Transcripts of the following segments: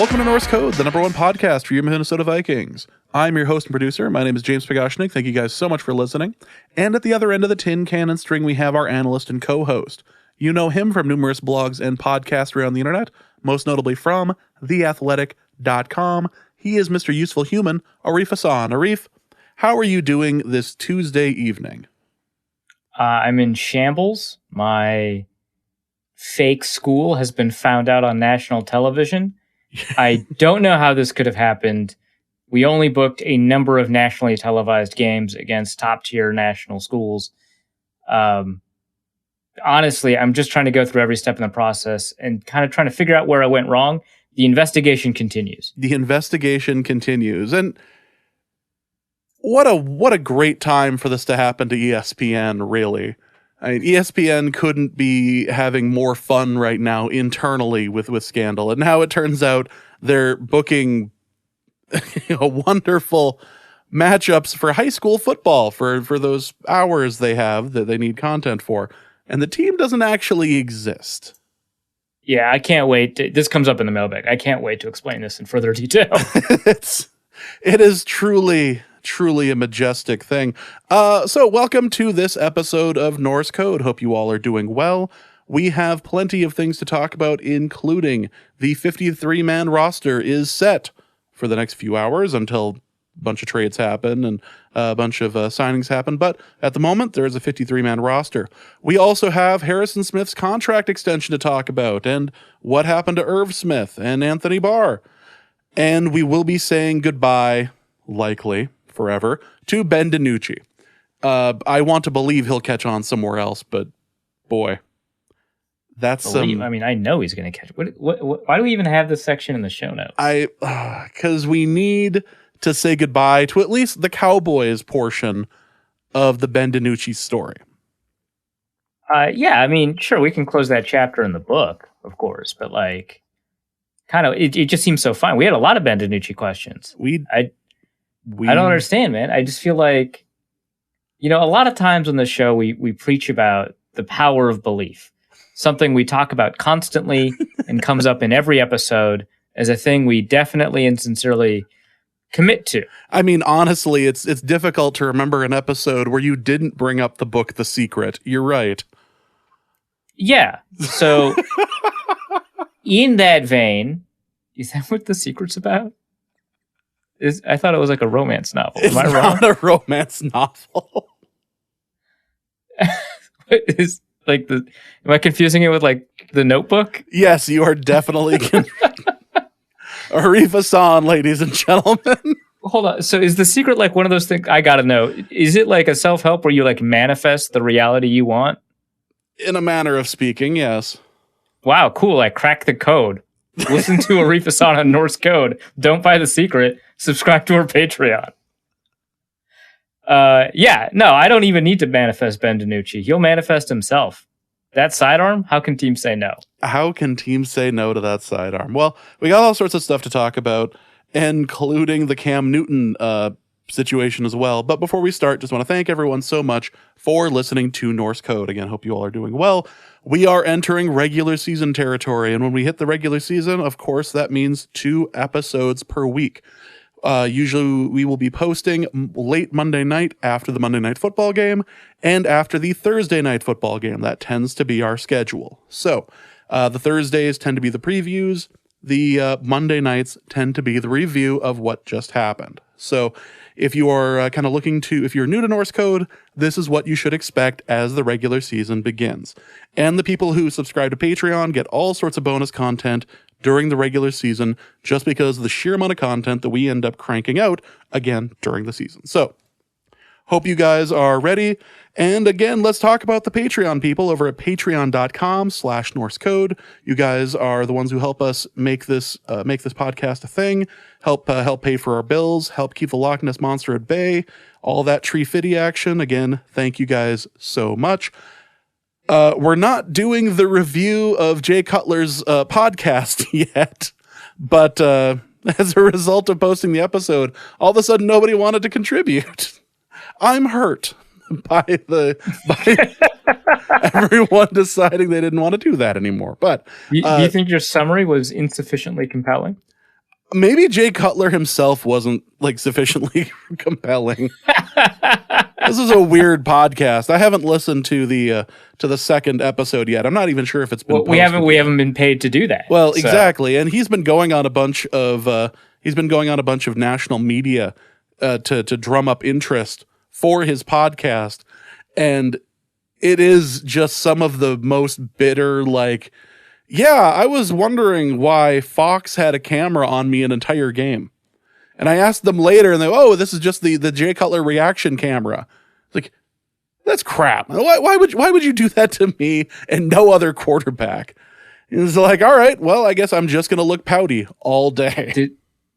Welcome to Norse Code, the #1 podcast for your Minnesota Vikings. I'm your host and producer. My name is James Pagoshnik. Thank you guys so much for listening. And at the other end of the tin cannon string, we have our analyst and co-host. You know him from numerous blogs and podcasts around the internet, most notably from theathletic.com. He is Mr. Useful Human, Arif Hassan. Arif, how are you doing this Tuesday evening? I'm in shambles. My fake school has been found out on national television. I don't know how this could have happened. We only booked a number of nationally televised games against top-tier national schools. Honestly, I'm just trying to go through every step in the process and kind of trying to figure out where I went wrong. The investigation continues. And what a great time for this to happen to ESPN, really. I mean, ESPN couldn't be having more fun right now internally with Scandal. And now it turns out they're booking wonderful matchups for high school football for those hours they have that they need content for. And the team doesn't actually exist. Yeah, I can't wait. This comes up in the mailbag. I can't wait to explain this in further detail. It is truly a majestic thing. So welcome to this episode of Norse Code. Hope you all are doing well. We have plenty of things to talk about, including the 53-man roster is set for the next few hours until a bunch of trades happen and a bunch of signings happen. But at the moment, there is a 53-man roster. We also have Harrison Smith's contract extension to talk about and what happened to Irv Smith and Anthony Barr. And we will be saying goodbye, likely, forever, to Ben DiNucci. I want to believe he'll catch on somewhere else, but boy, that's I mean, I know he's going to catch. Why do we even have this section in the show notes? Because we need to say goodbye to at least the Cowboys portion of the Ben DiNucci story. Yeah, I mean, sure, we can close that chapter in the book, of course, but like, kind of, it just seems so fun. We had a lot of Ben DiNucci questions. I don't understand, man. I just feel like, a lot of times on the show, we preach about the power of belief, something we talk about constantly and comes up in every episode as a thing we definitely and sincerely commit to. I mean, honestly, it's difficult to remember an episode where you didn't bring up the book, The Secret. You're right. Yeah. So in that vein, is that what The Secret's about? I thought it was like a romance novel. Am I wrong? It's not a romance novel. Am I confusing it with like The Notebook? Yes, you are definitely Arif Hassan, ladies and gentlemen. Hold on. So is The Secret like one of those things? I gotta know. Is it like a self-help where you like manifest the reality you want? In a manner of speaking, yes. Wow, cool. I cracked the code. Listen to Arif Hassan on Norse Code. Don't buy The Secret. Subscribe to our Patreon. Yeah, no, I don't even need to manifest Ben DiNucci. He'll manifest himself. That sidearm, how can teams say no? How can teams say no to that sidearm? Well, we got all sorts of stuff to talk about, including the Cam Newton situation as well. But before we start, just want to thank everyone so much for listening to Norse Code. Again, hope you all are doing well. We are entering regular season territory, and when we hit the regular season, of course, that means 2 episodes per week. Usually we will be posting late Monday night after the Monday Night Football game and after the Thursday Night Football game. That tends to be our schedule. So the Thursdays tend to be the previews. The Monday nights tend to be the review of what just happened. So if you are if you're new to Norse Code, this is what you should expect as the regular season begins. And the people who subscribe to Patreon get all sorts of bonus content during the regular season, just because of the sheer amount of content that we end up cranking out again during the season. So hope you guys are ready. And again, let's talk about the Patreon people over at patreon.com/NorseCode. You guys are the ones who help us make this podcast a thing, help pay for our bills, help keep the Loch Ness Monster at bay, all that Tree Fitty action. Again, thank you guys so much. We're not doing the review of Jay Cutler's podcast yet, but as a result of posting the episode, all of a sudden nobody wanted to contribute. I'm hurt by everyone deciding they didn't want to do that anymore. But do you think your summary was insufficiently compelling? Maybe Jay Cutler himself wasn't like sufficiently compelling. This is a weird podcast. I haven't listened to the second episode yet. I'm not even sure if it's been. Well, we haven't been paid to do that. Well, so. Exactly, and he's been going on a bunch of national media to drum up interest for his podcast, and it is just some of the most bitter, like, yeah, I was wondering why Fox had a camera on me an entire game. And I asked them later, and they, oh, this is just the Jay Cutler reaction camera. It's like, that's crap. Why would you do that to me and no other quarterback? And it's like, all right, well, I guess I'm just going to look pouty all day.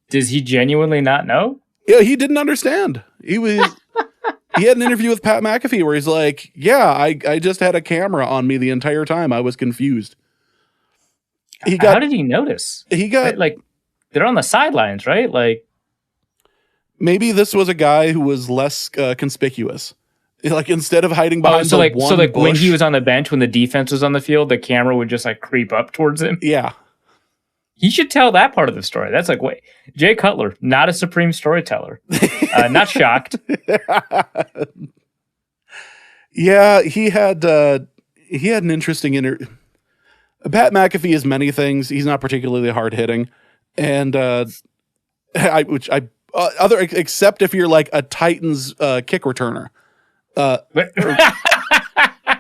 Does he genuinely not know? Yeah, he didn't understand. He had an interview with Pat McAfee where he's like, yeah, I just had a camera on me the entire time. I was confused. How did he notice? He got like, they're on the sidelines, right? Like, maybe this was a guy who was less conspicuous. Like, instead of hiding behind bush, when he was on the bench, when the defense was on the field, the camera would just like creep up towards him. Yeah. He should tell that part of the story. That's like, wait, Jay Cutler, not a supreme storyteller. Not shocked. Yeah, he had an interesting Pat McAfee is many things. He's not particularly hard hitting, and except if you're like a Titans kick returner,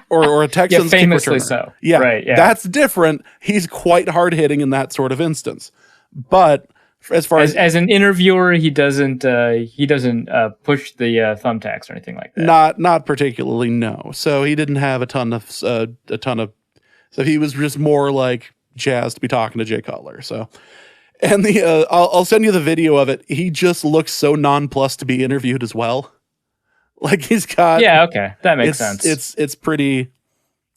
or a Texans kick returner. So. Yeah, right, yeah, that's different. He's quite hard hitting in that sort of instance, but as far as an interviewer, he doesn't push the thumbtacks or anything like that. Not particularly, no. So he didn't have a ton of. So he was just more like jazzed to be talking to Jay Cutler. So, and I'll send you the video of it. He just looks so nonplussed to be interviewed as well. Like he's got. Yeah. Okay. That makes sense. It's pretty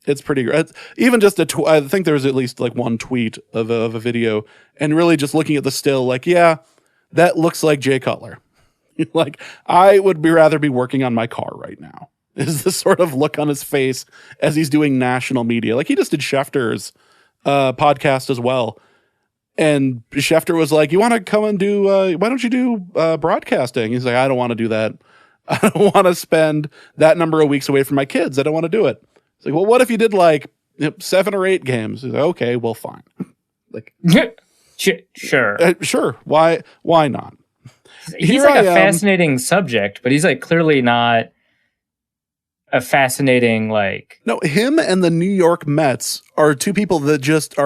great. Even just I think there was at least like one tweet of a video, and really just looking at the still, like, yeah, that looks like Jay Cutler. Like, I would rather be working on my car right now. Is the sort of look on his face as he's doing national media. Like, he just did Schefter's podcast as well. And Schefter was like, you want to come and do, why don't you do broadcasting? He's like, I don't want to do that. I don't want to spend that number of weeks away from my kids. I don't want to do it. It's like, well, what if you did like 7 or 8 games? He's like, okay, well, fine. Like, sure. Sure. Why not? He's like a fascinating subject, but he's like clearly not a fascinating, like... No, him and the New York Mets are two people that just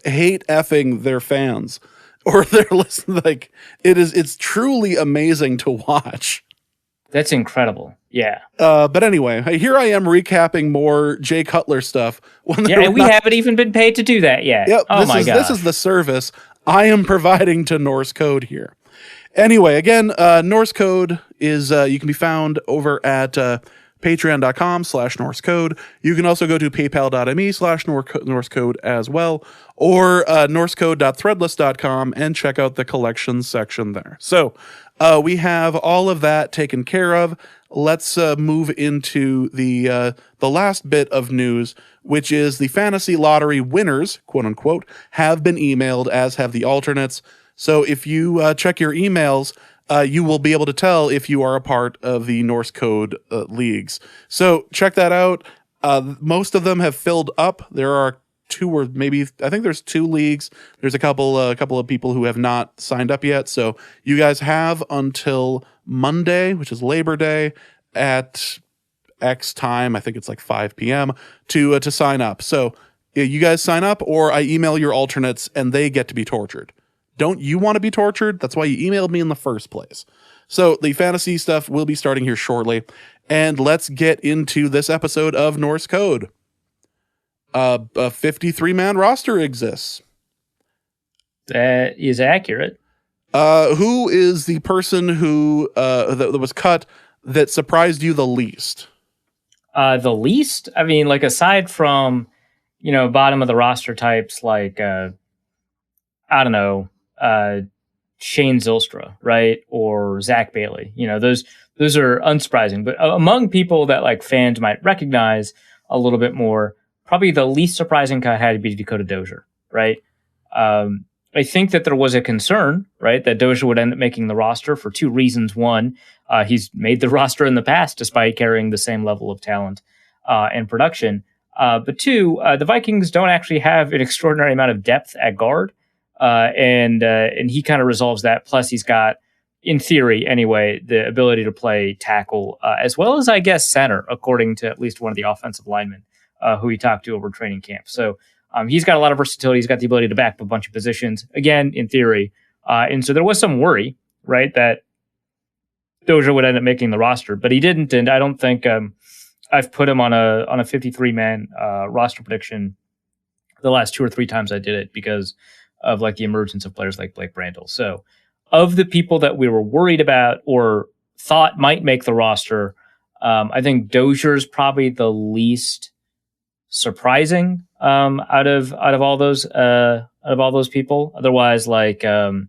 hate effing their fans. Or they're listening, like, it's truly amazing to watch. That's incredible. Yeah. But anyway, here I am recapping more Jay Cutler stuff. And we haven't even been paid to do that yet. Yep, this is the service I am providing to Norse Code here. Anyway, again, Norse Code is, you can be found over at... patreon.com/NorseCode. You can also go to paypal.me/NorseCode as well, or norsecode.threadless.com and check out the collections section there. So we have all of that taken care of. Let's move into the last bit of news, which is the fantasy lottery winners, quote unquote, have been emailed, as have the alternates. So if you check your emails, you will be able to tell if you are a part of the Norse Code leagues. So check that out. Most of them have filled up. There are 2 or maybe, I think there's 2 leagues. There's a couple of people who have not signed up yet. So you guys have until Monday, which is Labor Day, at X time. I think it's like 5 p.m. to sign up. So you guys sign up, or I email your alternates and they get to be tortured. Don't you want to be tortured? That's why you emailed me in the first place. So the fantasy stuff will be starting here shortly. And let's get into this episode of Norse Code. A 53-man roster exists. That is accurate. Who is the person who that was cut that surprised you the least? The least? I mean, like, aside from, bottom of the roster types like, I don't know, Shane Zylstra, right? Or Zach Bailey. Those are unsurprising. But among people that like fans might recognize a little bit more, probably the least surprising cut had to be Dakota Dozier, right? I think that there was a concern, right, that Dozier would end up making the roster for two reasons. One, he's made the roster in the past despite carrying the same level of talent and production. But two, the Vikings don't actually have an extraordinary amount of depth at guard, and he kind of resolves that. Plus, he's got, in theory anyway, the ability to play tackle as well as, I guess, center, according to at least one of the offensive linemen who he talked to over training camp. So he's got a lot of versatility. He's got the ability to back up a bunch of positions, again, in theory. And so there was some worry, right, that Dozier would end up making the roster, but he didn't. And I don't think I've put him on a 53-man roster prediction the last 2 or 3 times I did it because of like the emergence of players like Blake Brandel. So of the people that we were worried about or thought might make the roster, I think Dozier's probably the least surprising out of all those people. Otherwise, like I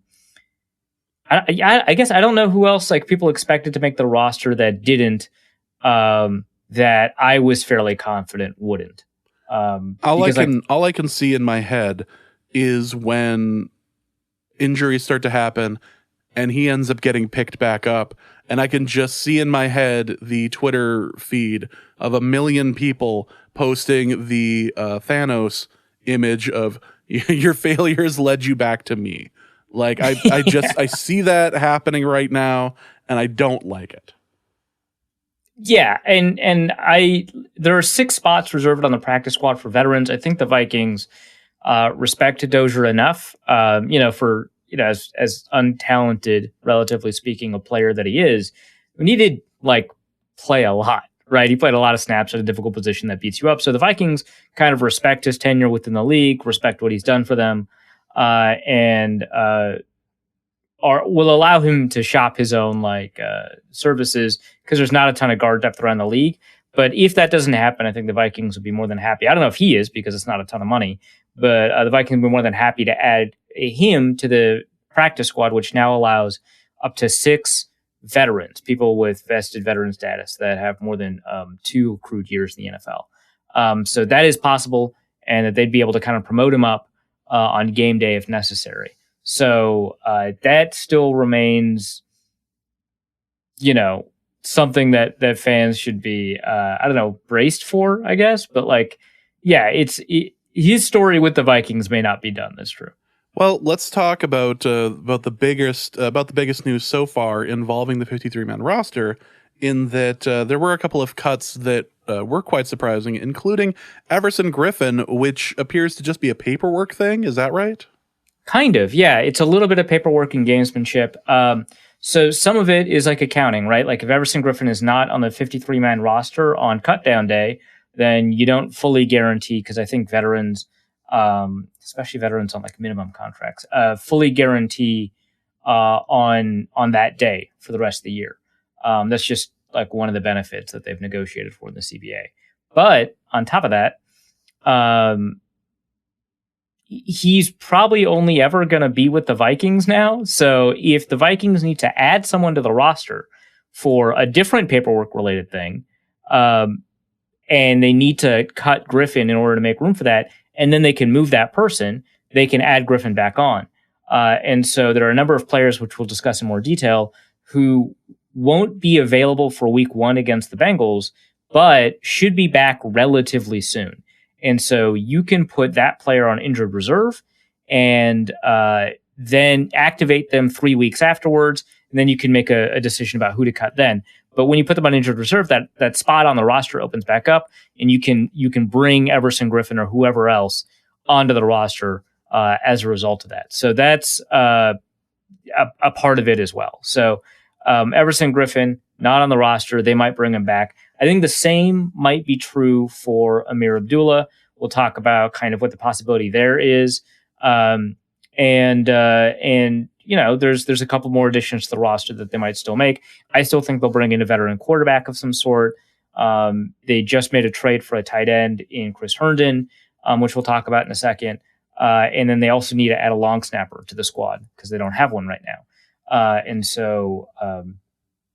guess I don't know who else like people expected to make the roster that didn't. That I was fairly confident wouldn't. All I can see in my head is when injuries start to happen and he ends up getting picked back up, and I can just see in my head the Twitter feed of 1 million people posting the Thanos image of your failures led you back to me. Like I see that happening right now, and I don't like it. Yeah, and there are 6 spots reserved on the practice squad for veterans. I think the Vikings respected Dozier enough, for as untalented, relatively speaking, a player that he is. We needed like play a lot, right? He played a lot of snaps at a difficult position that beats you up. So the Vikings kind of respect his tenure within the league, respect what he's done for them, and will allow him to shop his own services because there's not a ton of guard depth around the league. But if that doesn't happen, I think the Vikings would be more than happy. I don't know if he is because it's not a ton of money, but the Vikings would be more than happy to add him to the practice squad, which now allows up to 6 veterans, people with vested veteran status that have more than 2 accrued years in the NFL. So that is possible, and that they'd be able to kind of promote him up on game day if necessary. So that still remains, something that fans should be, braced for, I guess. But his story with the Vikings may not be done. That's true. Well, let's talk about the biggest news so far involving the 53-man roster. In that there were a couple of cuts that were quite surprising, including Everson Griffen, which appears to just be a paperwork thing. Is that right? Kind of, yeah. It's a little bit of paperwork and gamesmanship. So some of it is like accounting, right? Like if Everson Griffen is not on the 53-man roster on cutdown day, then you don't fully guarantee, because I think veterans, especially veterans on like minimum contracts, fully guarantee on that day for the rest of the year. That's just like one of the benefits that they've negotiated for in the CBA. But on top of that, he's probably only ever going to be with the Vikings now. So if the Vikings need to add someone to the roster for a different paperwork related thing, and they need to cut Griffen in order to make room for that, and then they can move that person, they can add Griffen back on. And so there are a number of players, which we'll discuss in more detail, who won't be available for week 1 against the Bengals, but should be back relatively soon. And so you can put that player on injured reserve and then activate them 3 weeks afterwards. And then you can make a decision about who to cut then. But when you put them on injured reserve, that spot on the roster opens back up, and you can bring Everson Griffen or whoever else onto the roster as a result of that. So that's a part of it as well. So Everson Griffen, not on the roster. They might bring him back. I think the same might be true for Ameer Abdullah. We'll talk about kind of what the possibility there is. And there's a couple more additions to the roster that they might still make. I still think they'll bring in a veteran quarterback of some sort. They just made a trade for a tight end in Chris Herndon, which we'll talk about in a second. And then they also need to add a long snapper to the squad because they don't have one right now. And so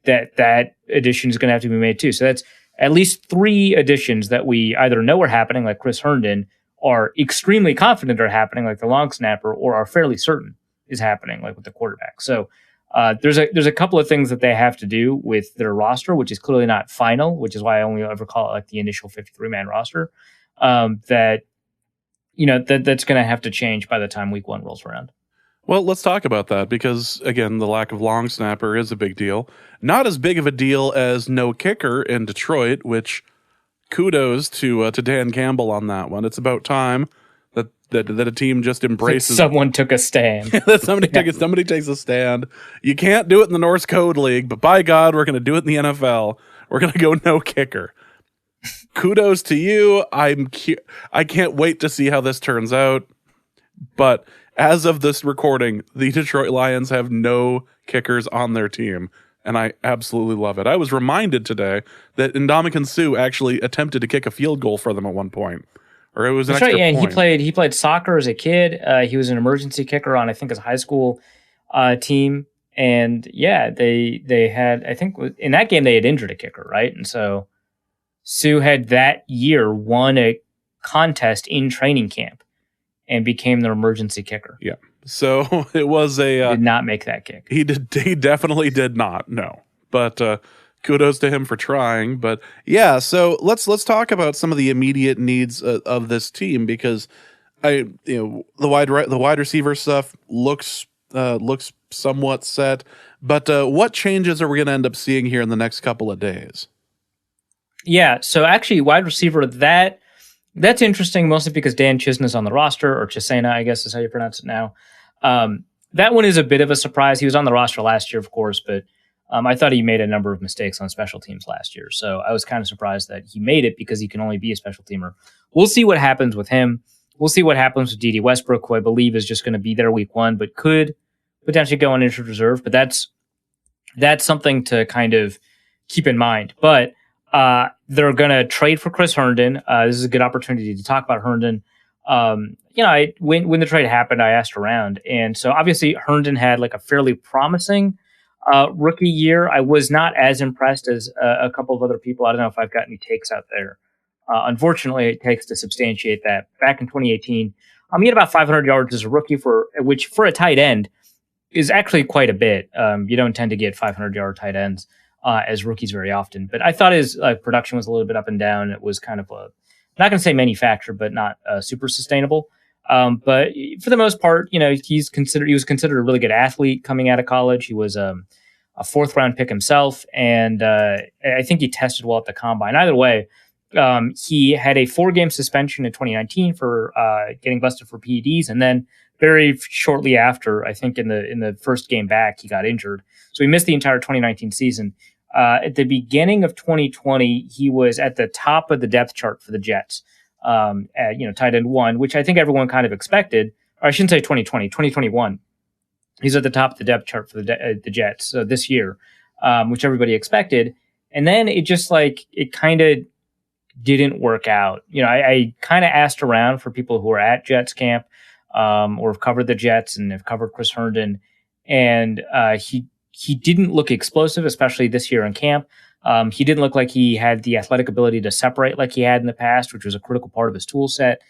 that addition is going to have to be made too. So that's at least 3 additions that we either know are happening, like Chris Herndon, are extremely confident are happening, like the long snapper, or are fairly certain is happening, like with the quarterback. So there's a couple of things that they have to do with their roster, which is clearly not final, which is why I only ever call it like the initial 53-man roster. That's going to have to change by the time week 1 rolls around. Well, let's talk about that because, again, the lack of long snapper is a big deal. Not as big of a deal as no kicker in Detroit, which kudos to Dan Campbell on that one. It's about time that a team just embraces. Someone took a stand. That somebody takes a stand. You can't do it in the Norse Code League, but by God, we're going to do it in the NFL. We're going to go no kicker. Kudos to you. I can't wait to see how this turns out. But as of this recording, the Detroit Lions have no kickers on their team, and I absolutely love it. I was reminded today that Ndamukong Suh actually attempted to kick a field goal for them at one point. Or it was an extra point. And he played soccer as a kid. He was an emergency kicker on, I think, his high school team. And yeah, they had, I think in that game they had injured a kicker, right? And so Suh had that year won a contest in training camp and became their emergency kicker. Yeah. So it was a did not make that kick. He definitely did not. No. But kudos to him for trying. But yeah, so let's talk about some of the immediate needs of this team, because the wide receiver stuff looks somewhat set. But what changes are we going to end up seeing here in the next couple of days? Yeah, so actually wide receiver, that's interesting, mostly because Dan Chisna's on the roster, or Chisena, I guess is how you pronounce it now. That one is a bit of a surprise. He was on the roster last year, of course, but I thought he made a number of mistakes on special teams last year. So I was kind of surprised that he made it, because he can only be a special teamer. We'll see what happens with him. We'll see what happens with Dede Westbrook, who I believe is just going to be there week 1, but could potentially go on injured reserve. But that's something to kind of keep in mind. But they're going to trade for Chris Herndon. This is a good opportunity to talk about Herndon. When the trade happened, I asked around. And so obviously Herndon had like a fairly promising rookie year. I was not as impressed as a couple of other people. I don't know if I've got any takes out there. Unfortunately, it takes to substantiate that. Back in 2018, he had about 500 yards as a rookie, which for a tight end is actually quite a bit. You don't tend to get 500-yard tight ends as rookies very often. But I thought his production was a little bit up and down. It was kind of not going to say manufactured, but not super sustainable. But for the most part, he was considered a really good athlete coming out of college. He was a 4th-round pick himself, and I think he tested well at the combine. Either way, he had a 4-game suspension in 2019 for getting busted for PEDs, and then very shortly after, I think in the first game back, he got injured. So he missed the entire 2019 season. At the beginning of 2020, he was at the top of the depth chart for the Jets, tight end 1, which I think everyone kind of expected. Or I shouldn't say 2020, 2021. He's at the top of the depth chart for the Jets this year, which everybody expected. And then it just it kind of didn't work out. I kind of asked around for people who are at Jets camp or have covered the Jets and have covered Chris Herndon, and he didn't look explosive, especially this year in camp. He didn't look like he had the athletic ability to separate like he had in the past, which was a critical part of his tool set.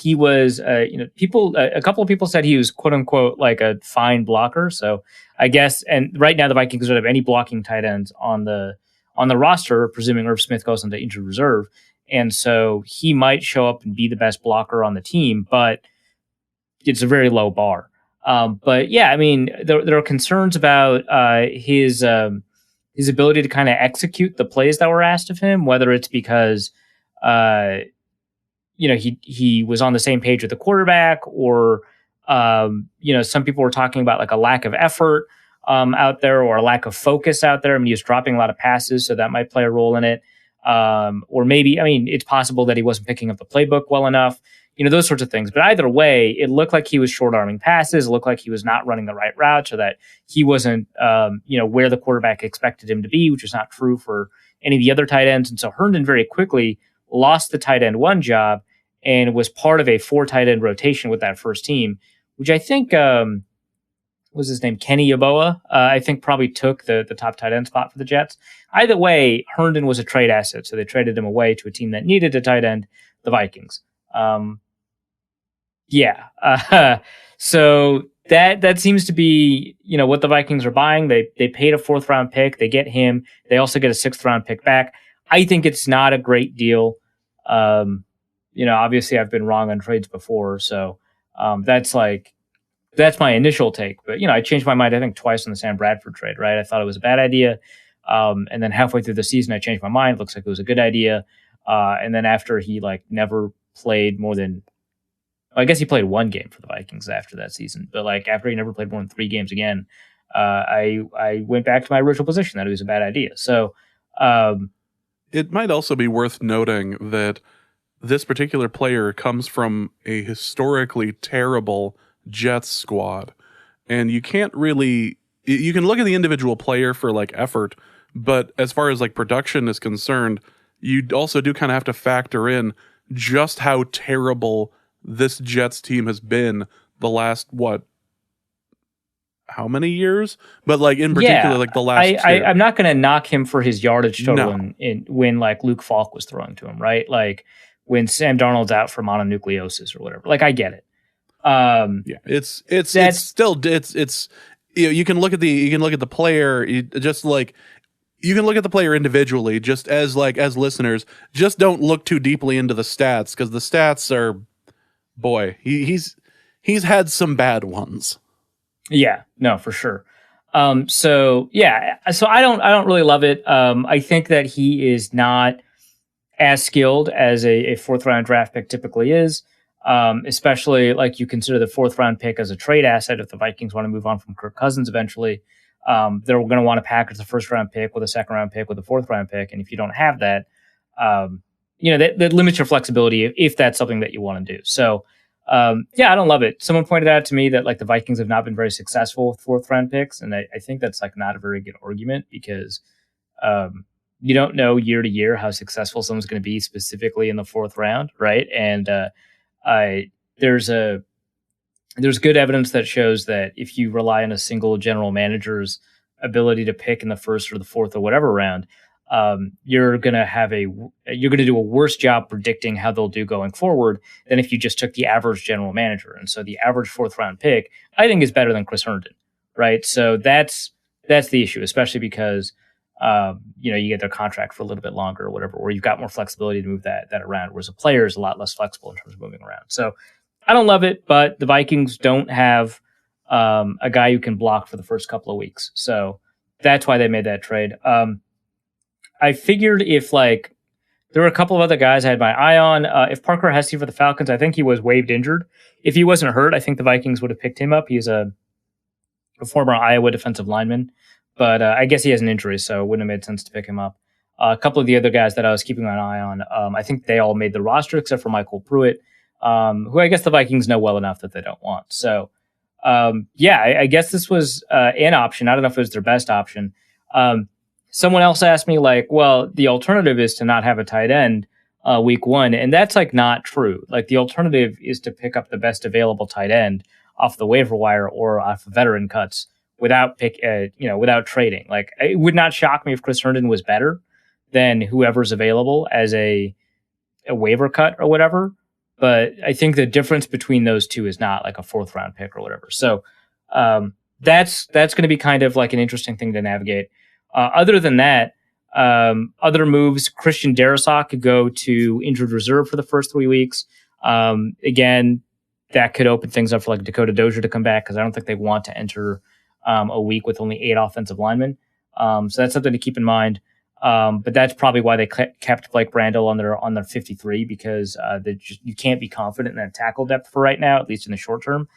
He was, a couple of people said he was quote unquote like a fine blocker. So I guess, and right now the Vikings don't have any blocking tight ends on the roster, presuming Irv Smith goes into injured reserve. And so he might show up and be the best blocker on the team, but it's a very low bar. But yeah, I mean, there are concerns about his ability to kind of execute the plays that were asked of him, whether it's because he was on the same page with the quarterback, or some people were talking about like a lack of effort out there, or a lack of focus out there. I mean, he was dropping a lot of passes, so that might play a role in it. Or maybe, it's possible that he wasn't picking up the playbook well enough. Those sorts of things. But either way, it looked like he was short-arming passes. It looked like he was not running the right route, or that he wasn't, where the quarterback expected him to be, which is not true for any of the other tight ends. And so Herndon very quickly lost the tight end 1 job and was part of a 4 tight end rotation with that first team, which I think was his name, Kenny Yeboah, I think probably took the top tight end spot for the Jets. Either way, Herndon was a trade asset, so they traded him away to a team that needed a tight end, the Vikings. So that seems to be, what the Vikings are buying. They paid a 4th round pick. They get him. They also get a 6th round pick back. I think it's not a great deal. Obviously I've been wrong on trades before. So that's my initial take. But, I changed my mind, I think, twice on the Sam Bradford trade, right? I thought it was a bad idea. And then halfway through the season, I changed my mind. Looks like it was a good idea. And then after he never played more than, I guess he played 1 game for the Vikings after that season. But after he never played more than 3 games again, I went back to my original position that it was a bad idea. So it might also be worth noting that this particular player comes from a historically terrible Jets squad. And you can't really, you can look at the individual player for effort, but as far as production is concerned, you also do kind of have to factor in just how terrible this Jets team has been the last, how many years? But in particular, the last 2. I'm not going to knock him for his yardage total when Luke Falk was throwing to him, right? When Sam Darnold's out for mononucleosis or whatever. I get it. It's still you can look at the player, you can look at the player individually, just as listeners, just don't look too deeply into the stats, because the stats are, boy, he's had some bad ones. Yeah, no, for sure. So I don't really love it. I think that he is not as skilled as a 4th round draft pick typically is. Especially you consider the 4th round pick as a trade asset. If the Vikings want to move on from Kirk Cousins eventually, they're going to want to package the 1st round pick with a 2nd round pick with a 4th round pick. And if you don't have that, that limits your flexibility if that's something that you want to do. So, I don't love it. Someone pointed out to me that the Vikings have not been very successful with 4th round picks. And I think that's not a very good argument, because, you don't know year to year how successful someone's going to be specifically in the 4th round. Right. And, there's good evidence that shows that if you rely on a single general manager's ability to pick in the 1st or the 4th or whatever round, you're going to do a worse job predicting how they'll do going forward than if you just took the average general manager. And so the average 4th round pick, I think, is better than Chris Herndon, right? So that's the issue, especially because you get their contract for a little bit longer or whatever, or you've got more flexibility to move that around, whereas a player is a lot less flexible in terms of moving around. So I don't love it, but the Vikings don't have a guy who can block for the first couple of weeks. So that's why they made that trade. I figured if there were a couple of other guys I had my eye on. If Parker Hesse for the Falcons, I think he was waived injured. If he wasn't hurt, I think the Vikings would have picked him up. He's a former Iowa defensive lineman. But I guess he has an injury, so it wouldn't have made sense to pick him up. A couple of the other guys that I was keeping an eye on, I think they all made the roster except for Michael Pruitt, who I guess the Vikings know well enough that they don't want. So, I guess this was an option. I don't know if it was their best option. Someone else asked me, the alternative is to not have a tight end week 1, and that's not true. The alternative is to pick up the best available tight end off the waiver wire or off of veteran cuts, without trading. It would not shock me if Chris Herndon was better than whoever's available as a waiver cut or whatever. But I think the difference between those two is not a 4th round pick or whatever. So that's going to be kind of an interesting thing to navigate. Other than that, other moves, Christian Darrisaw could go to injured reserve for the first 3 weeks. Again, that could open things up for Dakota Dozier to come back, because I don't think they want to enter a week with only 8 offensive linemen. So that's something to keep in mind. But that's probably why they kept Blake Brandel on their 53, because you can't be confident in that tackle depth for right now, at least in the short term.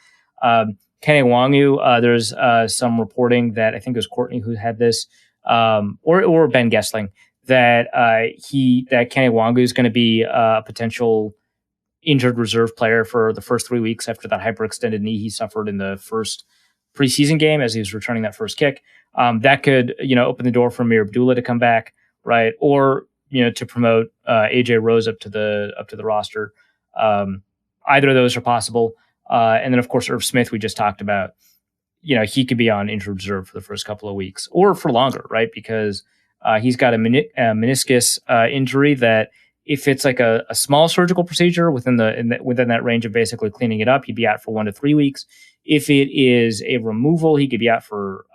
Kenny Wangu, there's some reporting that I think it was Courtney who had this, or Ben Gessling, that Kenny Wangu is going to be a potential injured reserve player for the first 3 weeks after that hyperextended knee he suffered in the first preseason game as he was returning that first kick. That could, open the door for Amir Abdullah to come back, right? Or, to promote AJ Rose up to the roster. Either of those are possible. And then of course, Irv Smith, we just talked about, he could be on injured reserve for the first couple of weeks or for longer, right? Because he's got a meniscus injury that If it's like a small surgical procedure within that range of basically cleaning it up, he'd be out for 1 to 3 weeks. If it is a removal, he could be out for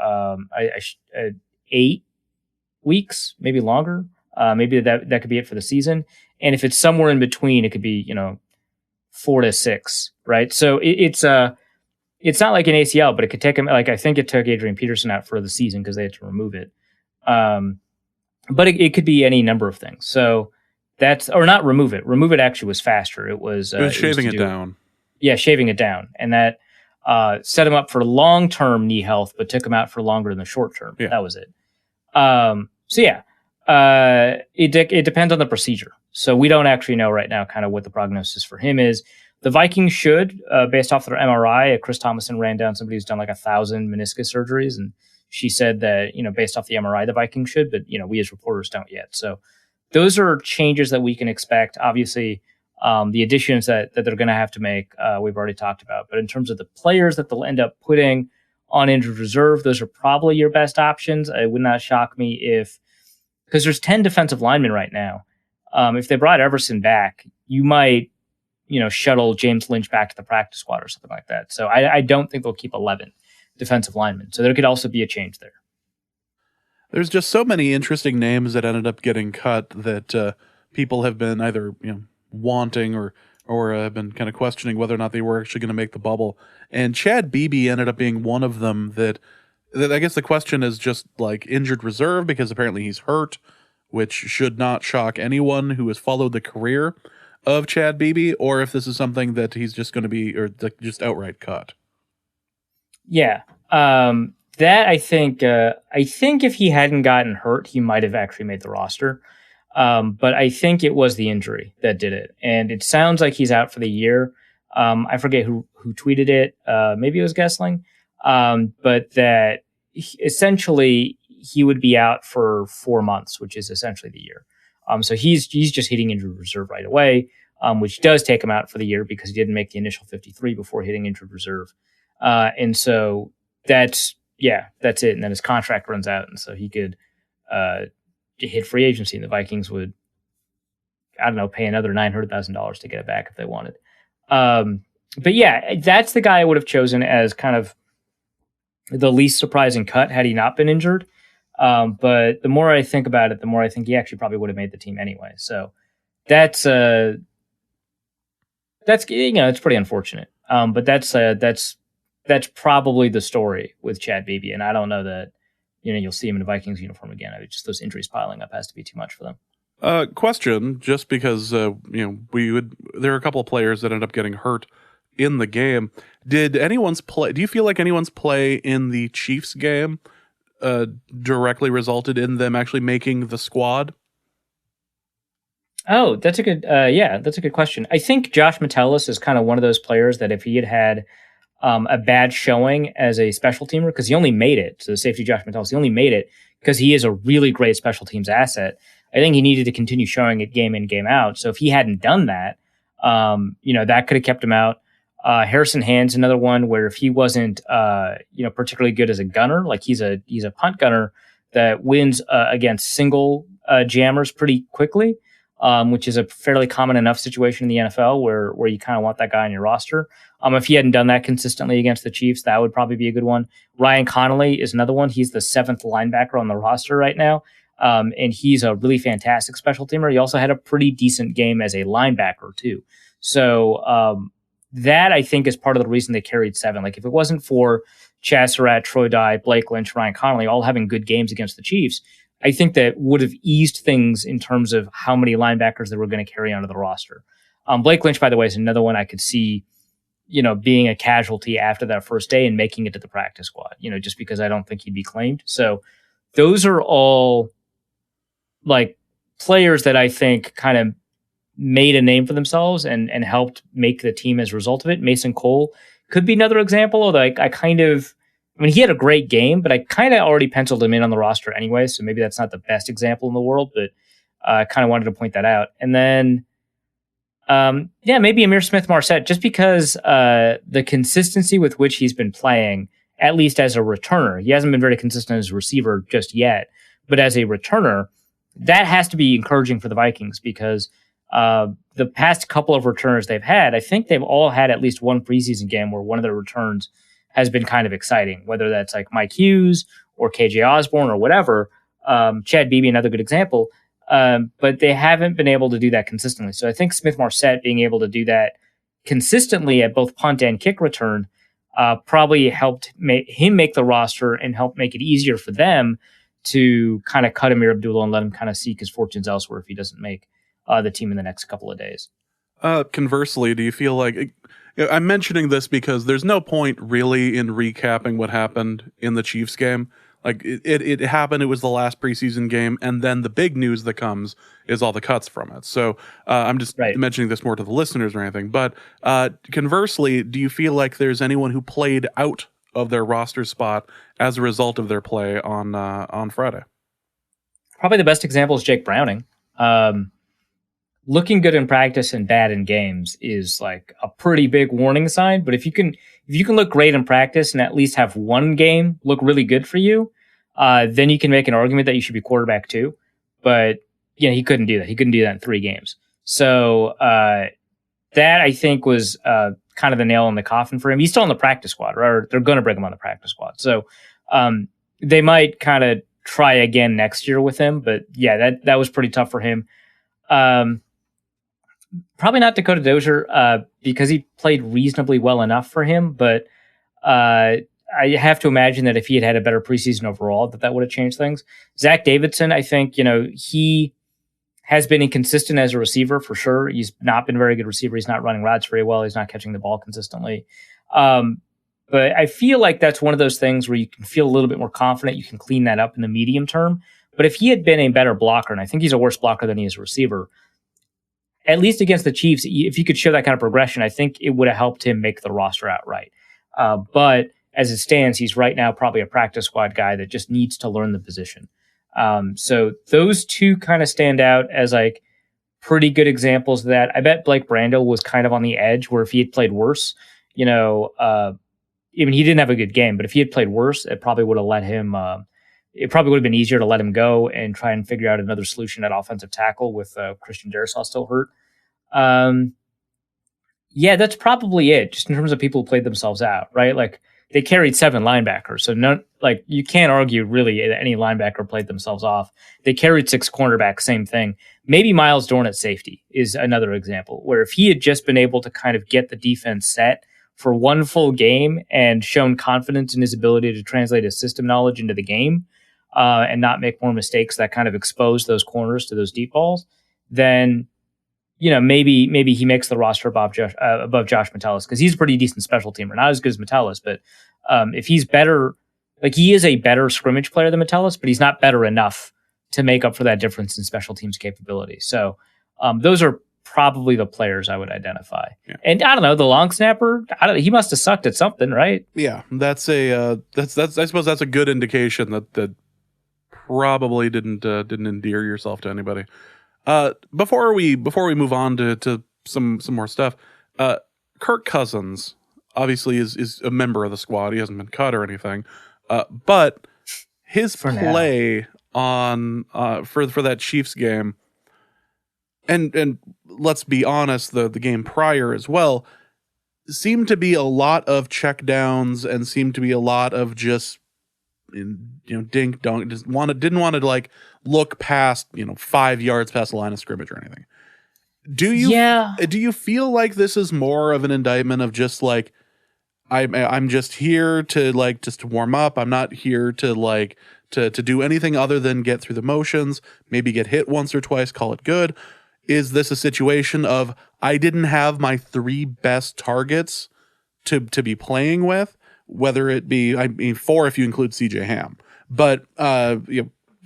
8 weeks, maybe longer. Maybe that could be it for the season. And if it's somewhere in between, it could be 4 to 6, right? So it's not like an ACL, but it could take him. Like I think it took Adrian Peterson out for the season because they had to remove it. But it could be any number of things. So or not remove it. Remove it actually was faster. It was shaving it down. Yeah, shaving it down, and that set him up for long-term knee health, but took him out for longer in the short term. Yeah. That was it. So yeah, it depends on the procedure. So we don't actually know right now kind of what the prognosis for him is. The Vikings should, based off their MRI, Chris Thomason ran down somebody who's done like 1,000 meniscus surgeries, and she said that, based off the MRI, the Vikings should, but, we as reporters don't yet. So those are changes that we can expect. Obviously, the additions that they're going to have to make, we've already talked about. But in terms of the players that they'll end up putting on injured reserve, those are probably your best options. It would not shock me because there's 10 defensive linemen right now. If they brought Everson back, you might, shuttle James Lynch back to the practice squad or something like that. So I don't think they'll keep 11 defensive linemen. So there could also be a change there. There's just so many interesting names that ended up getting cut that people have been either wanting or have been kind of questioning whether or not they were actually going to make the bubble. And Chad Beebe ended up being one of them that I guess the question is just like injured reserve because apparently he's hurt, which should not shock anyone who has followed the career of Chad Beebe, or if this is something that he's just going to be or just outright cut. Yeah. That I think if he hadn't gotten hurt, he might have actually made the roster. But I think it was the injury that did it. And it sounds like he's out for the year. I forget who tweeted it. Maybe it was Gessling. But that essentially he would be out for 4 months, which is essentially the year. So he's just hitting injured reserve right away, which does take him out for the year because he didn't make the initial 53 before hitting injured reserve. And so that's it. And then his contract runs out. And so he could hit free agency and the Vikings would, pay another $900,000 to get it back if they wanted. But yeah, that's the guy I would have chosen as kind of the least surprising cut had he not been injured. But the more I think about it, the more I think he actually probably would have made the team anyway. So that's it's pretty unfortunate. But that's probably the story with Chad Beebe. And I don't know that, you'll see him in a Vikings uniform again. Just those injuries piling up has to be too much for them. Question, just because, there are a couple of players that end up getting hurt in the game. Do you feel like anyone's play in the Chiefs game directly resulted in them actually making the squad? Oh, that's a good question. I think Josh Metellus is kind of one of those players that if he had a bad showing as a special teamer, because he only made it, so the safety Josh Metellus, he only made it because he is a really great special teams asset. I think he needed to continue showing it game in, game out. So if he hadn't done that, that could have kept him out. Harrison Hand's another one where if he wasn't, particularly good as a gunner, like he's a punt gunner that wins against single jammers pretty quickly, which is a fairly common enough situation in the NFL where you kind of want that guy on your roster. If he hadn't done that consistently against the Chiefs, that would probably be a good one. Ryan Connolly is another one. He's the 7th linebacker on the roster right now. And he's a really fantastic special teamer. He also had a pretty decent game as a linebacker too. So, that I think is part of the reason they carried 7. Like if it wasn't for Chaz Surratt, Troy Dye, Blake Lynch, Ryan Connolly all having good games against the Chiefs, I think that would have eased things in terms of how many linebackers they were going to carry onto the roster. Blake Lynch, by the way, is another one I could see, being a casualty after that first day and making it to the practice squad, just because I don't think he'd be claimed. So those are all like players that I think kind of made a name for themselves and helped make the team as a result of it. Mason Cole could be another example, although he had a great game, but I kind of already penciled him in on the roster anyway, so maybe that's not the best example in the world, but I kind of wanted to point that out. And then, maybe Ihmir Smith-Marsette, just because the consistency with which he's been playing, at least as a returner, he hasn't been very consistent as a receiver just yet, but as a returner, that has to be encouraging for the Vikings because The past couple of returners they've had, I think they've all had at least one preseason game where one of their returns has been kind of exciting, whether that's like Mike Hughes or KJ Osborne or whatever. Chad Beebe, another good example. But they haven't been able to do that consistently. So I think Smith-Marsette being able to do that consistently at both punt and kick return probably helped him make the roster and helped make it easier for them to kind of cut Ameer Abdullah and let him kind of seek his fortunes elsewhere if he doesn't make the team in the next couple of days. Conversely, do you feel like I'm mentioning this because there's no point really in recapping what happened in the Chiefs game. Like it happened. It was the last preseason game, and then the big news that comes is all the cuts from it. So I'm just mentioning this more to the listeners or anything. But conversely, do you feel like there's anyone who played out of their roster spot as a result of their play on Friday? Probably the best example is Jake Browning. Looking good in practice and bad in games is like a pretty big warning sign. But if you can look great in practice and at least have one game look really good for you, then you can make an argument that you should be quarterback too. But he couldn't do that. He couldn't do that in 3 games. So that I think was kind of the nail in the coffin for him. He's still on the practice squad, or they're going to bring him on the practice squad. So they might kind of try again next year with him. But yeah, that was pretty tough for him. Probably not Dakota Dozier because he played reasonably well enough for him, but I have to imagine that if he had had a better preseason overall, that would have changed things. Zach Davidson, I think, he has been inconsistent as a receiver for sure. He's not been a very good receiver. He's not running routes very well. He's not catching the ball consistently. But I feel like that's one of those things where you can feel a little bit more confident. You can clean that up in the medium term. But if he had been a better blocker, and I think he's a worse blocker than he is a receiver, at least against the Chiefs, if he could show that kind of progression, I think it would have helped him make the roster outright. But as it stands, he's right now probably a practice squad guy that just needs to learn the position. So those two kind of stand out as like pretty good examples of that. I bet Blake Brandel was kind of on the edge where if he had played worse, he didn't have a good game, but if he had played worse, it probably would have let him, it probably would have been easier to let him go and try and figure out another solution at offensive tackle with Christian Darrisaw still hurt. Yeah, that's probably it, just in terms of people who played themselves out, right? Like they carried 7 linebackers, so you can't argue really that any linebacker played themselves off. They carried 6 cornerbacks, same thing. Maybe Miles Dorn at safety is another example where if he had just been able to kind of get the defense set for one full game and shown confidence in his ability to translate his system knowledge into the game, and not make more mistakes that kind of expose those corners to those deep balls, then maybe he makes the roster above Josh Metellus, because he's a pretty decent special teamer, not as good as Metellus, but if he's better, like he is a better scrimmage player than Metellus, but he's not better enough to make up for that difference in special teams capability. So those are probably the players I would identify. Yeah. And I don't know, the long snapper, he must have sucked at something, right? Yeah, that's I suppose that's a good indication that probably didn't endear yourself to anybody. Before we move on to some more stuff, Kirk Cousins obviously is a member of the squad. He hasn't been cut or anything, but his play on for that Chiefs game, and let's be honest, the game prior as well, seemed to be a lot of check downs and seemed to be a lot of just dink dunk, didn't want to like look past 5 yards past the line of scrimmage or anything. Do you feel like this is more of an indictment of just like I'm just here to like just to warm up. I'm not here to like to do anything other than get through the motions, maybe get hit once or twice, call it good? Is this a situation of I didn't have my 3 best targets to be playing with? Whether it be, 4 if you include CJ Ham, but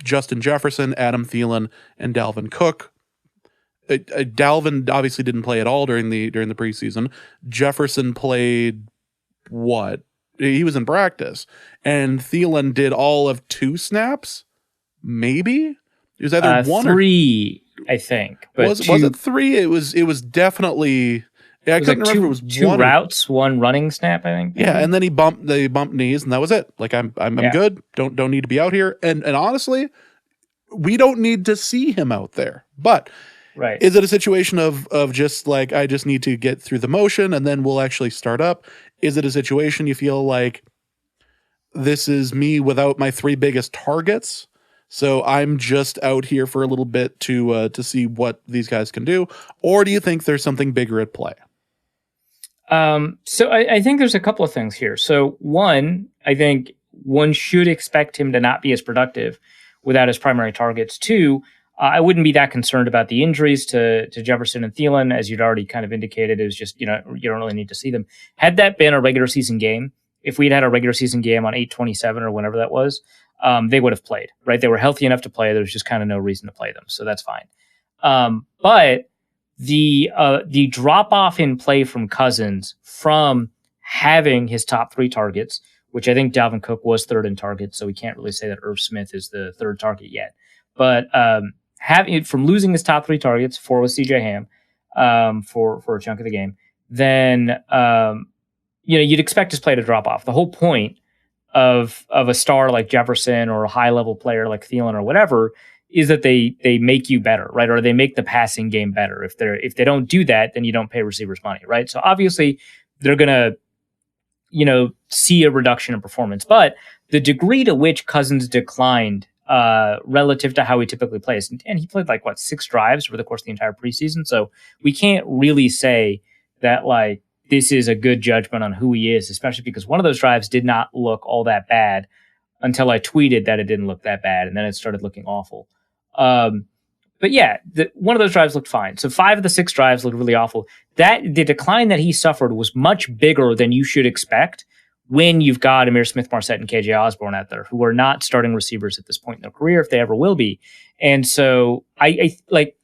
Justin Jefferson, Adam Thielen, and Dalvin Cook. Dalvin obviously didn't play at all during the preseason. Jefferson played what? He was in practice, and Thielen did all of 2 snaps. Maybe it was either 1 or 3, I think. But was it 3? It was definitely. Yeah, I couldn't remember. It was 2 routes, 1 running snap, I think. Yeah, and then they bumped knees, and that was it. Like I'm good. Don't need to be out here. And honestly, we don't need to see him out there. But Right. Is it a situation of just like, I just need to get through the motion and then we'll actually start up? Is it a situation you feel like this is me without my 3 biggest targets, so I'm just out here for a little bit to see what these guys can do? Or do you think there's something bigger at play? So I think there's a couple of things here. So one, I think one should expect him to not be as productive without his primary targets. Two, I wouldn't be that concerned about the injuries to Jefferson and Thielen, as you'd already kind of indicated. It was just, you don't really need to see them. Had that been a regular season game, if we'd had a regular season game on 8/27 or whenever that was, they would have played, right? They were healthy enough to play. There was just kind of no reason to play them. So that's fine. But the drop off in play from Cousins from having his top 3 targets, which I think Dalvin Cook was 3rd in targets, so we can't really say that Irv Smith is the 3rd target yet. But having it from losing his top 3 targets, 4 with CJ Ham for a chunk of the game, then you'd expect his play to drop off. The whole point of a star like Jefferson or a high level player like Thielen or whatever is that they make you better, right? Or they make the passing game better. If they don't do that, then you don't pay receivers money, right? So obviously they're gonna, see a reduction in performance. But the degree to which Cousins declined relative to how he typically plays, and he played 6 drives over the course of the entire preseason, so we can't really say that this is a good judgment on who he is, especially because one of those drives did not look all that bad until I tweeted that it didn't look that bad, and then it started looking awful. But yeah, one of those drives looked fine. So 5 of the 6 drives looked really awful. The decline that he suffered was much bigger than you should expect when you've got Ihmir Smith-Marsette and KJ Osborne out there, who are not starting receivers at this point in their career, if they ever will be. And so I like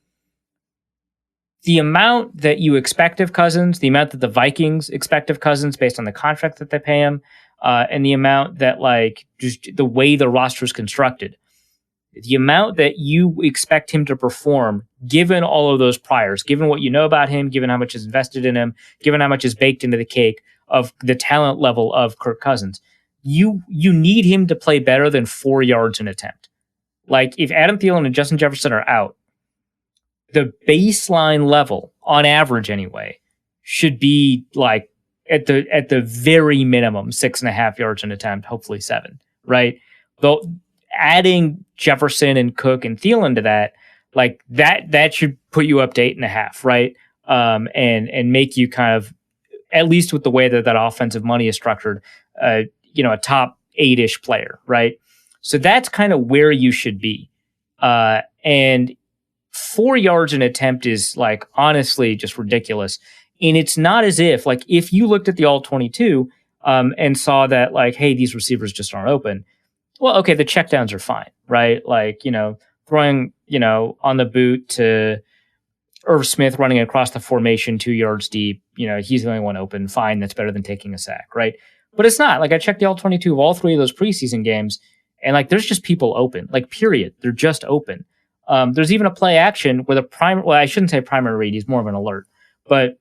the amount that you expect of Cousins, the amount that the Vikings expect of Cousins based on the contract that they pay him, and the amount that just the way the roster is constructed, the amount that you expect him to perform, given all of those priors, given what you know about him, given how much is invested in him, given how much is baked into the cake of the talent level of Kirk Cousins, you need him to play better than 4 yards an attempt. If Adam Thielen and Justin Jefferson are out, the baseline level, on average anyway, should be at the very minimum 6.5 yards an attempt, hopefully 7, right? Though adding Jefferson and Cook and Thielen to that, that should put you up to 8.5, right? And make you kind of, at least with the way that offensive money is structured, a top 8-ish player, right? So that's kind of where you should be. And 4 yards an attempt is honestly just ridiculous. And it's not as if you looked at the all 22 and saw that hey, these receivers just aren't open. Well, okay, the checkdowns are fine, right? Throwing, on the boot to Irv Smith running across the formation 2 yards deep, he's the only one open. Fine, that's better than taking a sack, right? But it's not. I checked the all 22 of all 3 of those preseason games, and there's just people open, period. They're just open. There's even a play action where I shouldn't say primary read, he's more of an alert, but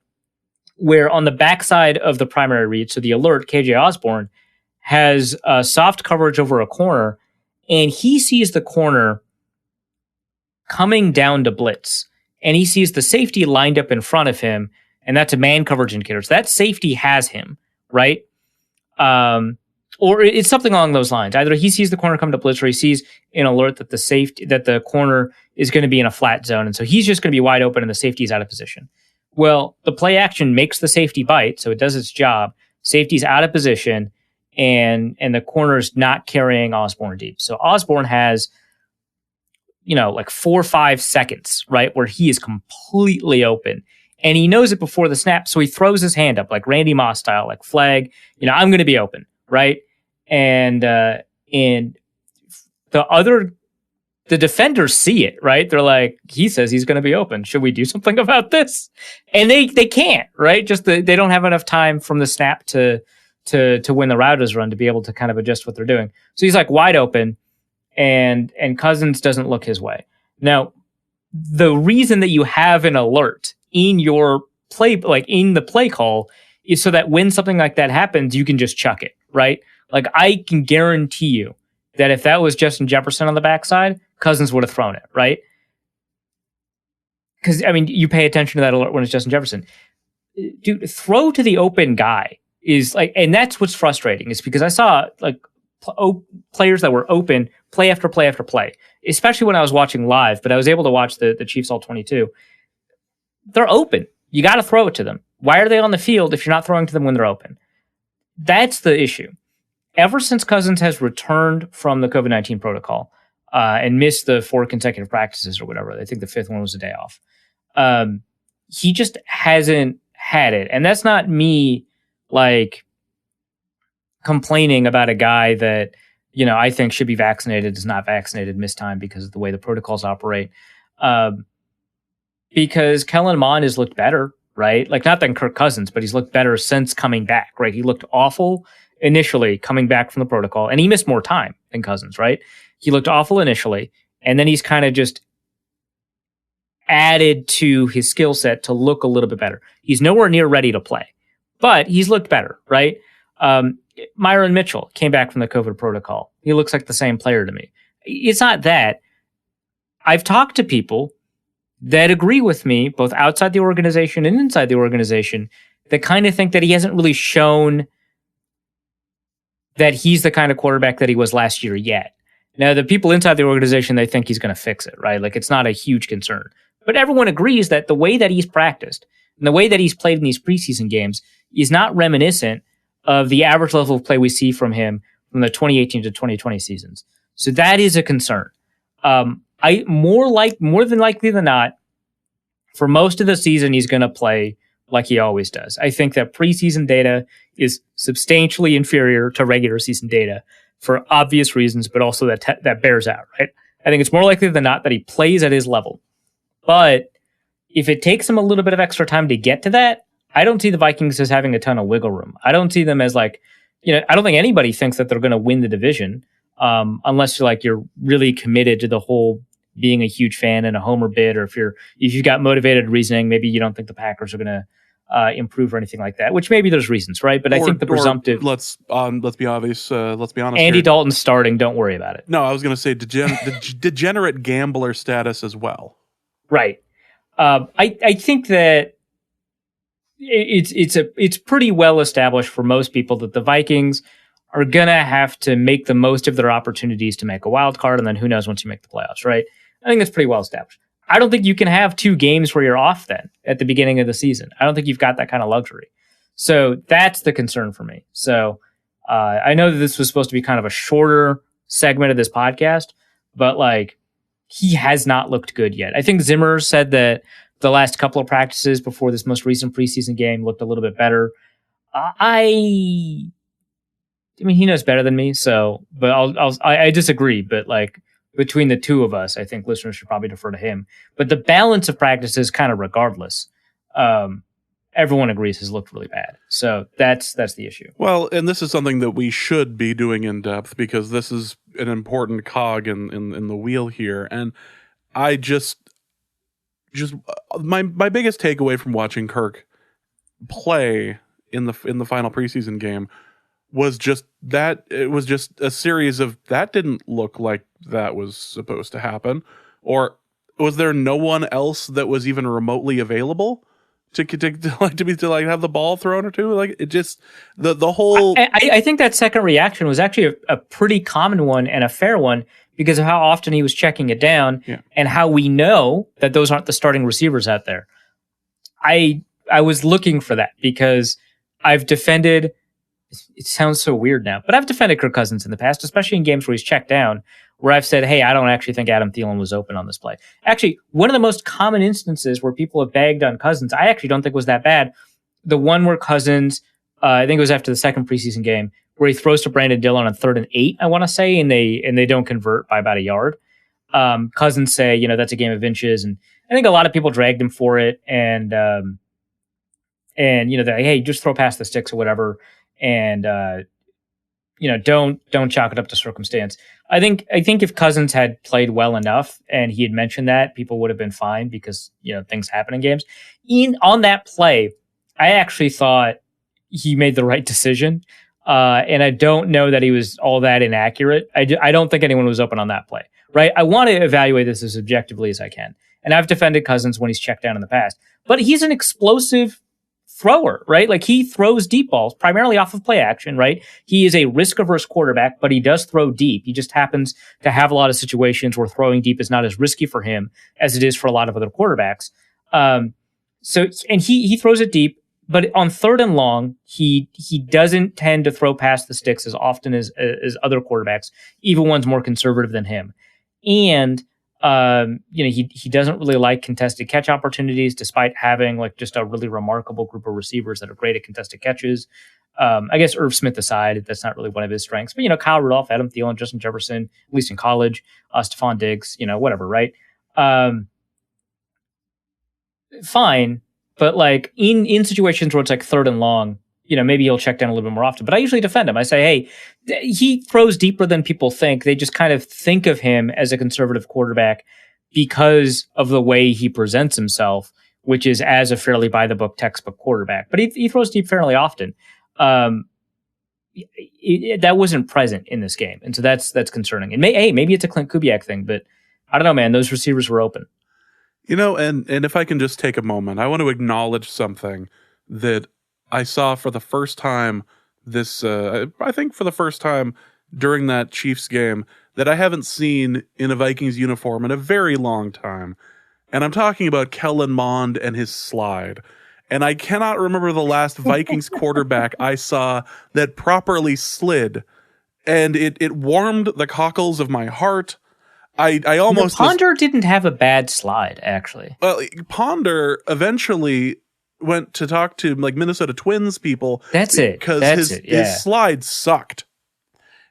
where on the backside of the primary read, so the alert, KJ Osborne has soft coverage over a corner, and he sees the corner coming down to blitz, and he sees the safety lined up in front of him, and that's a man coverage indicator. So that safety has him, right? Or it's something along those lines. Either he sees the corner come to blitz, or he sees an alert that the corner is going to be in a flat zone, and so he's just going to be wide open, and the safety is out of position. Well, the play action makes the safety bite, so it does its job. Safety's out of position, and the corner's not carrying Osborne deep. So Osborne has, 4 or 5 seconds, right, where he is completely open. And he knows it before the snap, so he throws his hand up, like Randy Moss style, flag, I'm going to be open, right? And the defenders see it, right? They're he says he's going to be open. Should we do something about this? And they can't, right? Just they don't have enough time from the snap to when the route is run to be able to kind of adjust what they're doing. So he's wide open, and Cousins doesn't look his way. Now, the reason that you have an alert in your play, in the play call, is so that when something like that happens, you can just chuck it, right? I can guarantee you that if that was Justin Jefferson on the backside, Cousins would have thrown it, right? because I mean, you pay attention to that alert when it's Justin Jefferson. Dude, throw to the open guy is like, and that's what's frustrating is because I saw like players that were open play after play after play, especially when I was watching live, but I was able to watch the Chiefs all 22. They're open. You got to throw it to them. Why are they on the field if you're not throwing to them when they're open? That's the issue. Ever since Cousins has returned from the COVID-19 protocol and missed the 4 consecutive practices or whatever, I think the 5th one was a day off, he just hasn't had it. And that's not me like complaining about a guy that, you know, I think should be vaccinated, is not vaccinated, missed time because of the way the protocols operate. Because Kellen Mond has looked better, right? Like, not than Kirk Cousins, but he's looked better since coming back, right? He looked awful initially coming back from the protocol, and he missed more time than Cousins, right? He looked awful initially, and then he's kind of just added to his skill set to look a little bit better. He's nowhere near ready to play, but he's looked better, right? Myron Mitchell came back from the COVID protocol. He looks like the same player to me. It's not that. I've talked to people that agree with me, both outside the organization and inside the organization, that kind of think that he hasn't really shown that he's the kind of quarterback that he was last year yet. Now, the people inside the organization, they think he's going to fix it, right? Like, it's not a huge concern. But everyone agrees that the way that he's practiced and the way that he's played in these preseason games is not reminiscent of the average level of play we see from him from the 2018 to 2020 seasons. So that is a concern. More than likely than not, for most of the season, he's going to play like he always does. I think that preseason data is substantially inferior to regular season data for obvious reasons, but also that bears out, right? I think it's more likely than not that he plays at his level. But if it takes him a little bit of extra time to get to that, I don't see the Vikings as having a ton of wiggle room. I don't see them as like, you know, I don't think anybody thinks that they're going to win the division unless you're really committed to the whole being a huge fan and a homer bid, or if you've got motivated reasoning, maybe you don't think the Packers are going to improve or anything like that, which maybe there's reasons, right? But I think the presumptive. Let's be obvious. Let's be honest. Andy Dalton starting. Don't worry about it. No, I was going to say degenerate gambler status as well. Right. I think that it's pretty well established for most people that the Vikings are gonna have to make the most of their opportunities to make a wild card, and then who knows once you make the playoffs, right? I think that's pretty well established. I don't think you can have 2 games where you're off then at the beginning of the season. I don't think you've got that kind of luxury. So that's the concern for me. So I know that this was supposed to be kind of a shorter segment of this podcast, but like, he has not looked good yet. I think Zimmer said that the last couple of practices before this most recent preseason game looked a little bit better. I mean, he knows better than me, so, but I disagree. But like, between the two of us, I think listeners should probably defer to him. But the balance of practices, kind of regardless, everyone agrees has looked really bad. So that's the issue. Well, and this is something that we should be doing in depth because this is an important cog in the wheel here. And I just my biggest takeaway from watching Kirk play in the final preseason game was just that it was just a series of that didn't look like that was supposed to happen. Or was there no one else that was even remotely available to have the ball thrown or two? Like, it just the whole. I think that second reaction was actually a pretty common one and a fair one because of how often he was checking it down and how we know that those aren't the starting receivers out there. I was looking for that because I've defended. It sounds so weird now, but I've defended Kirk Cousins in the past, especially in games where he's checked down, where I've said, hey, I don't actually think Adam Thielen was open on this play. Actually, one of the most common instances where people have bagged on Cousins, I actually don't think was that bad. The one where Cousins, I think it was after the second preseason game, where he throws to Brandon Dillon on 3rd and 8, I want to say, and they don't convert by about a yard. Cousins say, that's a game of inches, and I think a lot of people dragged him for it, and they're like, hey, just throw past the sticks or whatever. And, don't chalk it up to circumstance. I think if Cousins had played well enough and he had mentioned that, people would have been fine because, things happen in games. On that play, I actually thought he made the right decision. And I don't know that he was all that inaccurate. I don't think anyone was open on that play, right? I want to evaluate this as objectively as I can. And I've defended Cousins when he's checked down in the past. But he's an explosive thrower, right? Like he throws deep balls primarily off of play action, right? He is a risk-averse quarterback, but he does throw deep. He just happens to have a lot of situations where throwing deep is not as risky for him as it is for a lot of other quarterbacks. And he throws it deep, but on third and long, he doesn't tend to throw past the sticks as often as other quarterbacks, even ones more conservative than him. And he doesn't really like contested catch opportunities, despite having like just a really remarkable group of receivers that are great at contested catches. I guess Irv Smith aside, that's not really one of his strengths. But Kyle Rudolph, Adam Thielen, Justin Jefferson, at least in college, Stephon Diggs, whatever, right? Fine, but like in situations where it's like third and long, maybe he'll check down a little bit more often. But I usually defend him. I say, hey, he throws deeper than people think. They just kind of think of him as a conservative quarterback because of the way he presents himself, which is as a fairly by-the-book textbook quarterback. But he throws deep fairly often. That wasn't present in this game. And so that's concerning. And maybe it's a Clint Kubiak thing, but I don't know, man. Those receivers were open. And if I can just take a moment, I want to acknowledge something that I saw for the first time I think for the first time during that Chiefs game that I haven't seen in a Vikings uniform in a very long time. And I'm talking about Kellen Mond and his slide. And I cannot remember the last Vikings quarterback I saw that properly slid. And it warmed the cockles of my heart. I almost... Ponder didn't have a bad slide, actually. Well, Ponder eventually went to talk to like Minnesota Twins people. That's it. Because his slide sucked.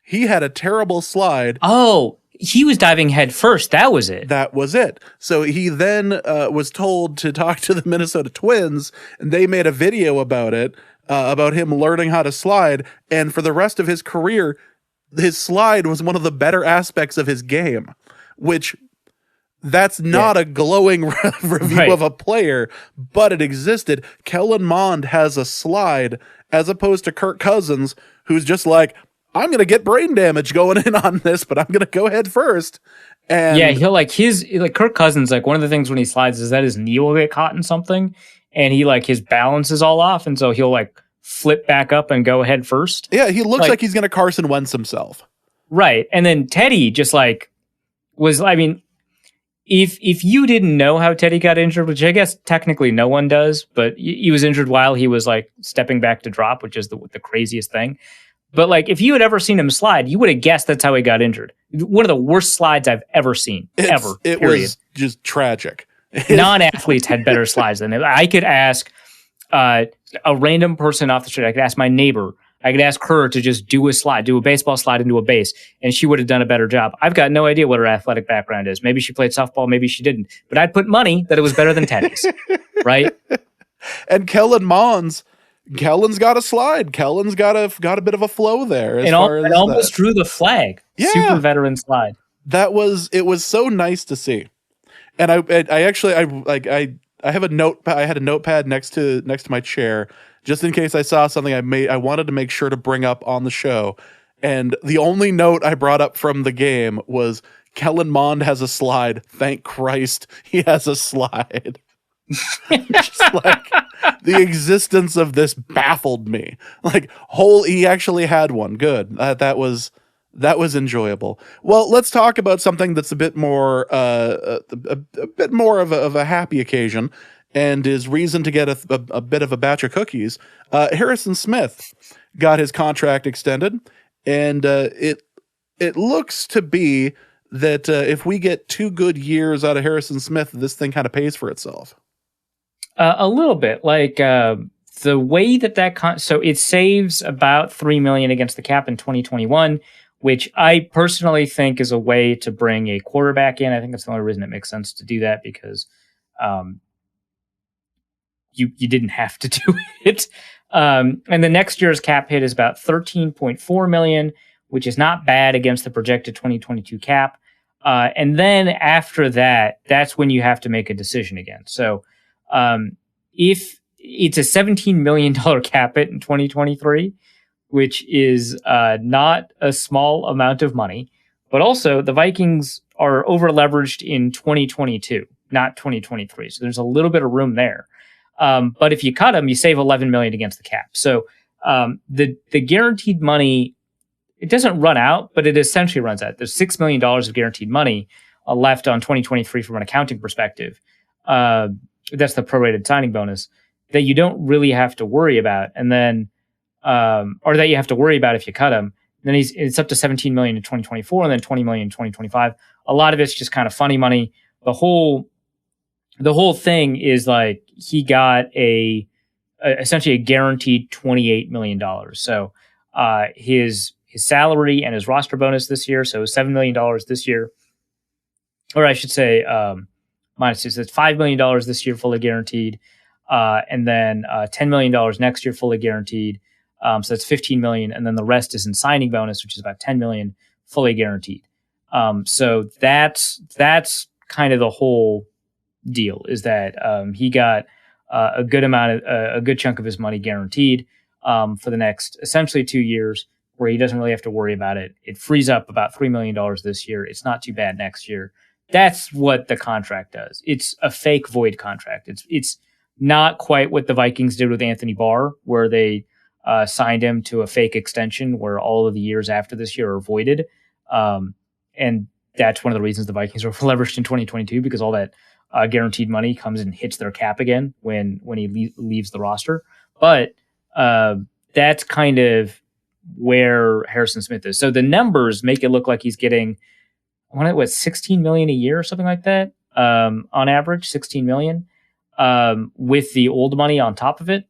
He had a terrible slide. Oh, he was diving head first. That was it. That was it. So he then was told to talk to the Minnesota Twins, and they made a video about it, about him learning how to slide. And for the rest of his career, his slide was one of the better aspects of his game, which... That's not a glowing review of a player, but it existed. Kellen Mond has a slide as opposed to Kirk Cousins, who's just like, I'm going to get brain damage going in on this, but I'm going to go head first. And he'll Kirk Cousins, like one of the things when he slides is that his knee will get caught in something and his balance is all off. And so he'll like flip back up and go head first. Yeah. He looks like he's going to Carson Wentz himself. Right. And then Teddy just If you didn't know how Teddy got injured, which I guess technically no one does, but he was injured while he was like stepping back to drop, which is the craziest thing. But like if you had ever seen him slide, you would have guessed that's how he got injured. One of the worst slides I've ever seen. It was just tragic. Non-athletes had better slides than him. I could ask a random person off the street. I could ask my neighbor. I could ask her to just do a baseball slide into a base, and she would have done a better job. I've got no idea what her athletic background is. Maybe she played softball, maybe she didn't. But I'd put money that it was better than Teddy's, right? And Kellen Kellen's got a slide. Kellen's got a bit of a flow there. And almost drew the flag. Yeah. Super veteran slide. It was so nice to see. And I have a notepad. I had a notepad next to my chair, just in case I saw something I wanted to make sure to bring up on the show. And the only note I brought up from the game was Kellen Mond has a slide. Thank Christ he has a slide. Just like the existence of this baffled me. Like he actually had one. Good. That was enjoyable. Well, let's talk about something that's a bit more of a happy occasion. And is reason to get a bit of a batch of cookies. Harrison Smith got his contract extended, and it looks to be that if we get 2 good years out of Harrison Smith, this thing kind of pays for itself. A little bit, like the way so it saves about $3 million against the cap in 2021, which I personally think is a way to bring a quarterback in. I think that's the only reason it makes sense to do that because. You didn't have to do it. And the next year's cap hit is about $13.4 million, which is not bad against the projected 2022 cap. And then after that, that's when you have to make a decision again. So if it's a $17 million cap hit in 2023, which is not a small amount of money, but also the Vikings are over leveraged in 2022. not 2023. So there's a little bit of room there. But if you cut him, you save $11 million against the cap. So the guaranteed money, it doesn't run out, but it essentially runs out. There's $6 million of guaranteed money left on 2023 from an accounting perspective. That's the prorated signing bonus that you don't really have to worry about. And then, or that you have to worry about if you cut him. Then it's up to $17 million in 2024 and then $20 million in 2025. A lot of it's just kind of funny money. The whole thing is like he got essentially a guaranteed $28 million. So his salary and his roster bonus this year, so $7 million this year, or I should say minus two, so it's $5 million this year fully guaranteed, and then $10 million next year fully guaranteed. So that's $15 million, and then the rest is in signing bonus, which is about $10 million fully guaranteed. So that's kind of the whole deal, is that he got a good chunk of his money guaranteed for the next essentially 2 years, where he doesn't really have to worry about it. It frees up about $3 million this year. It's not too bad next year. That's what the contract does. It's a fake void contract. It's not quite what the Vikings did with Anthony Barr, where they signed him to a fake extension where all of the years after this year are voided. And that's one of the reasons the Vikings were leveraged in 2022, because all that guaranteed money comes and hits their cap again when he leaves the roster. But that's kind of where Harrison Smith is. So the numbers make it look like he's getting, $16 million a year or something like that, on average, $16 million, with the old money on top of it.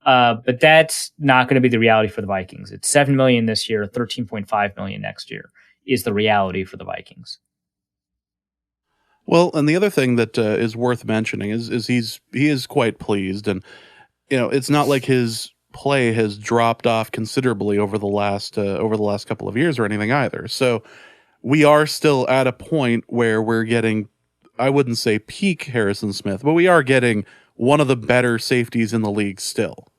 But that's not going to be the reality for the Vikings. It's $7 million this year, $13.5 million next year is the reality for the Vikings. Well, and the other thing that is worth mentioning is he is quite pleased, and it's not like his play has dropped off considerably over the last couple of years or anything either. So we are still at a point where we're getting, I wouldn't say peak Harrison Smith, but we are getting one of the better safeties in the league still.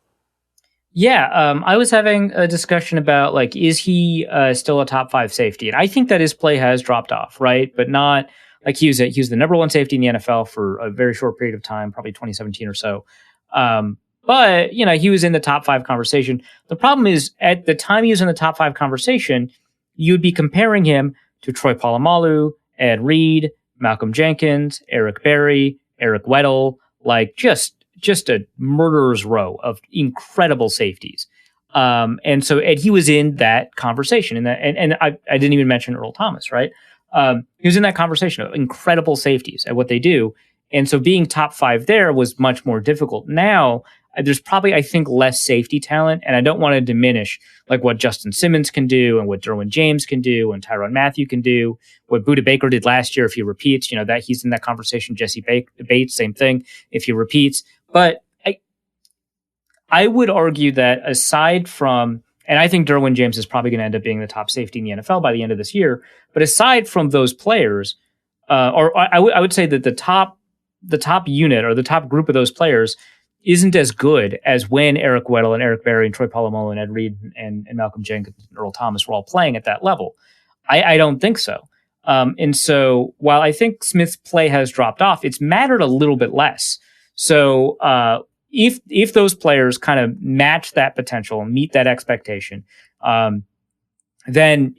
Yeah, I was having a discussion about, like, is he still a top 5 safety? And I think that his play has dropped off, right? But not like he was the number 1 safety in the NFL for a very short period of time, probably 2017 or so. But he was in the top 5 conversation. The problem is, at the time he was in the top 5 conversation, you'd be comparing him to Troy Polamalu, Ed Reed, Malcolm Jenkins, Eric Berry, Eric Weddle, like just a murderer's row of incredible safeties. And he was in that conversation, and I didn't even mention Earl Thomas, right? He was in that conversation of incredible safeties at what they do. And so being top 5 there was much more difficult. Now, there's probably, I think, less safety talent, and I don't want to diminish like what Justin Simmons can do and what Derwin James can do and Tyrann Mathieu can do, what Budda Baker did last year if he repeats, that he's in that conversation. Jesse Bates, same thing, if he repeats. But I would argue that aside from, and I think Derwin James is probably going to end up being the top safety in the NFL by the end of this year, but aside from those players, I would say that the top unit or the top group of those players isn't as good as when Eric Weddle and Eric Berry and Troy Polamalu and Ed Reed and Malcolm Jenkins and Earl Thomas were all playing at that level. I don't think so. And so while I think Smith's play has dropped off, it's mattered a little bit less. So if those players kind of match that potential and meet that expectation, then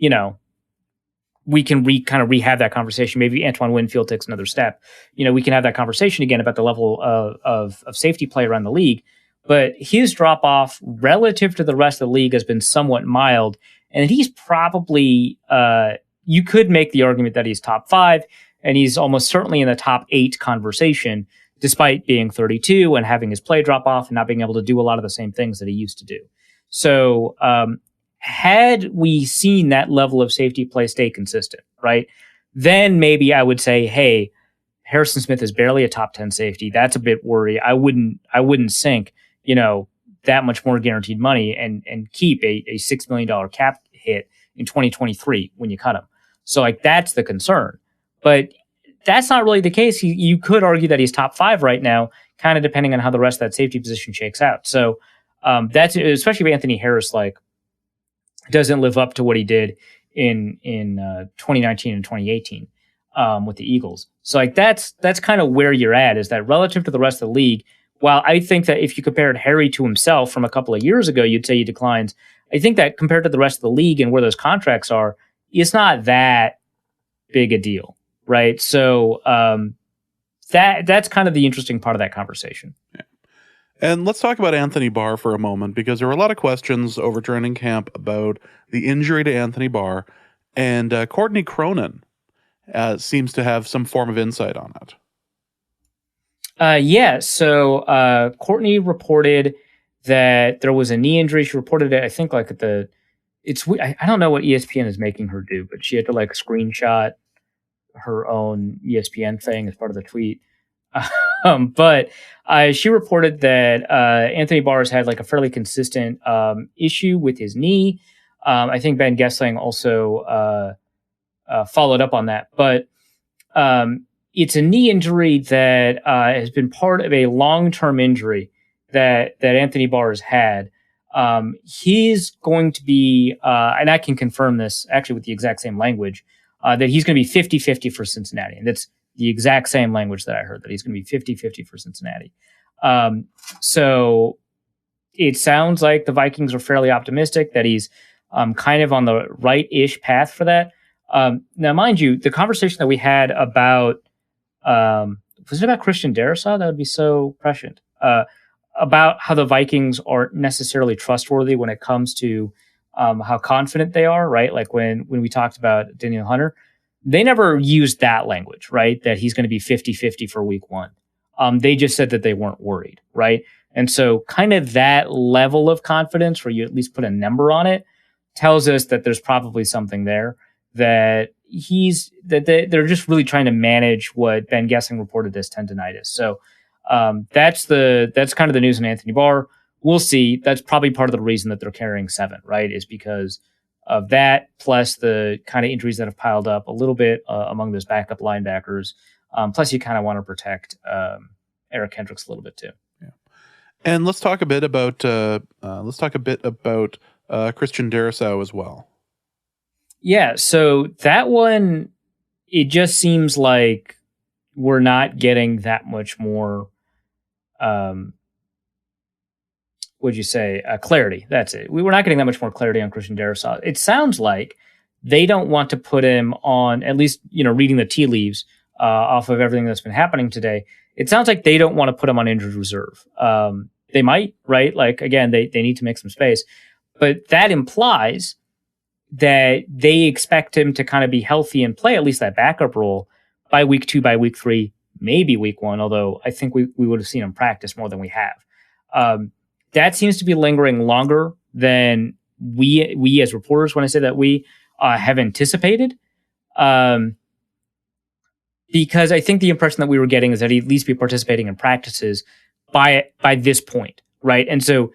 we can rehab that conversation. Maybe Antoine Winfield takes another step. We can have that conversation again about the level of safety play around the league. But his drop off relative to the rest of the league has been somewhat mild, and he's probably you could make the argument that he's top 5, and he's almost certainly in the top 8 conversation, despite being 32 and having his play drop off and not being able to do a lot of the same things that he used to do. So, had we seen that level of safety play stay consistent, right, then maybe I would say, hey, Harrison Smith is barely a top 10 safety. That's a bit worry. I wouldn't sink, that much more guaranteed money and keep a $6 million cap hit in 2023 when you cut him. So like, that's the concern, but that's not really the case. You could argue that he's top 5 right now, kind of depending on how the rest of that safety position shakes out. So, that's especially if Anthony Harris, like, doesn't live up to what he did in 2019 and 2018. with the Eagles. So like that's kind of where you're at, is that relative to the rest of the league. While I think that if you compared Harry to himself from a couple of years ago, you'd say he declines. I think that compared to the rest of the league and where those contracts are, it's not that big a deal, right? So that's kind of the interesting part of that conversation. Yeah. And let's talk about Anthony Barr for a moment, because there were a lot of questions over training camp about the injury to Anthony Barr, and Courtney Cronin seems to have some form of insight on it. So Courtney reported that there was a knee injury. She reported it, I think, like at the. I don't know what ESPN is making her do, but she had to like screenshot her own ESPN thing as part of the tweet. But she reported that Anthony Barr has had like a fairly consistent issue with his knee. I think Ben Goessling also followed up on that, but it's a knee injury that has been part of a long-term injury that Anthony Barr has had. He's going to be, and I can confirm this actually with the exact same language, that he's going to be 50-50 for Cincinnati. And that's the exact same language that I heard, that he's going to be 50-50 for Cincinnati. So it sounds like the Vikings are fairly optimistic that he's kind of on the right-ish path for that. Now, mind you, the conversation that we had about, was it about Christian Darrisaw? That would be so prescient. About how the Vikings aren't necessarily trustworthy when it comes to how confident they are, right? Like when we talked about Daniel Hunter, they never used that language, right? That he's going to be 50-50 for week one. They just said that they weren't worried, right? And so kind of that level of confidence, where you at least put a number on it, tells us that there's probably something there, that they're just really trying to manage what Ben Goessling reported as tendonitis. So that's kind of the news on Anthony Barr. We'll see. That's probably part of the reason that they're carrying 7, right? Is because of that, plus the kind of injuries that have piled up a little bit among those backup linebackers. Plus, you kind of want to protect Eric Kendricks a little bit too. Yeah. And let's talk a bit about Christian Darrisaw as well. Yeah. So that one, it just seems like we're not getting that much more. Would you say clarity? That's it. We're not getting that much more clarity on Christian Darrisaw. It sounds like they don't want to put him on, at least, reading the tea leaves off of everything that's been happening today. It sounds like they don't want to put him on injured reserve. They might, right? Like, again, they need to make some space, but that implies that they expect him to kind of be healthy and play at least that backup role by week 2, by week 3, maybe week 1, although I think we would have seen him practice more than we have. That seems to be lingering longer than we as reporters, when I say that we have anticipated. Because I think the impression that we were getting is that he'd at least be participating in practices by this point, right? And so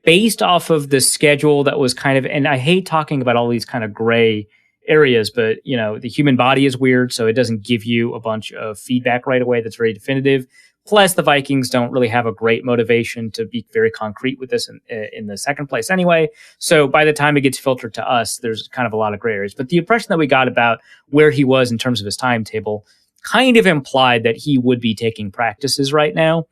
based off of the schedule that was kind of, and I hate talking about all these kind of gray areas, but the human body is weird, so it doesn't give you a bunch of feedback right away that's very definitive. Plus, the Vikings don't really have a great motivation to be very concrete with this in the second place anyway. So by the time it gets filtered to us, there's kind of a lot of gray areas. But the impression that we got about where he was in terms of his timetable kind of implied that he would be taking practices right now.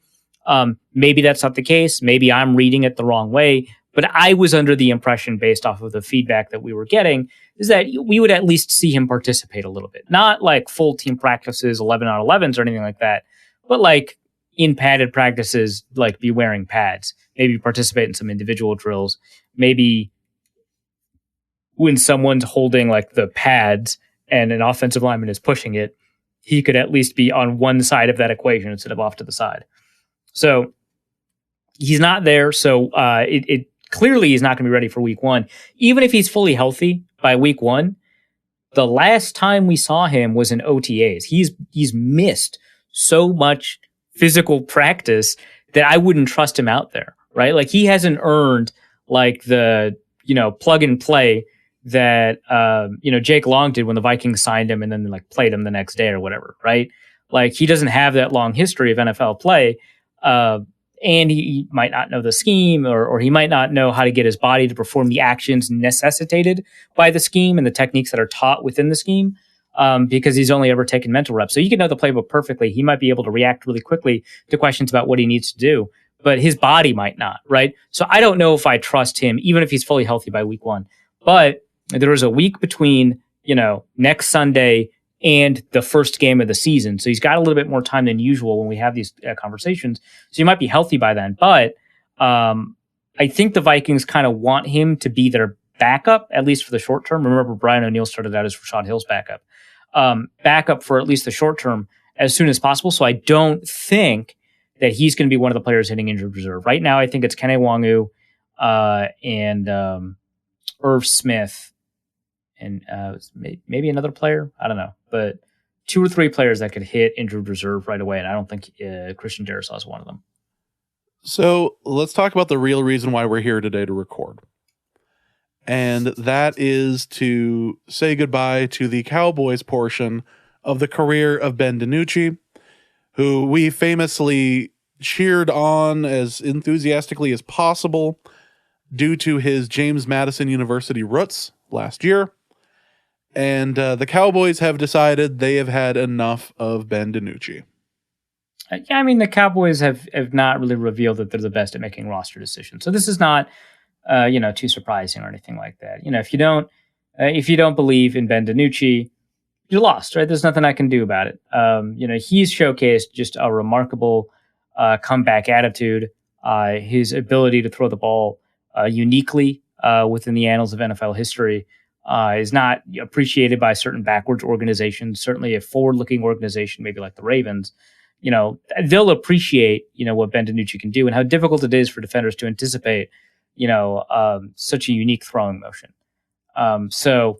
Maybe that's not the case. Maybe I'm reading it the wrong way. But I was under the impression, based off of the feedback that we were getting, is that we would at least see him participate a little bit. Not like full team practices, 11 on 11s or anything like that, but like in padded practices, like be wearing pads, maybe participate in some individual drills. Maybe when someone's holding like the pads and an offensive lineman is pushing it, he could at least be on one side of that equation instead of off to the side. So he's not there. So it clearly he's not going to be ready for week 1. Even if he's fully healthy by week 1, the last time we saw him was in OTAs. He's missed so much physical practice that I wouldn't trust him out there, right? Like he hasn't earned like the, plug and play that, Jake Long did when the Vikings signed him and then like played him the next day or whatever, right? Like he doesn't have that long history of NFL play. And he might not know the scheme or he might not know how to get his body to perform the actions necessitated by the scheme and the techniques that are taught within the scheme. because he's only ever taken mental reps. So he can know the playbook perfectly. He might be able to react really quickly to questions about what he needs to do, but his body might not, right? So I don't know if I trust him, even if he's fully healthy by week 1. But there is a week between, next Sunday and the first game of the season. So he's got a little bit more time than usual when we have these conversations. So he might be healthy by then. But I think the Vikings kind of want him to be their backup, at least for the short term. Remember, Brian O'Neill started out as Rashad Hill's backup. Backup for at least the short term as soon as possible. So I don't think that he's going to be one of the players hitting injured reserve. Right now, I think it's Kene Nwangwu and Irv Smith and maybe another player. I don't know. But 2 or 3 players that could hit injured reserve right away. And I don't think Christian Darrisaw is one of them. So let's talk about the real reason why we're here today to record. And that is to say goodbye to the Cowboys portion of the career of Ben DiNucci, who we famously cheered on as enthusiastically as possible due to his James Madison University roots last year. And the Cowboys have decided they have had enough of Ben DiNucci. Yeah, I mean, the Cowboys have not really revealed that they're the best at making roster decisions. So this is not, too surprising or anything like that. If you don't believe in Ben DiNucci, you're lost, right? There's nothing I can do about it. He's showcased just a remarkable comeback attitude, his ability to throw the ball uniquely within the annals of NFL history is not appreciated by certain backwards organizations, certainly a forward-looking organization, maybe like the Ravens. They'll appreciate, what Ben DiNucci can do and how difficult it is for defenders to anticipate, such a unique throwing motion. The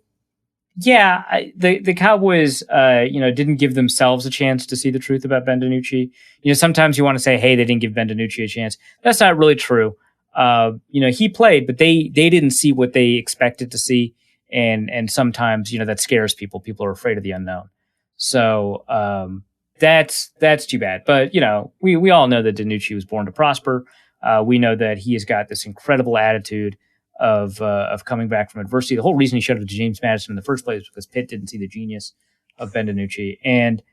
Cowboys, didn't give themselves a chance to see the truth about Ben DiNucci. Sometimes you want to say, hey, they didn't give Ben DiNucci a chance. That's not really true. He played, but they didn't see what they expected to see. And sometimes, that scares people. People are afraid of the unknown. So, that's too bad. But, we all know that DiNucci was born to prosper. We know that he has got this incredible attitude of coming back from adversity. The whole reason he showed up to James Madison in the first place was because Pitt didn't see the genius of Ben DiNucci. And,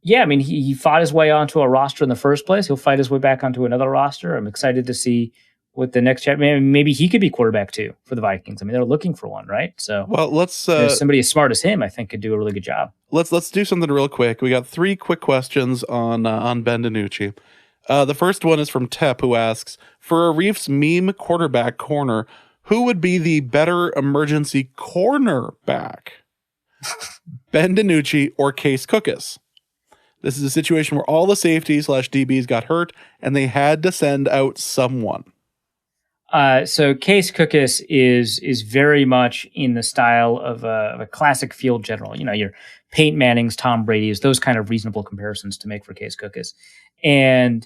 he fought his way onto a roster in the first place. He'll fight his way back onto another roster. I'm excited to see what the next chapter. Maybe he could be quarterback too for the Vikings. I mean, they're looking for one, right? So, well, let's somebody as smart as him, I think, could do a really good job. Let's do something real quick. We got 3 quick questions on Ben DiNucci. The first one is from Tep, who asks, for a Reefs meme quarterback corner, who would be the better emergency cornerback? Ben DiNucci or Case Cookus? This is a situation where all the safeties / DBs got hurt, and they had to send out someone. So Case Cookus is very much in the style of a classic field general. Your Peyton Manning's, Tom Brady's, those kind of reasonable comparisons to make for Case Cookus. And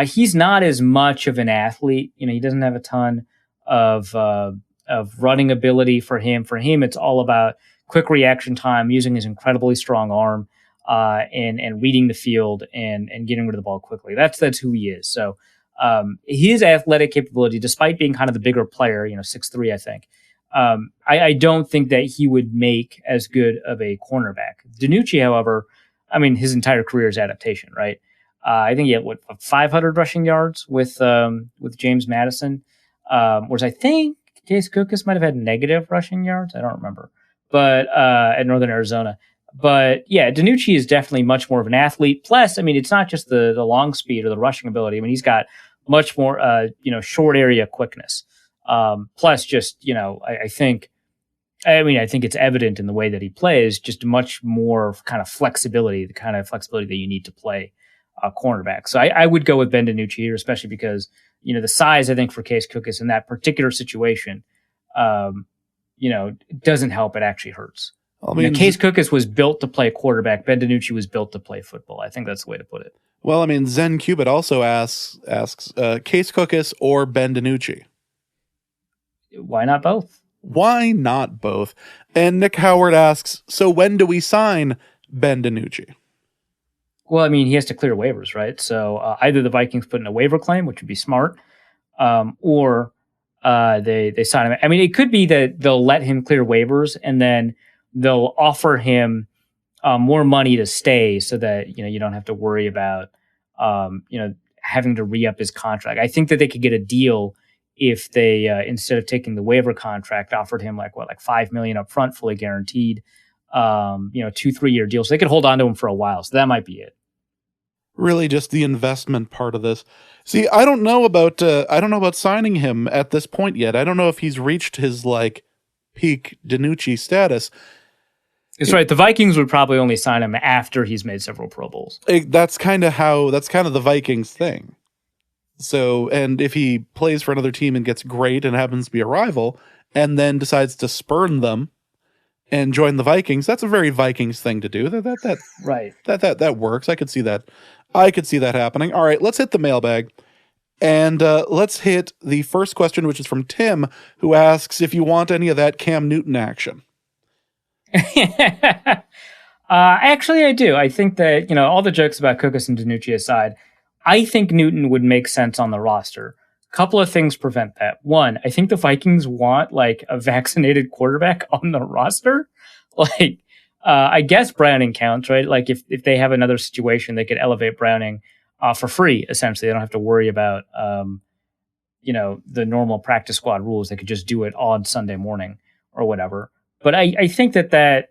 he's not as much of an athlete. He doesn't have a ton of running ability for him. For him, it's all about quick reaction time, using his incredibly strong arm, and reading the field and getting rid of the ball quickly. That's who he is. So his athletic capability, despite being kind of the bigger player, 6'3", I think, I don't think that he would make as good of a cornerback. DiNucci, however, his entire career is adaptation, right? I think he had 500 rushing yards with James Madison, whereas I think Case Cookus might have had negative rushing yards. I don't remember, but at Northern Arizona. But yeah, DiNucci is definitely much more of an athlete. Plus, it's not just the long speed or the rushing ability. He's got much more, short area quickness. Plus, just I think it's evident in the way that he plays, just much more kind of flexibility, the kind of flexibility that you need to play cornerback. So I would go with Ben DiNucci here, especially because the size, I think, for Case Cookus in that particular situation, doesn't help. It actually hurts. Case Cookus was built to play quarterback. Ben DiNucci was built to play football. I think that's the way to put it. Well, Zen Cubit also asks Case Cookus or Ben DiNucci. Why not both? Why not both? And Nick Howard asks, so when do we sign Ben DiNucci? Well, he has to clear waivers, right? So either the Vikings put in a waiver claim, which would be smart, or they sign him. It could be that they'll let him clear waivers, and then they'll offer him more money to stay so that, you don't have to worry about, having to re-up his contract. I think that they could get a deal if they, instead of taking the waiver contract, offered him like $5 million up front, fully guaranteed, 2-3 year deal. So they could hold on to him for a while. So that might be it. Really just the investment part of this. See, I don't know about signing him at this point yet. I don't know if he's reached his peak DiNucci status. That's right. The Vikings would probably only sign him after he's made several Pro Bowls. That's kind of the Vikings thing. So, and if he plays for another team and gets great and happens to be a rival and then decides to spurn them and join the Vikings, that's a very Vikings thing to do. That right. That works. I could see that. I could see that happening. All right, let's hit the mailbag. And let's hit the first question, which is from Tim, who asks if you want any of that Cam Newton action. Actually, I do. I think that, all the jokes about Cookus and DiNucci aside, I think Newton would make sense on the roster. A couple of things prevent that. One, I think the Vikings want a vaccinated quarterback on the roster. I guess Browning counts, right? If they have another situation, they could elevate Browning for free, essentially. They don't have to worry about, the normal practice squad rules. They could just do it on Sunday morning or whatever. But I think that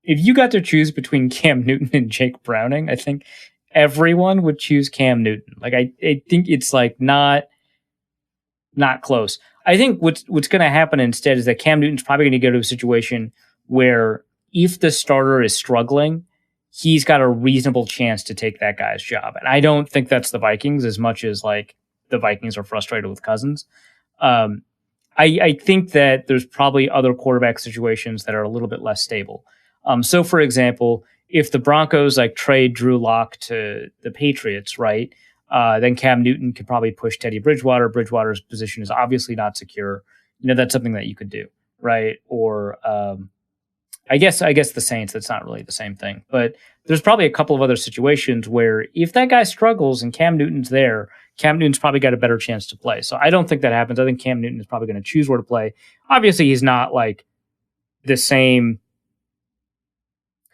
if you got to choose between Cam Newton and Jake Browning, I think everyone would choose Cam Newton. I think it's not close. I think what's going to happen instead is that Cam Newton's probably going to go to a situation where if the starter is struggling, he's got a reasonable chance to take that guy's job. And I don't think that's the Vikings as much as the Vikings are frustrated with Cousins. I think that there's probably other quarterback situations that are a little bit less stable. So for example, if the Broncos trade Drew Lock to the Patriots, right? Then Cam Newton could probably push Teddy Bridgewater. Bridgewater's position is obviously not secure. That's something that you could do, right? Or I guess the Saints, that's not really the same thing. But there's probably a couple of other situations where if that guy struggles and Cam Newton's there, Cam Newton's probably got a better chance to play. So I don't think that happens. I think Cam Newton is probably going to choose where to play. Obviously, he's not the same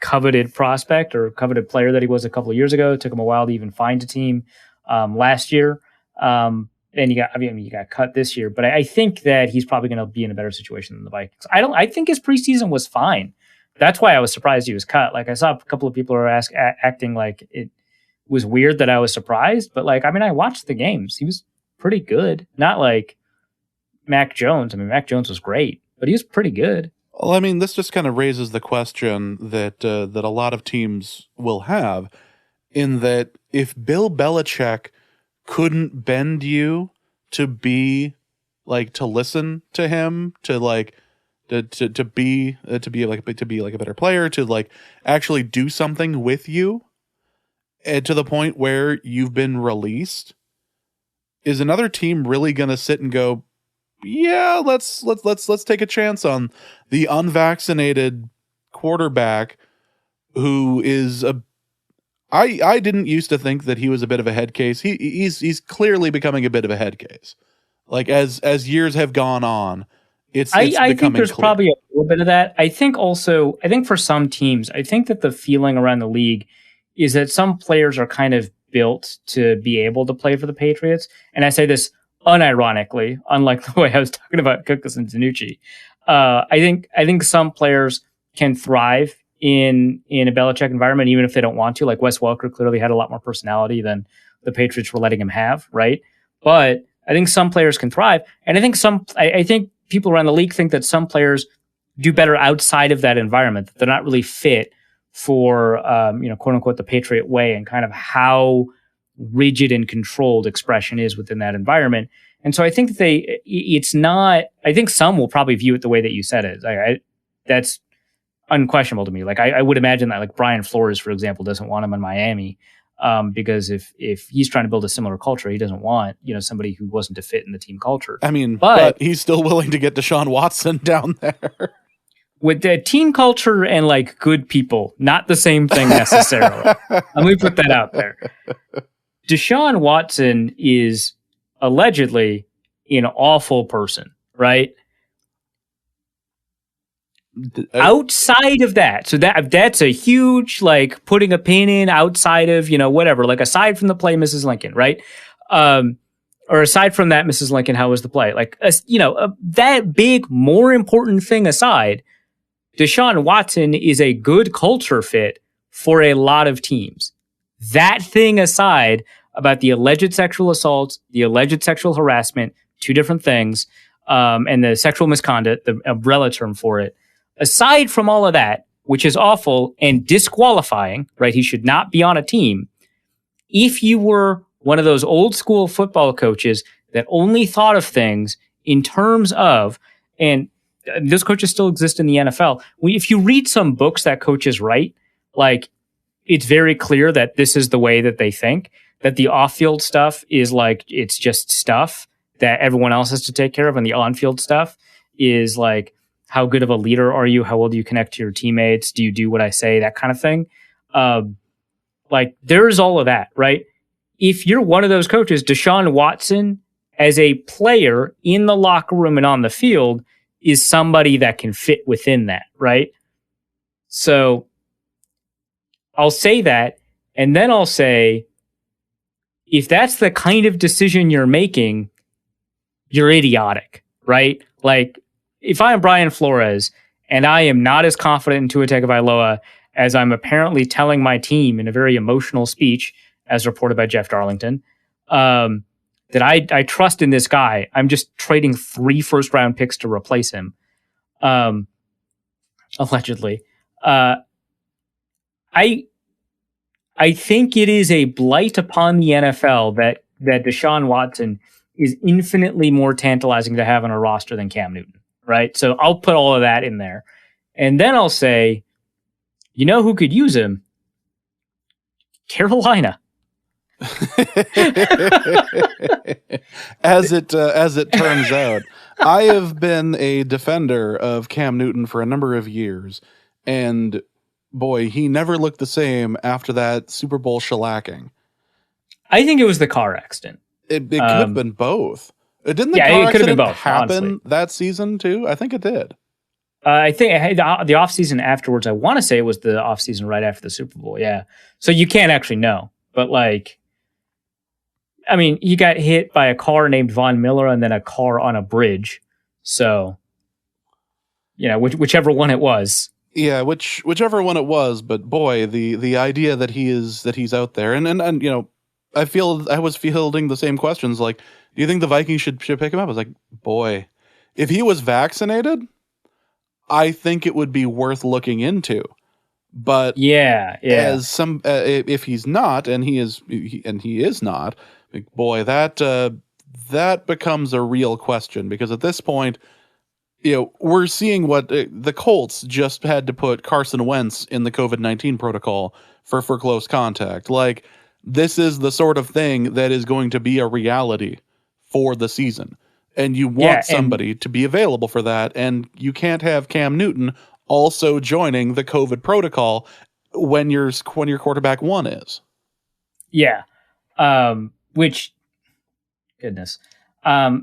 coveted prospect or coveted player that he was a couple of years ago. It took him a while to even find a team last year. And you got cut this year, but I think that he's probably going to be in a better situation than the Vikings. I think his preseason was fine. That's why I was surprised he was cut. I saw a couple of people are acting like it was weird that I was surprised, but I watched the games. He was pretty good. Not like Mac Jones. Mac Jones was great, but he was pretty good. Well, this just kind of raises the question that that a lot of teams will have, in that if Bill Belichick couldn't bend you to be to listen to him, to be a better player, to actually do something with you, and to the point where you've been released, is another team really going to sit and go, yeah, let's take a chance on the unvaccinated quarterback who is I didn't used to think that he was a bit of a head case. He's clearly becoming a bit of a head case. As years have gone on, it's I think there's clear. Probably a little bit of that. I think for some teams, I think that the feeling around the league is that some players are kind of built to be able to play for the Patriots. And I say this unironically, unlike the way I was talking about Cookus and DiNucci. I think some players can thrive in a Belichick environment, even if they don't want to. Wes Welker clearly had a lot more personality than the Patriots were letting him have, right? But I think some players can thrive, and I think people around the league think that some players do better outside of that environment. That they're not really fit for quote unquote the Patriot way and kind of how rigid and controlled expression is within that environment. And so I think that I think some will probably view it the way that you said it. That's unquestionable to me. I would imagine that Brian Flores, for example, doesn't want him in Miami because if he's trying to build a similar culture, he doesn't want somebody who wasn't to fit in the team culture. But he's still willing to get Deshaun Watson down there. With the team culture and good people, not the same thing necessarily. Let me put that out there. Deshaun Watson is allegedly an awful person, right? outside of that, so that's a huge, like, putting a pin in outside of, whatever, like, aside from the play Mrs. Lincoln, right? Or aside from that, Mrs. Lincoln, how was the play? Like, that big, more important thing aside, Deshaun Watson is a good culture fit for a lot of teams. That thing aside about the alleged sexual assaults, the alleged sexual harassment, two different things, and the sexual misconduct, the umbrella term for it, aside from all of that, which is awful and disqualifying, right? He should not be on a team. If you were one of those old school football coaches that only thought of things in terms of, and those coaches still exist in the NFL. If you read some books that coaches write, like, it's very clear that this is the way that they think, that the off-field stuff is like, it's just stuff that everyone else has to take care of. And the on-field stuff is like, how good of a leader are you? How well do you connect to your teammates? Do you do what I say? That kind of thing. Like, there's all of that, right? If you're one of those coaches, Deshaun Watson as a player in the locker room and on the field is somebody that can fit within that, right? So I'll say that, and then I'll say, if that's the kind of decision you're making, you're idiotic, right? Like, if I am Brian Flores and I am not as confident in Tua Tagovailoa as I'm apparently telling my team in a very emotional speech, as reported by Jeff Darlington, that I trust in this guy, I'm just trading 3 first-round picks to replace him, allegedly. I think it is a blight upon the NFL that Deshaun Watson is infinitely more tantalizing to have on a roster than Cam Newton, right? So I'll put all of that in there. And then I'll say, you know who could use him? Carolina. As it turns out, I have been a defender of Cam Newton for a number of years, and boy, he never looked the same after that Super Bowl shellacking. I think it was the car accident. It could have been both. Didn't the car accident happen honestly that season too? I think it did. I think the offseason afterwards, I want to say it was the offseason right after the Super Bowl. Yeah. So you can't actually know. But, like, I mean, he got hit by a car named Von Miller and then a car on a bridge. So, whichever one it was. Yeah, whichever one it was. But boy, the idea that he's out there, and I was fielding the same questions. Like, do you think the Vikings should pick him up? I was like, boy, if he was vaccinated, I think it would be worth looking into. But as some, if he's not, and he is not, boy, that becomes a real question, because at this point, we're seeing what the Colts just had to put Carson Wentz in the COVID-19 protocol for close contact. Like, this is the sort of thing that is going to be a reality for the season. And you want somebody to be available for that. And you can't have Cam Newton also joining the COVID protocol when your quarterback one is. Yeah. Which, goodness.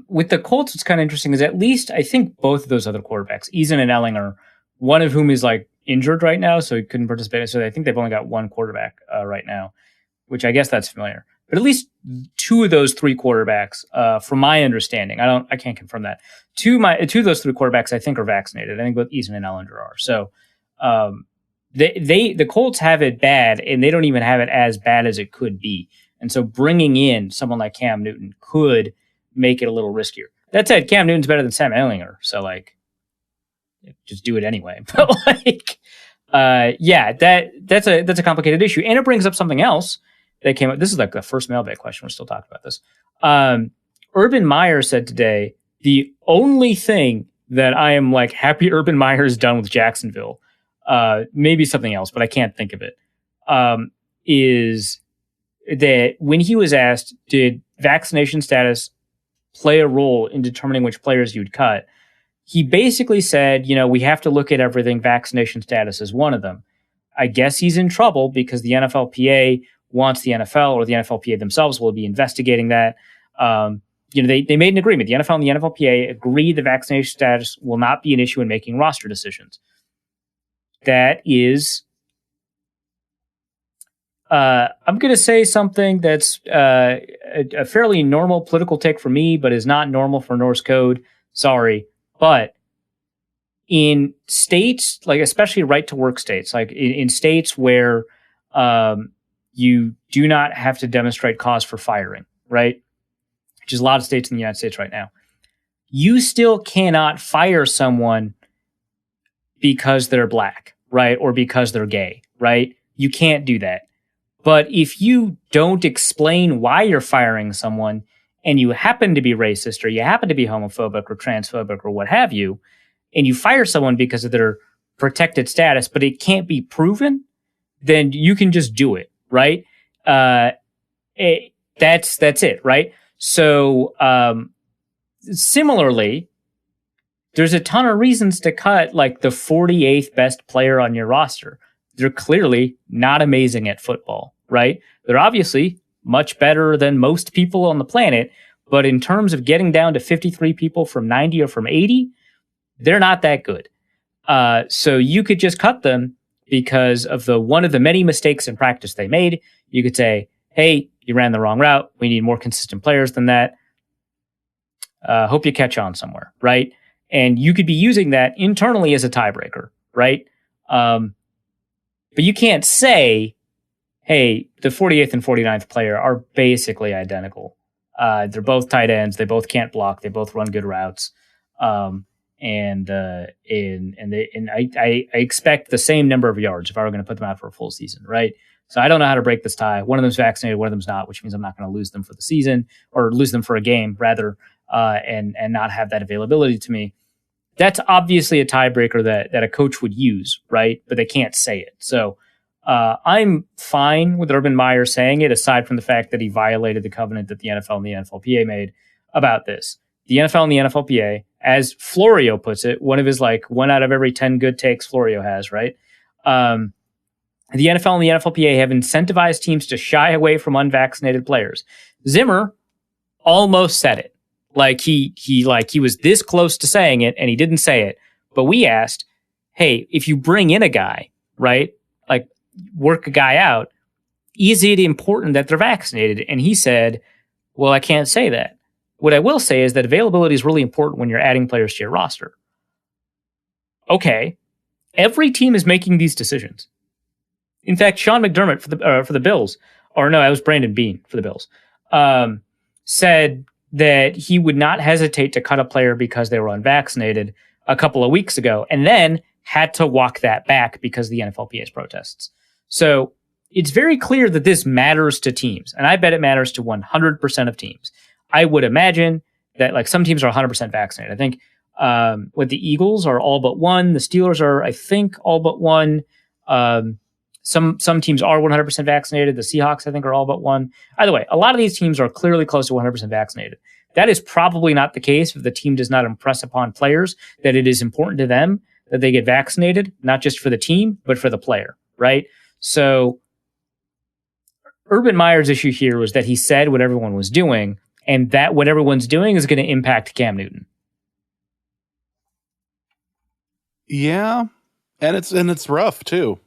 With the Colts, what's kind of interesting is at least I think both of those other quarterbacks, Eason and Ellinger, one of whom is like injured right now, so he couldn't participate. So I think they've only got one quarterback right now, which I guess that's familiar. But at least two of those three quarterbacks, from my understanding, I can't confirm that. Two of those three quarterbacks I think are vaccinated. I think both Eason and Ellinger are. So the Colts have it bad, and they don't even have it as bad as it could be. And so bringing in someone like Cam Newton could make it a little riskier. That said, Cam Newton's better than Sam Ellinger, so like, just do it anyway. But like, that's a complicated issue, and it brings up something else that came up. This is like the first mailbag question. We're still talking about this. Urban Meyer said today, the only thing that I am like happy Urban Meyer is done with Jacksonville, maybe something else, but I can't think of it, is that when he was asked, did vaccination status play a role in determining which players you'd cut, he basically said, we have to look at everything. Vaccination status is one of them. I guess he's in trouble because the NFLPA wants the NFL, or the NFLPA themselves will be investigating that. They made an agreement. The NFL and the NFLPA agreed the vaccination status will not be an issue in making roster decisions. that is, I'm going to say something that's a fairly normal political take for me, but is not normal for Norse code. Sorry. But in states, like especially right to work states, like in states where you do not have to demonstrate cause for firing, right? Which is a lot of states in the United States right now. You still cannot fire someone because they're black, right? Or because they're gay, right? You can't do that. But if you don't explain why you're firing someone and you happen to be racist or you happen to be homophobic or transphobic or what have you, and you fire someone because of their protected status, but it can't be proven, then you can just do it, right? That's it, right? So similarly, there's a ton of reasons to cut like the 48th best player on your roster. They're clearly not amazing at football, right? They're obviously much better than most people on the planet, but in terms of getting down to 53 people from 90 or from 80, they're not that good. So you could just cut them because of one of the many mistakes in practice they made. You could say, hey, you ran the wrong route. We need more consistent players than that. Hope you catch on somewhere, right? And you could be using that internally as a tiebreaker, right? But you can't say, hey, the 48th and 49th player are basically identical. They're both tight ends. They both can't block. They both run good routes. And I expect the same number of yards if I were going to put them out for a full season, right? So I don't know how to break this tie. One of them's vaccinated, one of them's not, which means I'm not going to lose them for the season or lose them for a game rather, and not have that availability to me. That's obviously a tiebreaker that a coach would use, right? But they can't say it. So I'm fine with Urban Meyer saying it, aside from the fact that he violated the covenant that the NFL and the NFLPA made about this. The NFL and the NFLPA, as Florio puts it, one of his like 1 out of every 10 good takes Florio has, right? The NFL and the NFLPA have incentivized teams to shy away from unvaccinated players. Zimmer almost said it. Like he was this close to saying it and he didn't say it. But we asked, hey, if you bring in a guy, right? Like work a guy out, is it important that they're vaccinated? And he said, well, I can't say that. What I will say is that availability is really important when you're adding players to your roster. Okay. Every team is making these decisions. In fact, Sean McDermott for the Bills, or no, it was Brandon Beane for the Bills, said that he would not hesitate to cut a player because they were unvaccinated a couple of weeks ago, and then had to walk that back because of the NFLPA's protests. So it's very clear that this matters to teams, and I bet it matters to 100% of teams. I would imagine that like some teams are 100% vaccinated. I think with the Eagles are all but one. The Steelers are, I think, all but one. Some teams are 100% vaccinated. The Seahawks, I think, are all but one. Either way, a lot of these teams are clearly close to 100% vaccinated. That is probably not the case if the team does not impress upon players that it is important to them that they get vaccinated, not just for the team, but for the player, right? So Urban Meyer's issue here was that he said what everyone was doing, and that what everyone's doing is going to impact Cam Newton. Yeah, and it's rough too.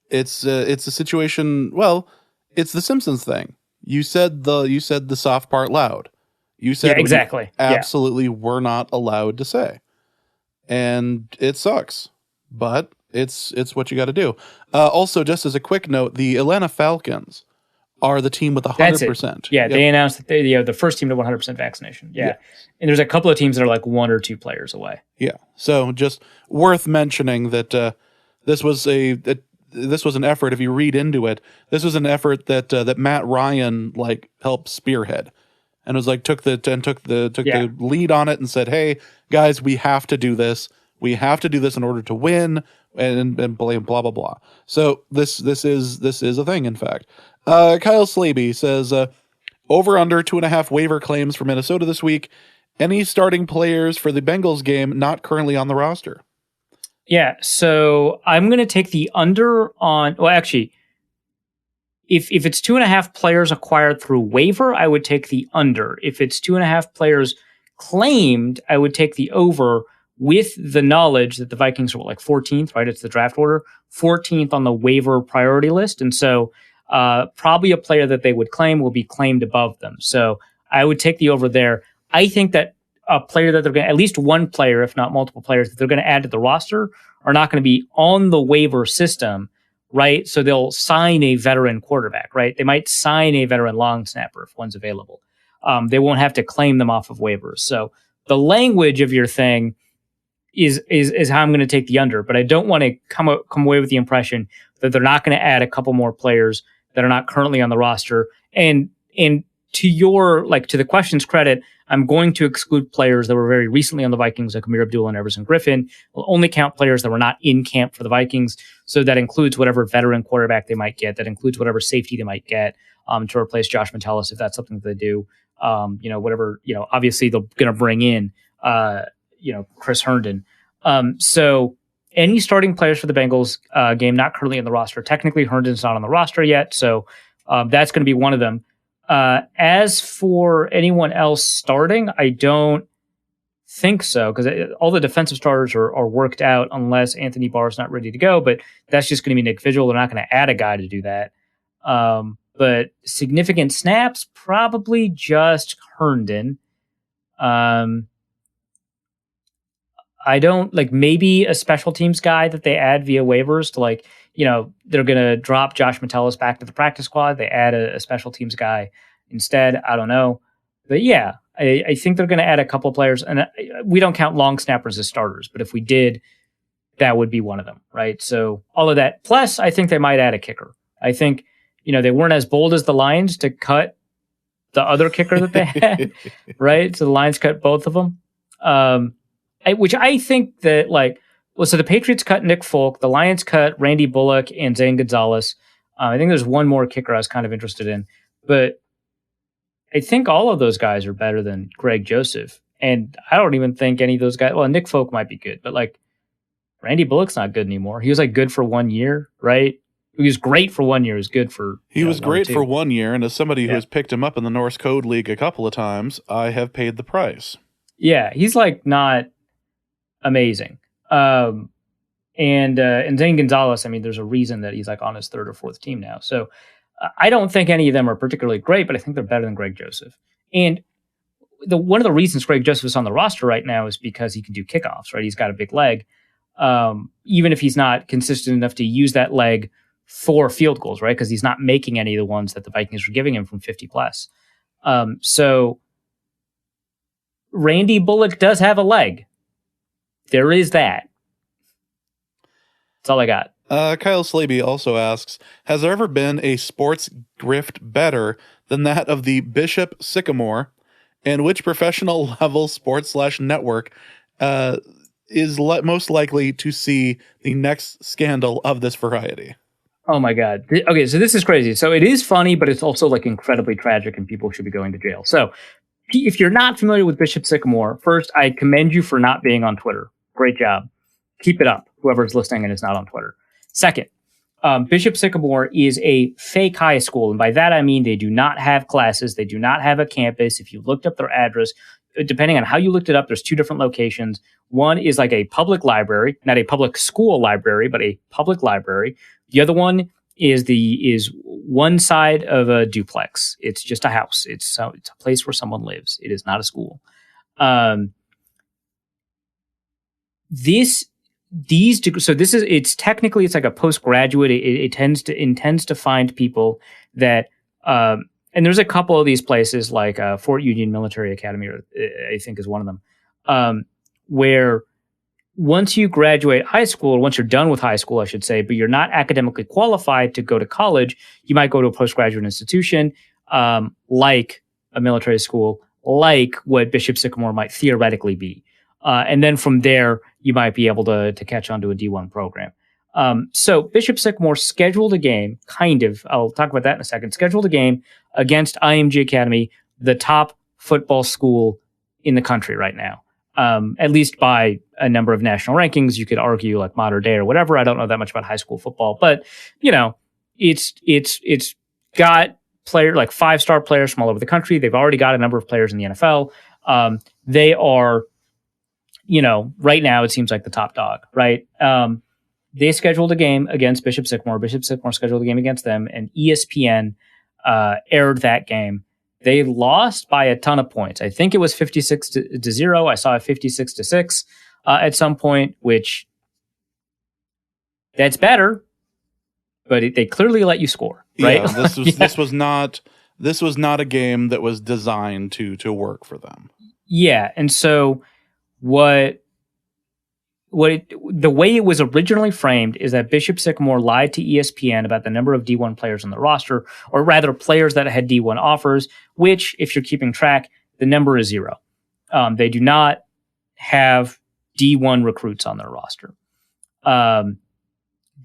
It's a situation. Well, it's the Simpsons thing. You said the soft part loud. You said exactly. Absolutely, we're not allowed to say, and it sucks. But it's what you got to do. Also, just as a quick note, the Atlanta Falcons are the team with 100%. Yeah, they announced that they're the first team to 100% vaccination. Yeah. And there's a couple of teams that are like 1 or 2 players away. Yeah. So just worth mentioning that this was an effort. If you read into it, this was an effort that Matt Ryan like helped spearhead, and was like took the lead on it and said, "Hey guys, we have to do this. We have to do this in order to win." And blah blah blah. So this is a thing. In fact, Kyle Slaby says over under 2.5 waiver claims for Minnesota this week. Any starting players for the Bengals game not currently on the roster? Yeah, so I'm going to take the under on. Well, actually, if it's 2.5 players acquired through waiver, I would take the under. If it's 2.5 players claimed, I would take the over with the knowledge that the Vikings are like 14th, right? It's the draft order, 14th on the waiver priority list. And so probably a player that they would claim will be claimed above them. So I would take the over there. I think that a player that they're going to, at least one player, if not multiple players that they're going to add to the roster are not going to be on the waiver system, right? So they'll sign a veteran quarterback, right? They might sign a veteran long snapper if one's available. They won't have to claim them off of waivers. So the language of your thing is how I'm going to take the under, but I don't want to come away with the impression that they're not going to add a couple more players that are not currently on the roster. And to your, like, to the question's credit, I'm going to exclude players that were very recently on the Vikings, like Amir Abdullah and Everson Griffin. We'll only count players that were not in camp for the Vikings. So that includes whatever veteran quarterback they might get. That includes whatever safety they might get to replace Josh Metellus, if that's something that they do. Whatever, obviously they're going to bring in, Chris Herndon. So any starting players for the Bengals game, not currently in the roster. Technically, Herndon's not on the roster yet. So that's going to be one of them. As for anyone else starting, I don't think so, because all the defensive starters are worked out unless Anthony Barr is not ready to go. But that's just going to be Nick Vigil. They're not going to add a guy to do that. But significant snaps, probably just Herndon. I don't maybe a special teams guy that they add via waivers to they're going to drop Josh Metellus back to the practice squad. They add a special teams guy instead. I don't know. But yeah, I think they're going to add a couple of players. And we don't count long snappers as starters, but if we did, that would be one of them, right? So all of that. Plus, I think they might add a kicker. I think, they weren't as bold as the Lions to cut the other kicker that they had, right? So the Lions cut both of them. Which I think that so the Patriots cut Nick Folk, the Lions cut Randy Bullock and Zane Gonzalez. I think there's one more kicker I was kind of interested in, but I think all of those guys are better than Greg Joseph. And I don't even think any of those guys, well, Nick Folk might be good, but Randy Bullock's not good anymore. He was good for 1 year, right? He was great for 1 year. He was good for He was great for 1 year, and as somebody who has picked him up in the Norse Code League a couple of times, I have paid the price. Yeah, he's not amazing. And Zane Gonzalez, there's a reason that he's on his third or fourth team now. So I don't think any of them are particularly great, but I think they're better than Greg Joseph. And one of the reasons Greg Joseph is on the roster right now is because he can do kickoffs, right? He's got a big leg. Even if he's not consistent enough to use that leg for field goals, right? Because he's not making any of the ones that the Vikings are giving him from 50 plus. So Randy Bullock does have a leg. There is that. That's all I got. Kyle Slaby also asks, has there ever been a sports grift better than that of the Bishop Sycamore? And which professional level sports/network is most likely to see the next scandal of this variety? Oh my God. Okay, so this is crazy. So it is funny, but it's also incredibly tragic and people should be going to jail. So if you're not familiar with Bishop Sycamore, first, I commend you for not being on Twitter. Great job. Keep it up, whoever's listening and is not on Twitter. Second, Bishop Sycamore is a fake high school. And by that, I mean they do not have classes. They do not have a campus. If you looked up their address, depending on how you looked it up, there's two different locations. One is a public library, not a public school library, but a public library. The other one is one side of a duplex. It's just a house. It's a place where someone lives. It is not a school. It's technically it's a postgraduate. It intends to find people that, and there's a couple of these places Fort Union Military Academy, I think is one of them, where once you graduate high school, or once you're done with high school, I should say, but you're not academically qualified to go to college, you might go to a postgraduate institution, like a military school, like what Bishop Sycamore might theoretically be. And then from there, you might be able to catch on to a D1 program. So Bishop Sycamore scheduled a game, I'll talk about that in a second, scheduled a game against IMG Academy, the top football school in the country right now. At least by a number of national rankings. You could argue modern day or whatever. I don't know that much about high school football, but it's got player 5-star players from all over the country. They've already got a number of players in the NFL. They are, right now it seems like the top dog, right? They scheduled a game against Bishop Sycamore. Bishop Sycamore scheduled a game against them, and ESPN aired that game. They lost by a ton of points. I think it was 56-0. I saw it 56-6 at some point, which that's better, but they clearly let you score, right? Yeah, this was not a game that was designed to work for them. Yeah, and so the way it was originally framed is that Bishop Sycamore lied to ESPN about the number of D1 players on the roster, or rather players that had D1 offers, which, if you're keeping track, the number is 0. They do not have D1 recruits on their roster.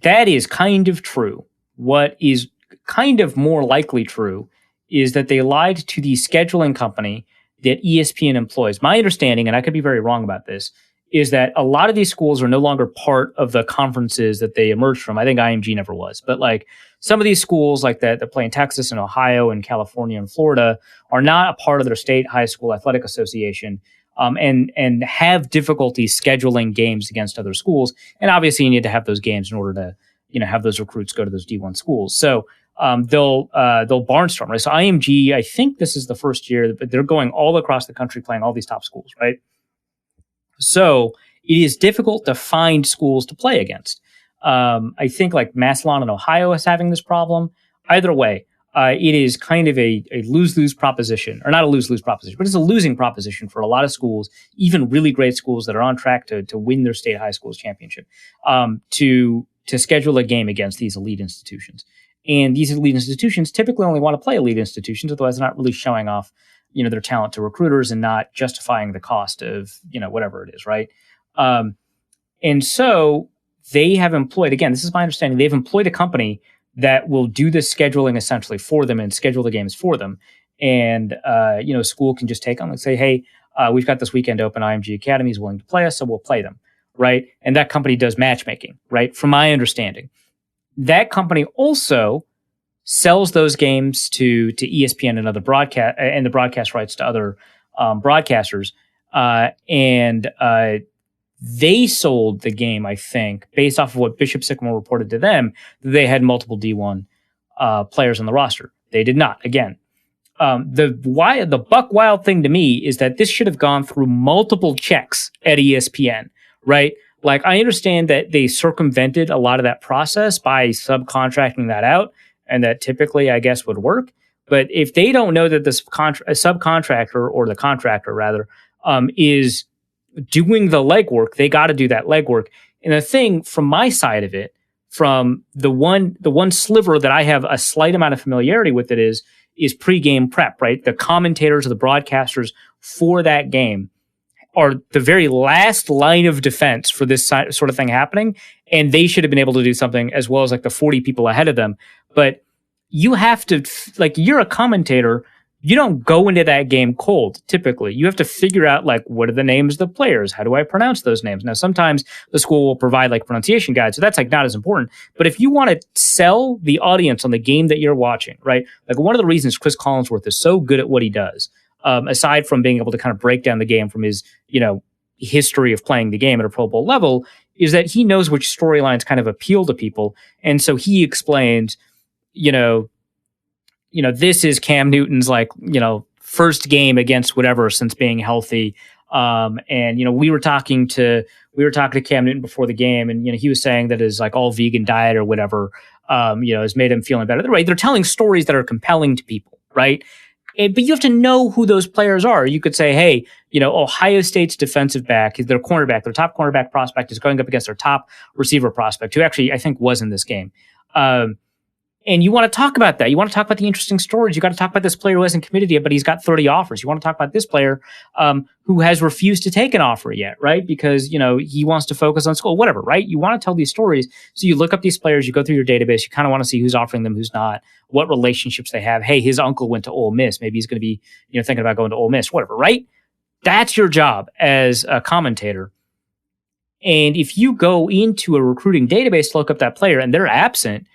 That is kind of true. What is kind of more likely true is that they lied to the scheduling company that ESPN employs. My understanding, and I could be very wrong about this, is that a lot of these schools are no longer part of the conferences that they emerged from. I think IMG never was. But like some of these schools like that play in Texas and Ohio and California and Florida are not a part of their state high school athletic association, and have difficulty scheduling games against other schools. And obviously you need to have those games in order to, have those recruits go to those D1 schools. So they'll barnstorm, right? So IMG, I think this is the first year, but they're going all across the country playing all these top schools, right? So it is difficult to find schools to play against. I think like Massillon in Ohio is having this problem. Either way, it is kind of a lose-lose proposition, or not a lose-lose proposition, but it's a losing proposition for a lot of schools, even really great schools that are on track to win their state high schools championship, to schedule a game against these elite institutions. And these elite institutions typically only want to play elite institutions, otherwise they're not really showing off their talent to recruiters and not justifying the cost of, whatever it is, right? And so they have employed, again, this is my understanding, they've employed a company that will do the scheduling essentially for them and schedule the games for them. And, school can just take on and say, hey, we've got this weekend open, IMG Academy is willing to play us, so we'll play them, right? And that company does matchmaking, right? From my understanding. That company also sells those games to ESPN and other broadcast and the broadcast rights to other broadcasters. And they sold the game, I think, based off of what Bishop Sycamore reported to them, that they had multiple D1 players on the roster. They did not. Again, the buck wild thing to me is that this should have gone through multiple checks at ESPN, right? Like, I understand that they circumvented a lot of that process by subcontracting that out, and that typically, I guess, would work. But if they don't know that this subcontractor, or the contractor rather, is doing the legwork, they got to do that legwork. And the thing from my side of it, from the one sliver that I have a slight amount of familiarity with it is pregame prep, right? The commentators or the broadcasters for that game are the very last line of defense for this sort of thing happening. And they should have been able to do something as well as like the 40 people ahead of them. But you have to, you're a commentator. You don't go into that game cold, typically. You have to figure out, what are the names of the players? How do I pronounce those names? Now, sometimes the school will provide, pronunciation guides, so that's, not as important. But if you want to sell the audience on the game that you're watching, right? One of the reasons Chris Collinsworth is so good at what he does, aside from being able to kind of break down the game from his, history of playing the game at a Pro Bowl level, is that he knows which storylines kind of appeal to people. And so he explains, this is Cam Newton's first game against whatever since being healthy. And we were talking to Cam Newton before the game, and he was saying that his all vegan diet or whatever has made him feeling better. Right? They're telling stories that are compelling to people, right? But you have to know who those players are. You could say, hey, Ohio State's defensive back, their cornerback, their top cornerback prospect is going up against their top receiver prospect, who actually I think was in this game. And you want to talk about that. You want to talk about the interesting stories. You got to talk about this player who hasn't committed yet, but he's got 30 offers. You want to talk about this player who has refused to take an offer yet, right? Because, he wants to focus on school, whatever, right? You want to tell these stories. So you look up these players, you go through your database, you kind of want to see who's offering them, who's not, what relationships they have. Hey, his uncle went to Ole Miss. Maybe he's going to be, thinking about going to Ole Miss, whatever, right? That's your job as a commentator. And if you go into a recruiting database to look up that player and they're absent,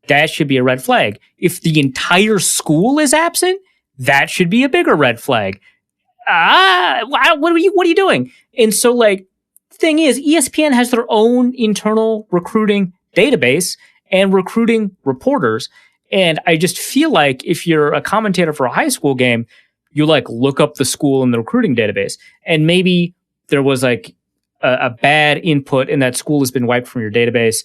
that should be a red flag. If the entire school is absent, that should be a bigger red flag. What are you doing? And so thing is, ESPN has their own internal recruiting database and recruiting reporters. And I just feel like if you're a commentator for a high school game, you like look up the school in the recruiting database. And maybe there was like a bad input and that school has been wiped from your database.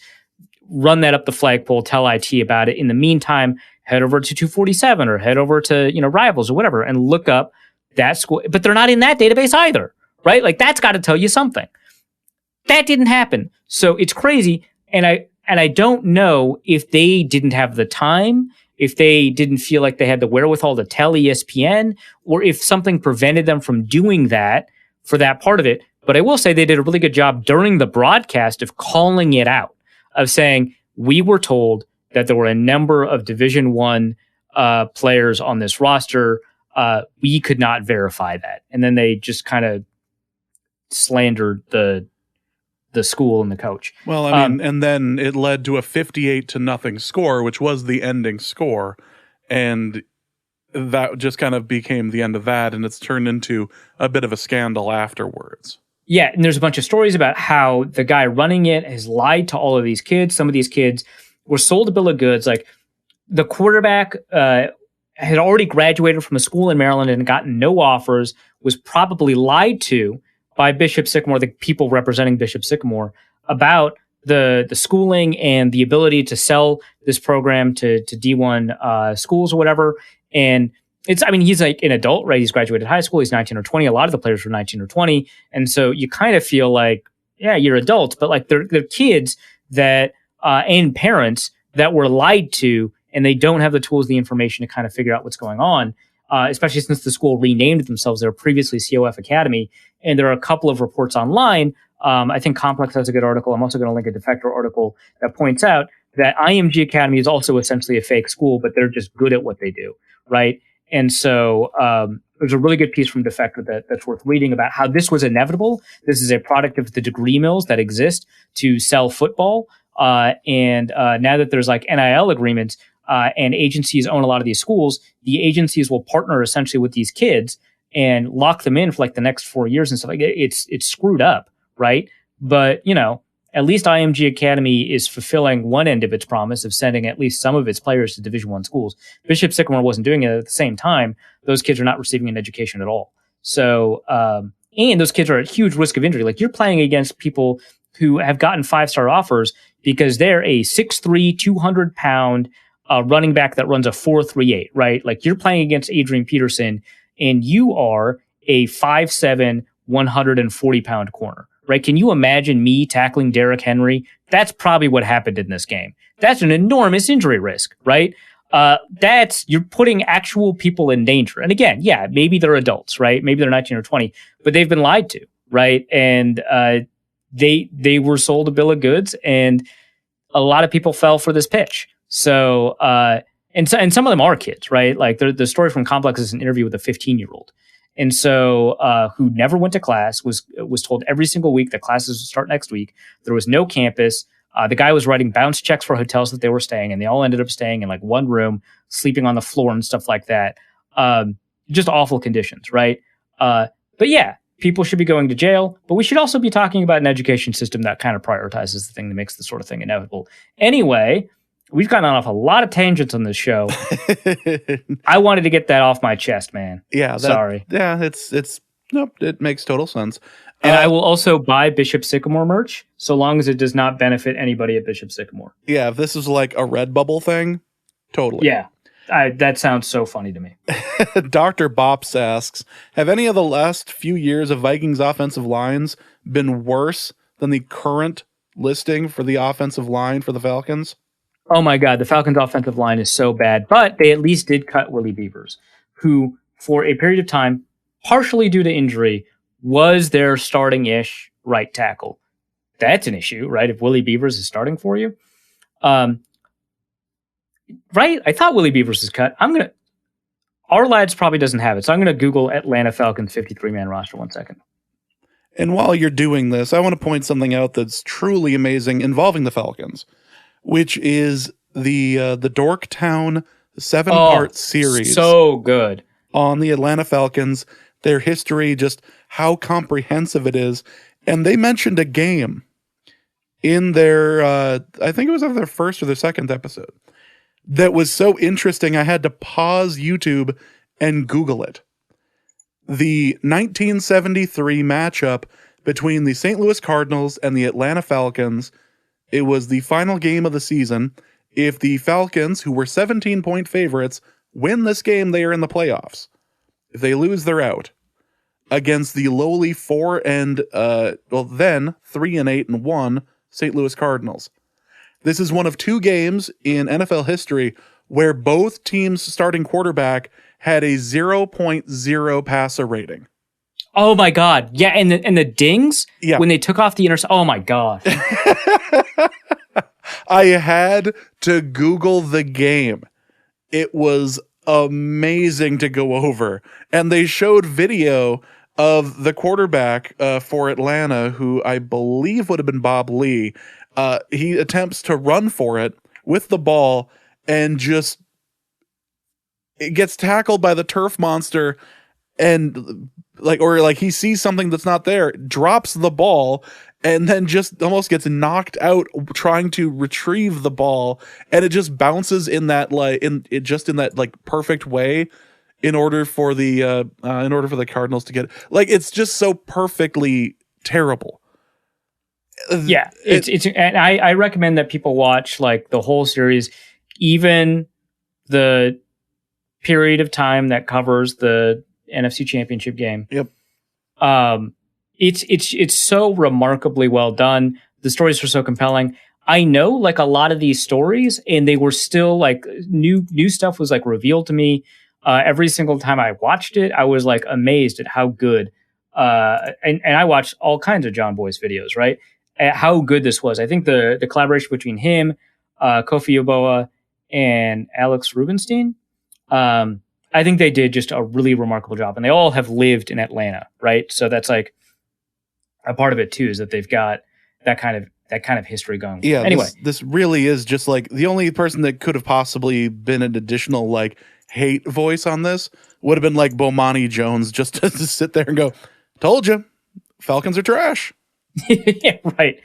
Run that up the flagpole, tell IT about it. In the meantime, head over to 247 or head over to, Rivals or whatever and look up that school. But they're not in that database either, right? Like that's got to tell you something. That didn't happen. So it's crazy. And I don't know if they didn't have the time, if they didn't feel like they had the wherewithal to tell ESPN, or if something prevented them from doing that for that part of it. But I will say they did a really good job during the broadcast of calling it out, of saying, we were told that there were a number of Division I players on this roster. We could not verify that. And then they just kind of slandered the school and the coach. Well, I mean, and then it led to a 58-0 score, which was the ending score. And that just kind of became the end of that. And it's turned into a bit of a scandal afterwards. Yeah, and there's a bunch of stories about how the guy running it has lied to all of these kids. Some of these kids were sold a bill of goods. Like the quarterback had already graduated from a school in Maryland and gotten no offers, was probably lied to by Bishop Sycamore, the people representing Bishop Sycamore, about the schooling and the ability to sell this program to D1 schools or whatever. And he's like an adult, right? He's graduated high school. He's 19 or 20. A lot of the players were 19 or 20. And so you kind of feel like, yeah, you're adults, but like they're kids that, and parents that were lied to, and they don't have the tools, the information to kind of figure out what's going on. Especially since the school renamed themselves. They were previously COF Academy. And there are a couple of reports online. I think Complex has a good article. I'm also going to link a Defector article that points out that IMG Academy is also essentially a fake school, but they're just good at what they do, right? And so there's a really good piece from Defector that's worth reading about how this was inevitable. This is a product of the degree mills that exist to sell football. And now that there's like NIL agreements and agencies own a lot of these schools, the agencies will partner essentially with these kids and lock them in for like the next 4 years and stuff like that. It's screwed up, right? But, at least IMG Academy is fulfilling one end of its promise of sending at least some of its players to Division I schools. Bishop Sycamore wasn't doing it at the same time. Those kids are not receiving an education at all. So, and those kids are at huge risk of injury. Like you're playing against people who have gotten 5-star offers because they're a 6'3", 200-pound running back that runs a 4.38, right? Like you're playing against Adrian Peterson and you are a 5'7", 140-pound corner. Right? Can you imagine me tackling Derrick Henry? That's probably what happened in this game. That's an enormous injury risk, right? You're putting actual people in danger. And again, yeah, maybe they're adults, right? Maybe they're 19 or 20, but they've been lied to, right? And they were sold a bill of goods, and a lot of people fell for this pitch. So, and some of them are kids, right? Like the story from Complex is an interview with a 15-year-old. And so, who never went to class, was told every single week that classes would start next week. There was no campus. The guy was writing bounce checks for hotels that they were staying in. They all ended up staying in like one room, sleeping on the floor and stuff like that. Just awful conditions, right? But yeah, people should be going to jail, but we should also be talking about an education system that kind of prioritizes the thing that makes this sort of thing inevitable. Anyway, we've gotten off a lot of tangents on this show. I wanted to get that off my chest, man. Yeah. Sorry. Yeah, it makes total sense. And I will also buy Bishop Sycamore merch, so long as it does not benefit anybody at Bishop Sycamore. Yeah, if this is like a Redbubble thing, totally. Yeah. That sounds so funny to me. Dr. Bops asks, have any of the last few years of Vikings offensive lines been worse than the current listing for the offensive line for the Falcons? Oh my God, the Falcons' offensive line is so bad. But they at least did cut Willie Beavers, who, for a period of time, partially due to injury, was their starting-ish right tackle. That's an issue, right? If Willie Beavers is starting for you. Right? I thought Willie Beavers is cut. Our lads probably doesn't have it, so I'm going to Google Atlanta Falcons 53-man roster 1 second. And while you're doing this, I want to point something out that's truly amazing involving the Falcons, which is the Dorktown 7-part series. So good. On the Atlanta Falcons, their history, just how comprehensive it is. And they mentioned a game in their, I think it was either their first or their second episode, that was so interesting I had to pause YouTube and Google it. The 1973 matchup between the St. Louis Cardinals and the Atlanta Falcons. It was the final game of the season. If the Falcons, who were 17-point favorites, win this game, they are in the playoffs. If they lose, they're out. Against the lowly 3-8-1 St. Louis Cardinals. This is one of two games in NFL history where both teams' starting quarterback had a 0.0 passer rating. Oh my God. Yeah, and the dings? Yeah. When they took off the intercept. Oh my God. I had to Google the game. It was amazing to go over. And they showed video of the quarterback for Atlanta, who I believe would have been Bob Lee. He attempts to run for it with the ball and just it gets tackled by the turf monster, and he sees something that's not there, drops the ball, and then just almost gets knocked out trying to retrieve the ball, and it just bounces in that perfect way in order for the Cardinals to get it's just so perfectly terrible. Yeah, it's and I recommend that people watch the whole series, even the period of time that covers the NFC Championship game. Yep. It's so remarkably well done. The stories are so compelling. I know a lot of these stories, and they were still new stuff was revealed to me every single time I watched it. I was amazed at how good. And I watched all kinds of John Boyce videos, right? At how good this was. I think the collaboration between him, Kofi Yeboah, and Alex Rubenstein, I think they did just a really remarkable job, and they all have lived in Atlanta, right? So that's a part of it too, is that they've got that kind of history going. Yeah. Anyway, this really is just the only person that could have possibly been an additional hate voice on this would have been Bomani Jones, just to sit there and go, "Told you, Falcons are trash." Yeah, right.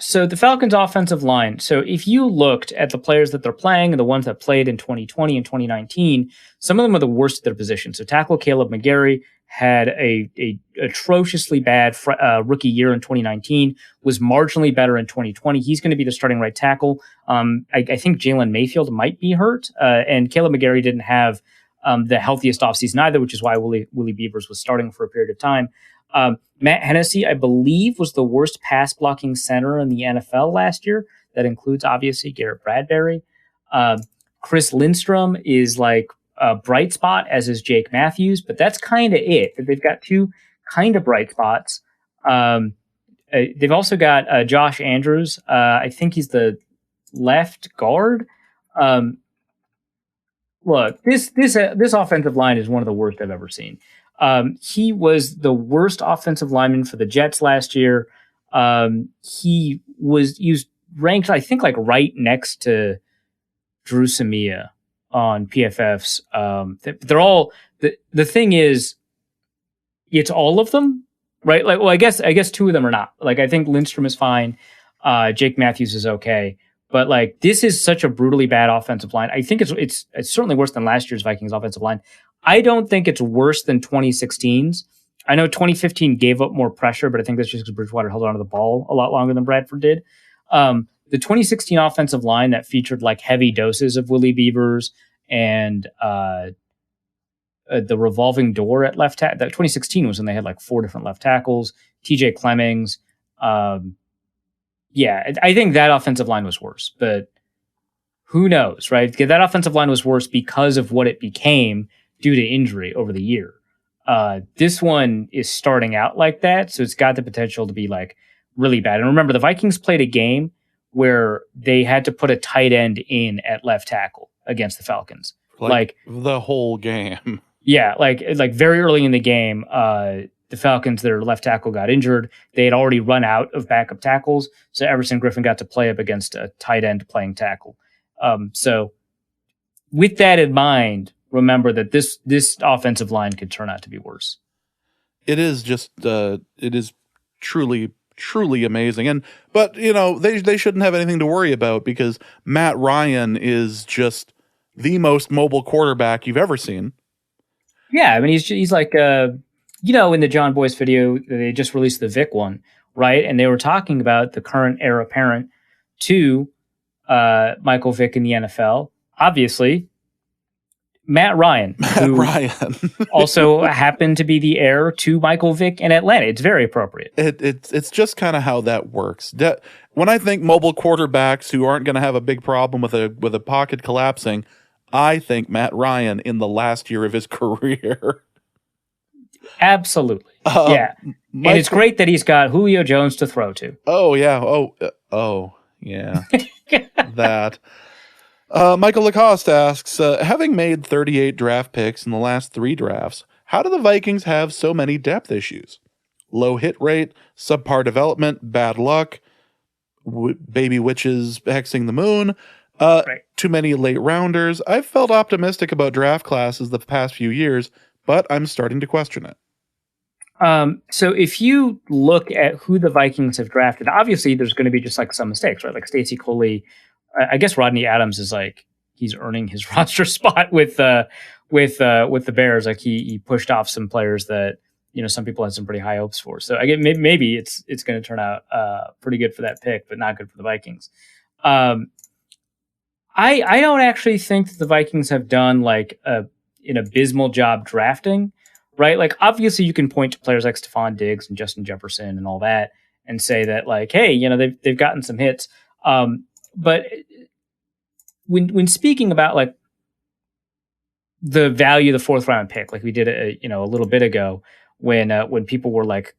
So the Falcons' offensive line. So if you looked at the players that they're playing and the ones that played in 2020 and 2019, some of them are the worst at their position. So tackle Caleb McGarry had a atrociously bad rookie year in 2019, was marginally better in 2020. He's going to be the starting right tackle. I think Jalen Mayfield might be hurt, and Caleb McGarry didn't have the healthiest offseason either, which is why Willie Beavers was starting for a period of time. Matt Hennessy, I believe, was the worst pass blocking center in the NFL last year. That includes, obviously, Garrett Bradbury. Chris Lindstrom is a bright spot, as is Jake Matthews, but that's kind of it. They've got two kind of bright spots. They've also got Josh Andrews. I think he's the left guard. Look, this offensive line is one of the worst I've ever seen. He was the worst offensive lineman for the Jets last year. He was ranked, I think, right next to Drew Samia on PFF's. They're all the thing is, it's all of them, right? I guess two of them are not. I think Lindstrom is fine. Jake Matthews is okay. But this is such a brutally bad offensive line. I think it's certainly worse than last year's Vikings offensive line. I don't think it's worse than 2016's. I know 2015 gave up more pressure, but I think that's just because Bridgewater held onto the ball a lot longer than Bradford did. The 2016 offensive line that featured heavy doses of Willie Beavers and the revolving door at left tackle. That 2016 was when they had 4 different left tackles. TJ Clemmings. Yeah, I think that offensive line was worse, but who knows, right? That offensive line was worse because of what it became due to injury over the year. This one is starting out like that, so it's got the potential to be really bad. And remember, the Vikings played a game where they had to put a tight end in at left tackle against the Falcons. The whole game. Yeah, very early in the game, the Falcons, their left tackle got injured. They had already run out of backup tackles, so Everson Griffin got to play up against a tight end playing tackle. So with that in mind, remember that this offensive line could turn out to be worse. It is just it is truly amazing. But they shouldn't have anything to worry about because Matt Ryan is just the most mobile quarterback you've ever seen. Yeah, I mean he's like in the John Boyce video they just released the Vic one, right? And they were talking about the current heir apparent to Michael Vick in the NFL. Obviously, Matt Ryan, who also happened to be the heir to Michael Vick in Atlanta. It's very appropriate. It's just kind of how that works. When I think mobile quarterbacks who aren't going to have a big problem with a pocket collapsing, I think Matt Ryan in the last year of his career. Absolutely. Yeah. And it's great that he's got Julio Jones to throw to. Oh, yeah. Oh, yeah. That. Michael Lacoste asks, having made 38 draft picks in the last 3 drafts, how do the Vikings have so many depth issues? Low hit rate, subpar development, bad luck, baby witches hexing the moon, right. Too many late rounders. I've felt optimistic about draft classes the past few years, but I'm starting to question it. So if you look at who the Vikings have drafted, obviously there's going to be just like some mistakes, right? Like Stacey Coley. I guess Rodney Adams is like he's earning his roster spot with the Bears. Like he pushed off some players that some people had some pretty high hopes for. So I get maybe it's going to turn out pretty good for that pick, but not good for the Vikings. I don't actually think that the Vikings have done like an abysmal job drafting, right? Like obviously you can point to players like Stephon Diggs and Justin Jefferson and all that and say that like, hey, they've gotten some hits. But when speaking about like the value of the 4th round pick, like we did a little bit ago, when people were like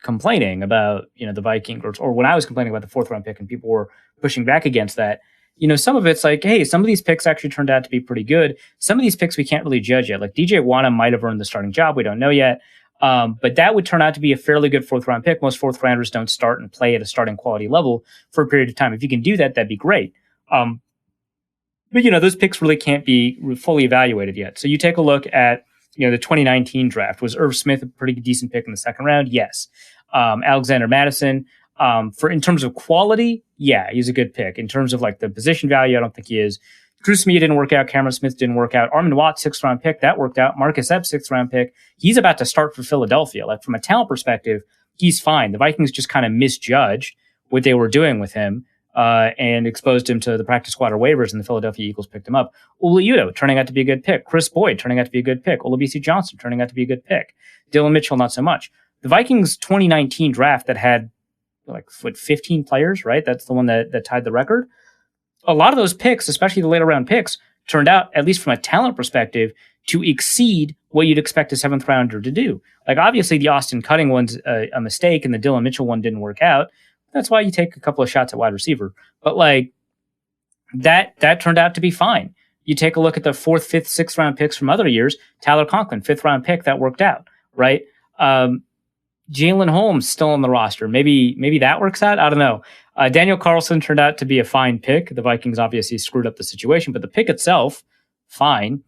complaining about the Vikings, or when I was complaining about the 4th round pick and people were pushing back against that, some of it's like, hey, some of these picks actually turned out to be pretty good. Some of these picks we can't really judge yet. Like DJ Wana might have earned the starting job, we don't know yet. But that would turn out to be a fairly good 4th round pick. Most 4th rounders don't start and play at a starting quality level for a period of time. If you can do that, that'd be great. But those picks really can't be fully evaluated yet. So you take a look at, the 2019 draft. Was Irv Smith a pretty decent pick in the 2nd round? Yes. Alexander Madison, in terms of quality, yeah, he's a good pick. In terms of like the position value, I don't think he is. Drew Smith didn't work out. Cameron Smith didn't work out. Armand Watt, 6th round pick. That worked out. Marcus Epps, 6th round pick. He's about to start for Philadelphia. Like from a talent perspective, he's fine. The Vikings just kind of misjudged what they were doing with him, and exposed him to the practice squad or waivers, and the Philadelphia Eagles picked him up. Uli Udoh turning out to be a good pick. Chris Boyd turning out to be a good pick. Olabisi Johnson turning out to be a good pick. Dylan Mitchell, not so much. The Vikings 2019 draft that had 15 players, right? That's the one that tied the record. A lot of those picks, especially the later round picks, turned out, at least from a talent perspective, to exceed what you'd expect a 7th rounder to do. Like obviously the Austin Cutting one's a mistake and the Dylan Mitchell one didn't work out. That's why you take a couple of shots at wide receiver. But like that turned out to be fine. You take a look at the 4th, 5th, 6th round picks from other years. Tyler Conklin, 5th round pick, that worked out, right? Jalen Holmes still on the roster. Maybe that works out. I don't know. Daniel Carlson turned out to be a fine pick. The Vikings obviously screwed up the situation, but the pick itself, fine.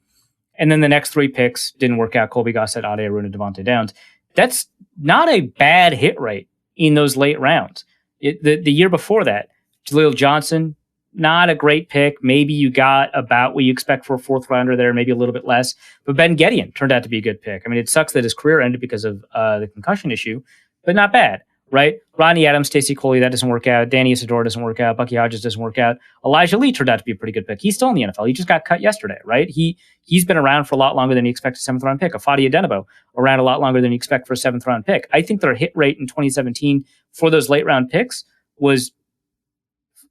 And then the next 3 picks didn't work out. Colby Gossett, Ade Aruna, Devontae Downs. That's not a bad hit rate in those late rounds. The year before that, Jaleel Johnson, not a great pick. Maybe you got about what you expect for a 4th rounder there, maybe a little bit less. But Ben Gedeon turned out to be a good pick. I mean, it sucks that his career ended because of the concussion issue, but not bad, right? Rodney Adams, Stacey Coley, that doesn't work out. Danny Isidore doesn't work out. Bucky Hodges doesn't work out. Elijah Lee turned out to be a pretty good pick. He's still in the NFL. He just got cut yesterday, right? He's been around for a lot longer than you expect a 7th round pick. Afadi Adenabo around a lot longer than you expect for a 7th round pick. I think their hit rate in 2017 for those late round picks was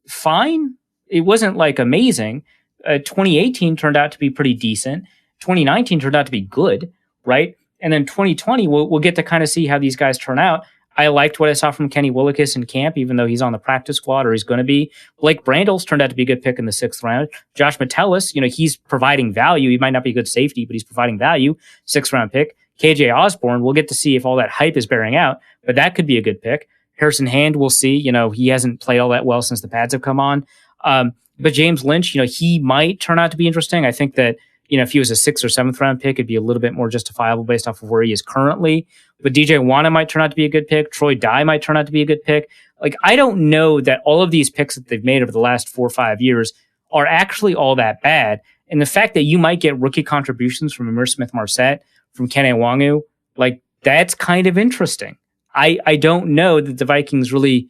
fine. It wasn't like amazing. 2018 turned out to be pretty decent. 2019 turned out to be good, right? And then 2020, we'll get to kind of see how these guys turn out. I liked what I saw from Kenny Willekes in camp, even though he's on the practice squad or he's going to be. Blake Brandel's turned out to be a good pick in the 6th round. Josh Metellus, he's providing value. He might not be a good safety, but he's providing value. 6th round pick. KJ Osborne, we'll get to see if all that hype is bearing out, but that could be a good pick. Harrison Hand, we'll see. He hasn't played all that well since the pads have come on. But James Lynch, he might turn out to be interesting. I think that, if he was a 6th or 7th round pick, it'd be a little bit more justifiable based off of where he is currently. but DJ Wana might turn out to be a good pick. Troy Dye might turn out to be a good pick. Like, I don't know that all of these picks that they've made over the last 4 or 5 years are actually all that bad. And the fact that you might get rookie contributions from Amir Smith-Marset, from Kene Nwangwu, like, that's kind of interesting. I don't know that the Vikings really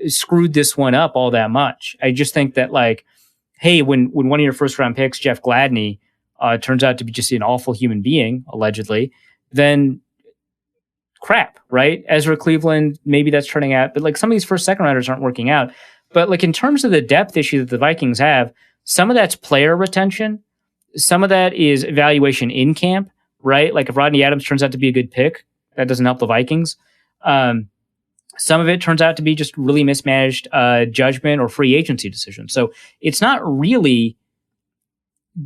screwed this one up all that much. I just think that, like, hey, when one of your first round picks, Jeff Gladney, turns out to be just an awful human being, allegedly, then crap, right? Ezra Cleveland, maybe that's turning out, but like some of these first, second rounders aren't working out. But like in terms of the depth issue that the Vikings have, some of that's player retention. Some of that is evaluation in camp, right? Like if Rodney Adams turns out to be a good pick, that doesn't help the Vikings. Some of it turns out to be just really mismanaged judgment or free agency decisions. So it's not really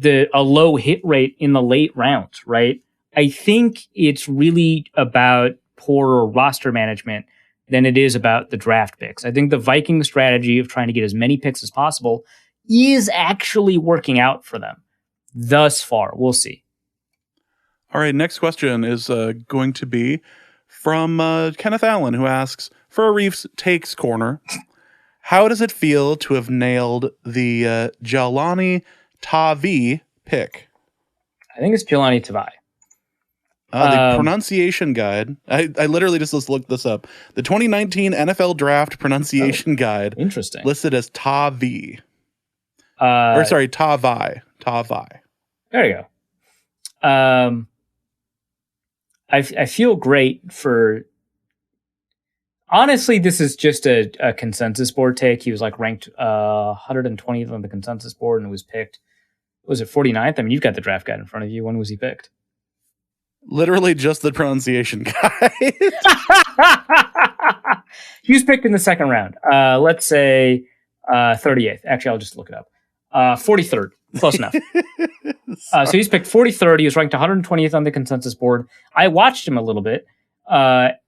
a low hit rate in the late rounds, right? I think it's really about poorer roster management than it is about the draft picks. I think the Viking strategy of trying to get as many picks as possible is actually working out for them thus far. We'll see. All right, next question is going to be from Kenneth Allen, who asks, for a Reefs Takes Corner, how does it feel to have nailed the Jahlani Tavai pick? I think it's Jahlani Tavai. The pronunciation guide. I literally just looked this up. The 2019 NFL Draft pronunciation guide. Interesting. Listed as Tavai. Tavai. There you go. I feel great for... Honestly, this is just a consensus board take. He was like ranked 120th on the consensus board and was picked. Was it 49th? I mean, you've got the draft guide in front of you. When was he picked? Literally just the pronunciation guide. He was picked in the second round. Let's say 38th. Actually, I'll just look it up. 43rd. Close enough. So he's picked 43rd. He was ranked 120th on the consensus board. I watched him a little bit.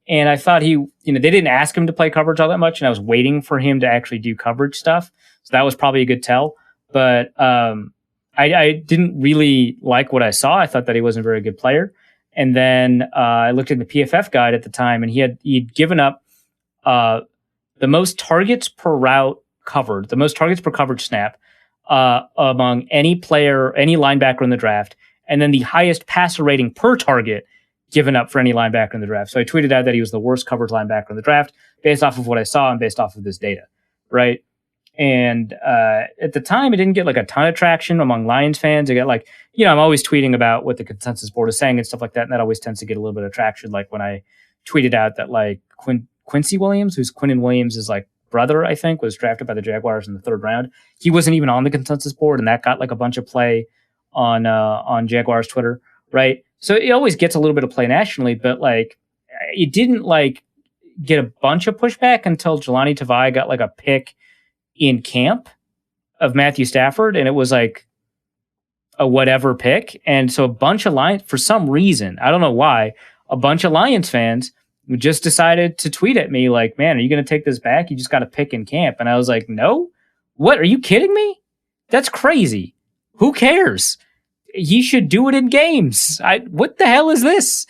And I thought they didn't ask him to play coverage all that much, and I was waiting for him to actually do coverage stuff. So that was probably a good tell. But I didn't really like what I saw. I thought that he wasn't a very good player. And then I looked at the PFF guide at the time, and he'd given up the most targets per route covered, the most targets per coverage snap among any player, any linebacker in the draft, and then the highest passer rating per target given up for any linebacker in the draft. So I tweeted out that he was the worst coverage linebacker in the draft based off of what I saw and based off of this data, right? And at the time, it didn't get like a ton of traction among Lions fans. It got like, I'm always tweeting about what the consensus board is saying and stuff like that, and that always tends to get a little bit of traction. Like when I tweeted out that like Quincy Williams, who's Quinnen Williams' like brother, I think, was drafted by the Jaguars in the third round. He wasn't even on the consensus board, and that got like a bunch of play on Jaguars Twitter, right? So it always gets a little bit of play nationally, but like it didn't like get a bunch of pushback until Jahlani Tavai got like a pick in camp of Matthew Stafford, and it was like a whatever pick. And so a bunch of Lions, for some reason, I don't know why, a bunch of Lions fans just decided to tweet at me like, man, are you going to take this back? You just got a pick in camp. And I was like, no, what? Are you kidding me? That's crazy. Who cares? He should do it in games. What the hell is this?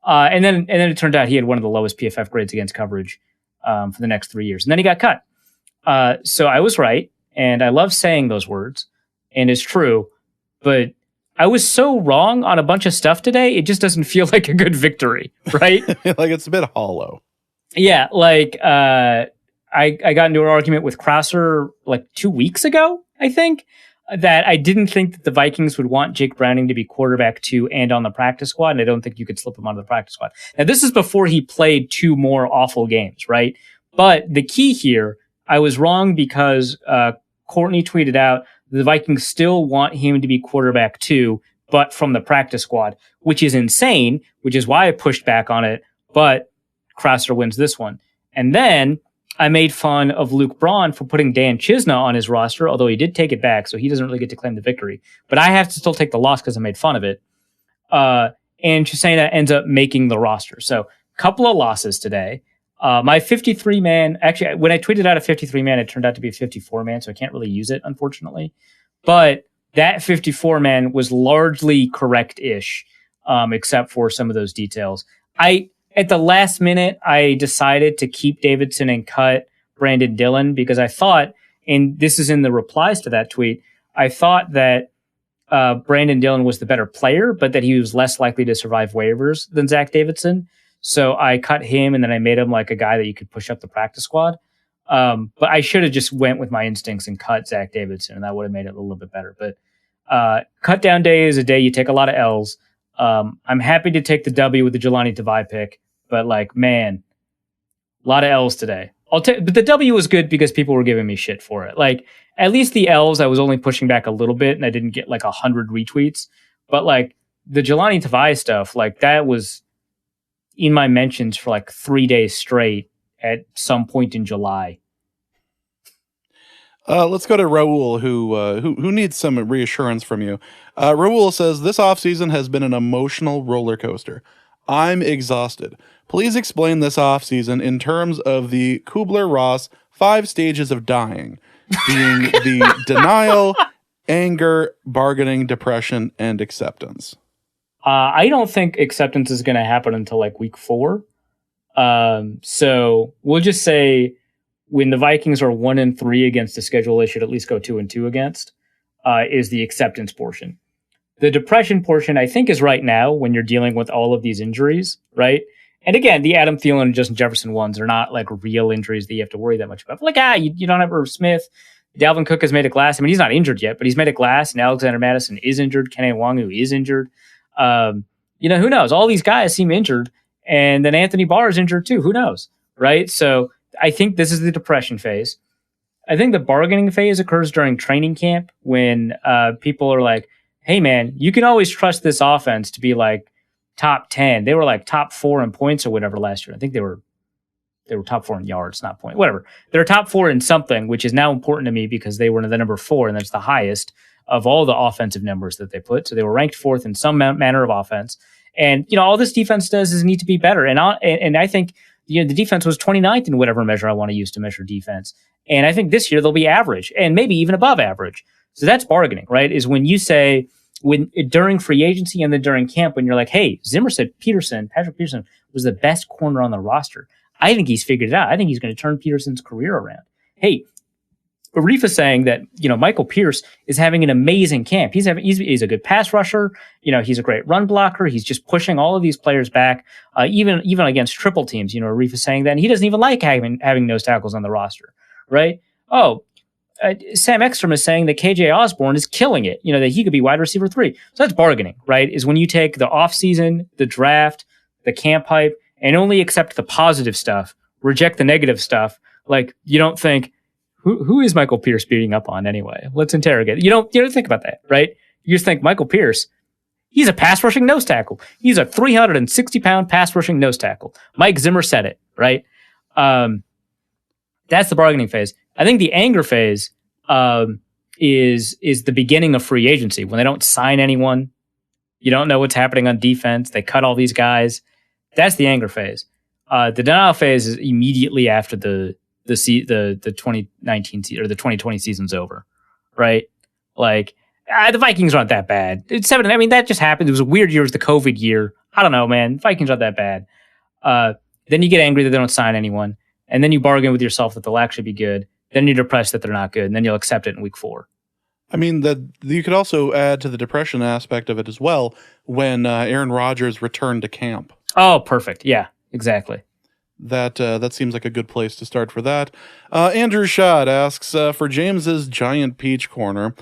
And then it turned out he had one of the lowest PFF grades against coverage for the next 3 years. And then he got cut. So I was right. And I love saying those words. And it's true. But I was so wrong on a bunch of stuff today. It just doesn't feel like a good victory, right? Like it's a bit hollow. Yeah. Like I got into an argument with Krauser like 2 weeks ago, I think, that I didn't think that the Vikings would want Jake Browning to be quarterback 2 and on the practice squad. And I don't think you could slip him onto the practice squad. Now, this is before he played 2 more awful games, right? But the key here, I was wrong because Courtney tweeted out the Vikings still want him to be quarterback 2, but from the practice squad, which is insane, which is why I pushed back on it. But Krauser wins this one. And then I made fun of Luke Braun for putting Dan Chisna on his roster, although he did take it back, so he doesn't really get to claim the victory. But I have to still take the loss because I made fun of it. And Chisena ends up making the roster. So a couple of losses today. My 53-man, actually, when I tweeted out a 53-man, it turned out to be a 54-man, so I can't really use it, unfortunately. But that 54-man was largely correct-ish, except for some of those details. at the last minute, I decided to keep Davidson and cut Brandon Dillon because I thought, and this is in the replies to that tweet, I thought that Brandon Dillon was the better player, but that he was less likely to survive waivers than Zach Davidson. So I cut him, and then I made him like a guy that you could push up the practice squad. But I should have just went with my instincts and cut Zach Davidson, and that would have made it a little bit better. But cut down day is a day you take a lot of L's. I'm happy to take the W with the Jelani Tavai pick, but like, man, a lot of L's today. But the W was good because people were giving me shit for it. Like, at least the L's, I was only pushing back a little bit, and I didn't get like 100 retweets. But like the Jelani Tavai stuff, like that was in my mentions for like 3 days straight at some point in July. Let's go to Raul, who needs some reassurance from you. Raul says, this offseason has been an emotional roller coaster. I'm exhausted. Please explain this offseason in terms of the Kubler-Ross 5 stages of dying, being the denial, anger, bargaining, depression, and acceptance. I don't think acceptance is going to happen until like week 4. So we'll just say when the Vikings are 1-3 against a schedule they should at least go 2-2 against, is the acceptance portion. The depression portion, I think, is right now when you're dealing with all of these injuries, right? And again, the Adam Thielen and Justin Jefferson ones are not like real injuries that you have to worry that much about. But like, you don't have Irv Smith. Dalvin Cook has made a glass. I mean, he's not injured yet, but he's made a glass, and Alexander Madison is injured. Kenny Nwangwu is injured. Who knows? All these guys seem injured, and then Anthony Barr is injured too. Who knows, right? So I think this is the depression phase. I think the bargaining phase occurs during training camp when people are like, hey, man, you can always trust this offense to be like top 10. They were like top 4 in points or whatever last year. I think they were top 4 in yards, not point, whatever. They're top 4 in something, which is now important to me because they were the number 4, and that's the highest of all the offensive numbers that they put. So they were ranked 4th in some manner of offense. And, all this defense does is need to be better. And I think, the defense was 29th in whatever measure I want to use to measure defense. And I think this year they'll be average and maybe even above average. So that's bargaining, right? Is when you say, during free agency and then during camp, when you're like, hey, Zimmer said Patrick Peterson was the best corner on the roster. I think he's figured it out. I think he's going to turn Peterson's career around. Hey, Arif is saying that, Michael Pierce is having an amazing camp. He's a good pass rusher. He's a great run blocker. He's just pushing all of these players back, even against triple teams. Arif is saying that, and he doesn't even like having nose tackles on the roster, right? Sam Ekstrom is saying that KJ Osborne is killing it, that he could be wide receiver 3. So that's bargaining, right? Is when you take the offseason, the draft, the camp hype, and only accept the positive stuff, reject the negative stuff. Like, you don't think, who is Michael Pierce beating up on anyway? Let's interrogate. You don't think about that, right? You just think Michael Pierce, he's a pass rushing nose tackle. He's a 360-pound pass rushing nose tackle. Mike Zimmer said it, right? That's the bargaining phase. I think the anger phase is the beginning of free agency when they don't sign anyone. You don't know what's happening on defense. They cut all these guys. That's the anger phase. The denial phase is immediately after the 2019 or the 2020 season's over, right? Like, the Vikings aren't that bad. It's 7. I mean, that just happened. It was a weird year. It was the COVID year. I don't know, man. Vikings aren't that bad. Then you get angry that they don't sign anyone, and then you bargain with yourself that they'll actually be good. Then you're depressed that they're not good, and then you'll accept it in week 4. I mean, you could also add to the depression aspect of it as well when Aaron Rodgers returned to camp. Oh, perfect. Yeah, exactly. That seems like a good place to start for that. Andrew Schott asks, for James's Giant Peach Corner,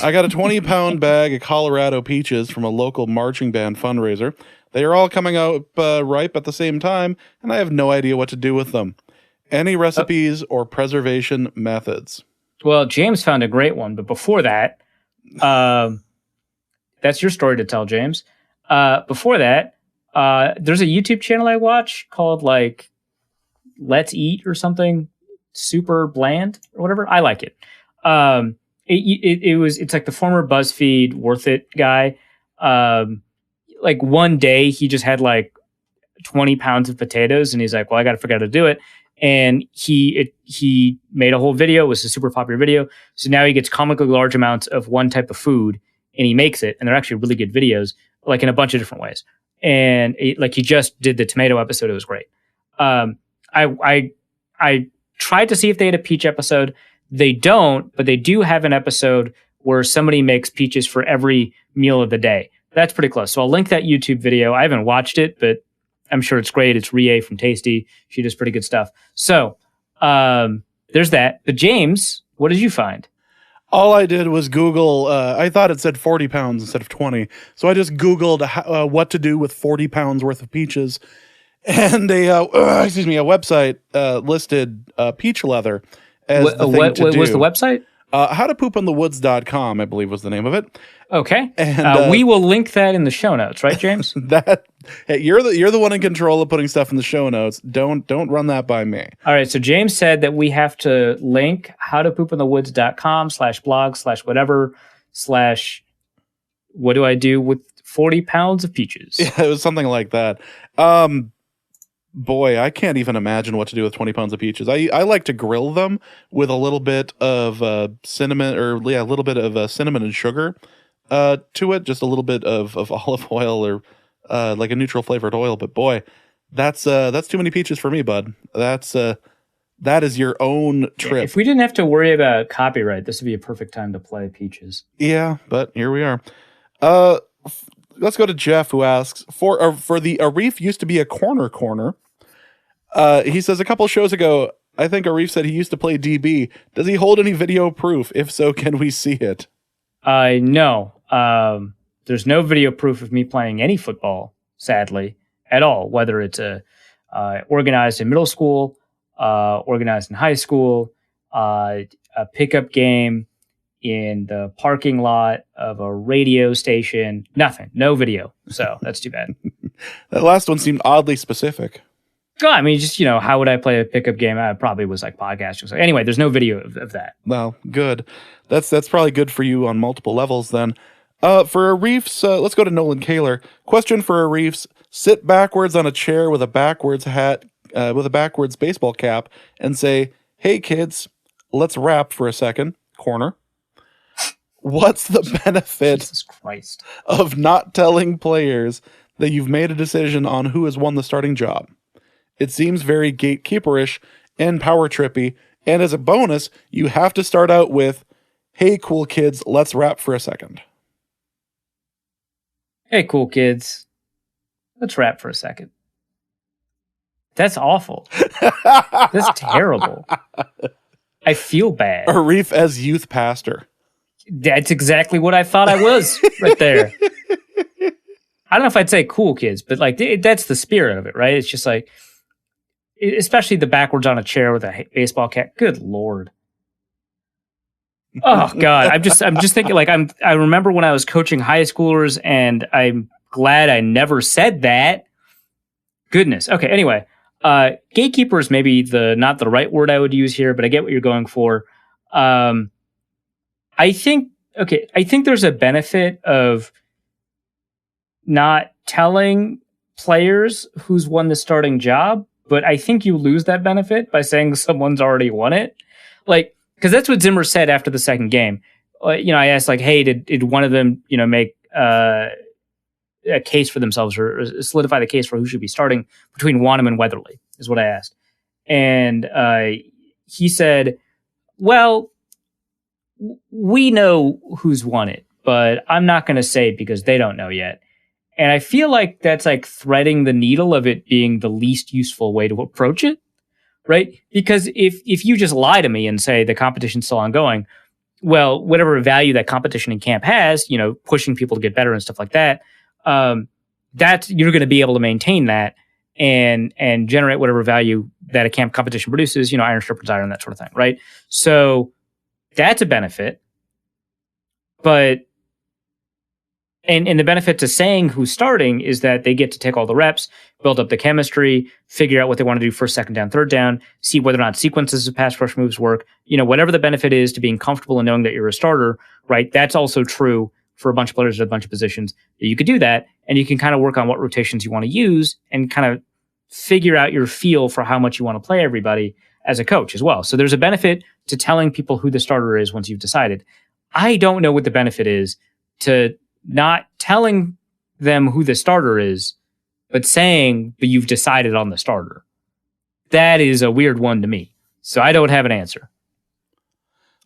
I got a 20-pound bag of Colorado peaches from a local marching band fundraiser. They are all coming out ripe at the same time, and I have no idea what to do with them. Any recipes or preservation methods? Well, James found a great one, but before that, that's your story to tell, James. Before that, there's a YouTube channel I watch called like Let's Eat or something, Super Bland or whatever. I like it. It's like the former BuzzFeed Worth It guy. Like one day he just had like 20 pounds of potatoes and he's like, well, I got to figure out how to do it. And he made a whole video. It was a super popular video. So now he gets comically large amounts of one type of food and he makes it. And they're actually really good videos, like in a bunch of different ways. and he just did the tomato episode. It was great. I tried to see if they had a peach episode. They don't, but they do have an episode where somebody makes peaches for every meal of the day. That's pretty close. So I'll link that YouTube video. I haven't watched it, but I'm sure it's great. It's Rie from Tasty. She does pretty good stuff. So there's that. But James, what did you find? All I did was Google. I thought it said 40 pounds instead of 20. So I just Googled what to do with 40 pounds worth of peaches. And a website listed peach leather as the thing to do. What was the website? Howtopooponthewoods.com, I believe was the name of it. Okay. And we will link that in the show notes, right, James? Hey, you're the one in control of putting stuff in the show notes. Don't run that by me. All right. So James said that we have to link howtopooponthewoods.com/blog/whatever/ what do I do with 40 pounds of peaches? Yeah, it was something like that. Boy, I can't even imagine what to do with 20 pounds of peaches. I like to grill them with a little bit of cinnamon, a little bit of cinnamon and sugar to it, just a little bit of olive oil or like a neutral flavored oil. But boy, that's too many peaches for me, bud. That is your own trip. If we didn't have to worry about copyright, this would be a perfect time to play peaches. Yeah, but here we are. Let's go to Jeff, who asks for the Arif used to be a corner. He says a couple shows ago, I think Arif said he used to play DB. Does he hold any video proof? If so, can we see it? No. There's no video proof of me playing any football, sadly, at all. Whether it's organized in middle school, organized in high school, a pickup game in the parking lot of a radio station. Nothing. No video. So that's too bad. That last one seemed oddly specific. Oh, I mean, just, how would I play a pickup game? I probably was like podcasting. So anyway, there's no video of that. Well, good. That's probably good for you on multiple levels then. For Arif's, let's go to Nolan Kaler. Question for Arif's: sit backwards on a chair with a backwards hat, with a backwards baseball cap, and say, "Hey kids, let's rap for a second." Corner. What's the benefit Jesus Christ. of not telling players that you've made a decision on who has won the starting job? It seems very gatekeeperish and power trippy. And as a bonus, you have to start out with, "Hey, cool kids, let's rap for a second." Hey, cool kids, let's rap for a second. That's awful. That's terrible. I feel bad. Arif as youth pastor. That's exactly what I thought I was right there. I don't know if I'd say cool kids, but that's the spirit of it, right? It's just like, especially the backwards on a chair with a baseball cap. Good Lord. Oh God. I'm just thinking I remember when I was coaching high schoolers, and I'm glad I never said that. Goodness. Okay. Anyway, gatekeeper is maybe not the right word I would use here, but I get what you're going for. I think there's a benefit of not telling players who's won the starting job, but I think you lose that benefit by saying someone's already won it. Because that's what Zimmer said after the second game. I asked, hey, did one of them, make a case for themselves or solidify the case for who should be starting between Wonnum and Weatherly, is what I asked. And he said, well, we know who's won it, but I'm not going to say it because they don't know yet. And I feel like that's threading the needle of it being the least useful way to approach it, right? Because if you just lie to me and say the competition's still ongoing, well, whatever value that competition in camp has, pushing people to get better and stuff like that, that's, you're going to be able to maintain that and generate whatever value that a camp competition produces, iron sharpens iron, that sort of thing, right? So that's a benefit. But And the benefit to saying who's starting is that they get to take all the reps, build up the chemistry, figure out what they want to do first, second down, third down, see whether or not sequences of pass rush moves work. Whatever the benefit is to being comfortable and knowing that you're a starter, right? That's also true for a bunch of players at a bunch of positions. You could do that, and you can kind of work on what rotations you want to use and kind of figure out your feel for how much you want to play everybody as a coach as well. So there's a benefit to telling people who the starter is once you've decided. I don't know what the benefit is to not telling them who the starter is but saying, but you've decided on the starter. That is a weird one to me. So I don't have an answer.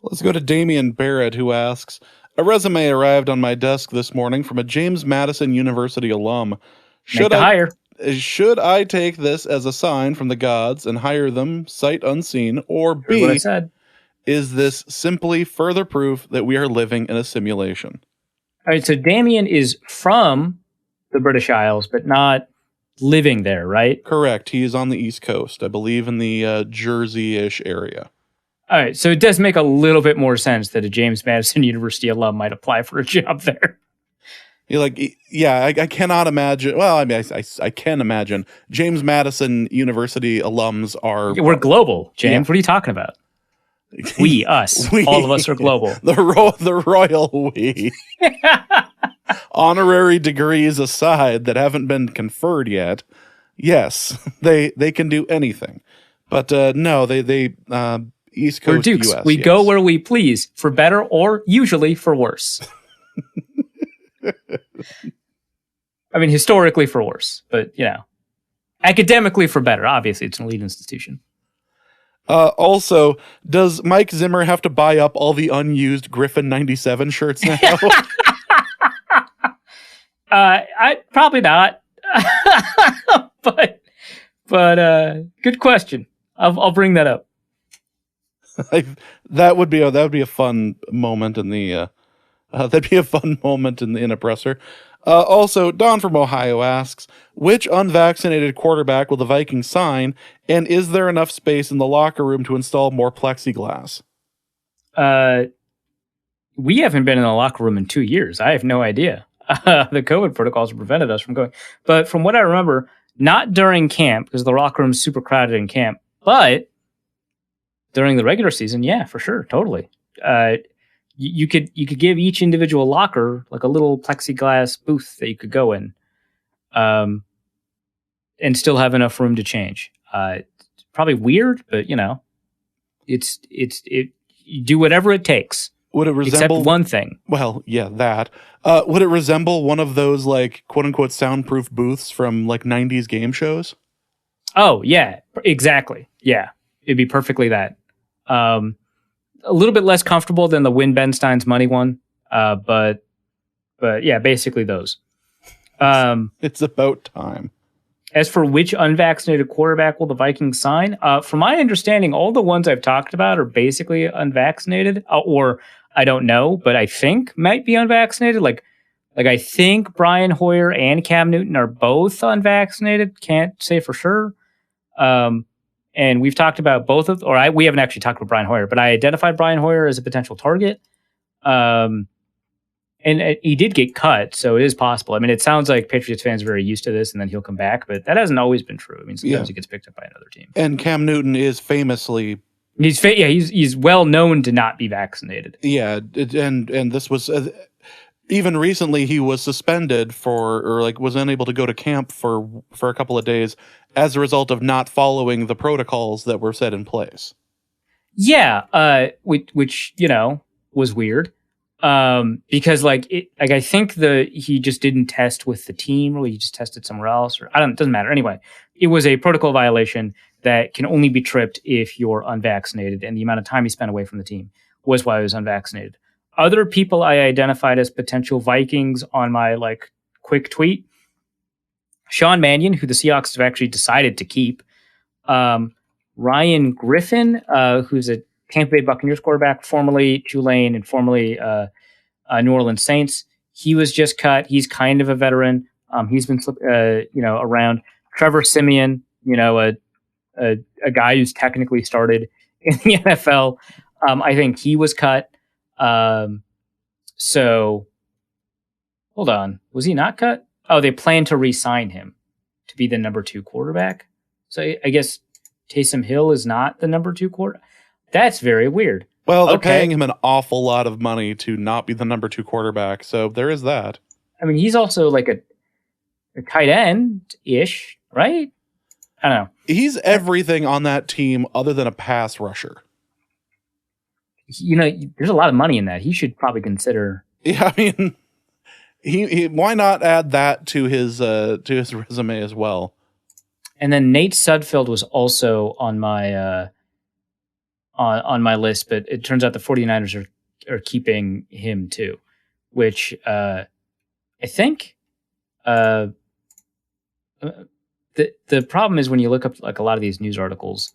Let's go to Damian Barrett, who asks, a resume arrived on my desk this morning from a James Madison University alum. Should I take this as a sign from the gods and hire them sight unseen, or B, what I said. Is this simply further proof that we are living in a simulation? All right, so Damian is from the British Isles, but not living there, right? Correct. He is on the East Coast, I believe in the Jersey-ish area. All right, so it does make a little bit more sense that a James Madison University alum might apply for a job there. You're like, yeah, I cannot imagine. Well, I mean, I can imagine. James Madison University alums are... We're global, James. Yeah. What are you talking about? We, us. All of us are global. The royal we. Honorary degrees aside that haven't been conferred yet. Yes, they can do anything. But no, they East Coast We're dukes. US, we yes. go where we please, for better or usually for worse. I mean, historically for worse, but, academically for better. Obviously, it's an elite institution. Also, does Mike Zimmer have to buy up all the unused Griffin 97 shirts now? I probably not. but good question. I'll bring that up. That would be a fun moment in the in a presser. Also, Don from Ohio asks, which unvaccinated quarterback will the Vikings sign, and is there enough space in the locker room to install more plexiglass? We haven't been in the locker room in 2 years. I have no idea. The COVID protocols prevented us from going. But from what I remember, not during camp, because the locker room's super crowded in camp, but during the regular season, yeah, for sure, totally. You could give each individual locker like a little plexiglass booth that you could go in, and still have enough room to change. Probably weird, but you do whatever it takes. Would it resemble except one thing? Well, yeah, that. Would it resemble one of those like quote unquote soundproof booths from like 90s game shows? Oh yeah, exactly. Yeah, it'd be perfectly that. A little bit less comfortable than the Win Ben Stein's Money one, but yeah, basically those. It's about time. As for which unvaccinated quarterback will the Vikings sign, from my understanding, all the ones I've talked about are basically unvaccinated, or I don't know, but I think might be unvaccinated. Like I think Brian Hoyer and Cam Newton are both unvaccinated. Can't say for sure. And we've talked about both of, we haven't actually talked about Brian Hoyer, but I identified Brian Hoyer as a potential target. And he did get cut, so it is possible. I mean, it sounds like Patriots fans are very used to this, and then he'll come back, but that hasn't always been true. I mean, sometimes he gets picked up by another team. And Cam Newton is famously... He's well known to not be vaccinated. Yeah, and this was... even recently, he was suspended was unable to go to camp for a couple of days as a result of not following the protocols that were set in place. Yeah, which was weird, because I think he just didn't test with the team, or he just tested somewhere else, or it doesn't matter. Anyway, it was a protocol violation that can only be tripped if you're unvaccinated, and the amount of time he spent away from the team was why he was unvaccinated. Other people I identified as potential Vikings on my quick tweet: Sean Mannion, who the Seahawks have actually decided to keep; Ryan Griffin, who's a Tampa Bay Buccaneers quarterback, formerly Tulane and formerly New Orleans Saints. He was just cut. He's kind of a veteran. He's been around. Trevor Siemian, a guy who's technically started in the NFL. I think he was cut. So hold on. Was he not cut? Oh, they plan to re-sign him to be the number 2 quarterback. So I guess Taysom Hill is not the number 2 quarterback. That's very weird. Well, they're paying him an awful lot of money to not be the number 2 quarterback. So there is that. I mean, he's also like a tight end-ish, right? I don't know. He's everything on that team other than a pass rusher. There's a lot of money in that. He should probably consider. Yeah, I mean, he why not add that to his resume as well? And then Nate Sudfeld was also on my on my list, but it turns out the 49ers are keeping him too, which I think the problem is when you look up like a lot of these news articles,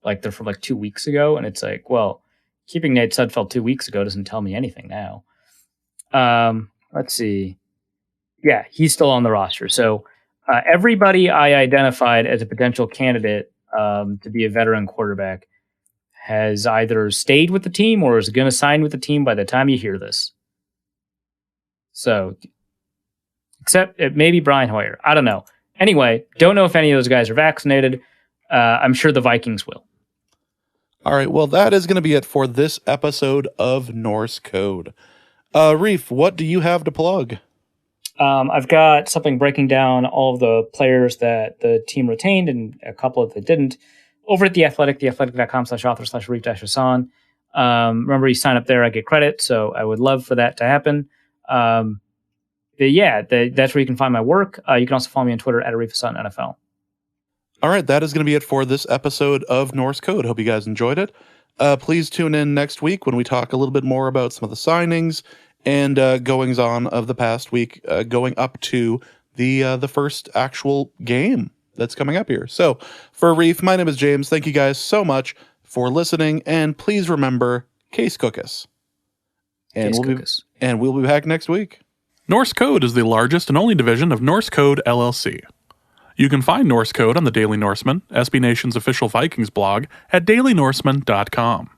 like they're from like 2 weeks ago, and it's like, well, keeping Nate Sudfeld 2 weeks ago doesn't tell me anything now. Let's see. Yeah, he's still on the roster. So everybody I identified as a potential candidate to be a veteran quarterback has either stayed with the team or is going to sign with the team by the time you hear this. So, except maybe Brian Hoyer. I don't know. Anyway, don't know if any of those guys are vaccinated. I'm sure the Vikings will. All right, well, that is going to be it for this episode of Norse Code. Reef, what do you have to plug? I've got something breaking down all of the players that the team retained and a couple that didn't over at The Athletic, theathletic.com/author/Reef-Hassan. Remember, you sign up there, I get credit, so I would love for that to happen. That's where you can find my work. You can also follow me on Twitter at @AreefHassanNFL. All right, that is going to be it for this episode of Norse Code. Hope you guys enjoyed it. Please tune in next week when we talk a little bit more about some of the signings and goings-on of the past week, going up to the first actual game that's coming up here. So, for Reef, my name is James. Thank you guys so much for listening, and please remember, Case Cookus. And we'll be back next week. Norse Code is the largest and only division of Norse Code LLC. You can find Norse Code on the Daily Norseman, SB Nation's official Vikings blog, at dailynorseman.com.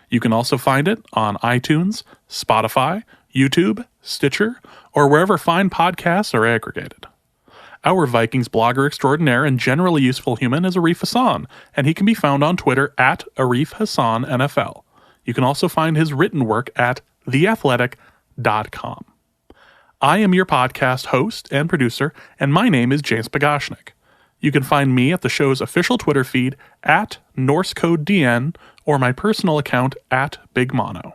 You can also find it on iTunes, Spotify, YouTube, Stitcher, or wherever fine podcasts are aggregated. Our Vikings blogger extraordinaire and generally useful human is Arif Hassan, and he can be found on Twitter at ArifHassanNFL. You can also find his written work at theathletic.com. I am your podcast host and producer, and my name is James Pagashnik. You can find me at the show's official Twitter feed at NorseCodeDN or my personal account at BigMono.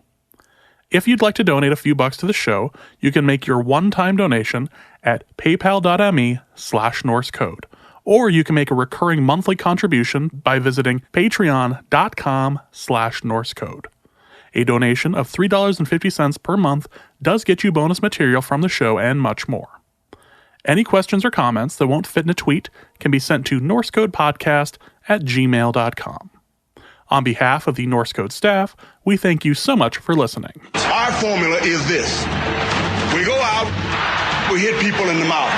If you'd like to donate a few bucks to the show, you can make your one-time donation at paypal.me/NorseCode, or you can make a recurring monthly contribution by visiting patreon.com/NorseCode. A donation of $3.50 per month does get you bonus material from the show and much more. Any questions or comments that won't fit in a tweet can be sent to norsecodepodcast@gmail.com. On behalf of the Norse Code staff, we thank you so much for listening. Our formula is this. We go out, we hit people in the mouth.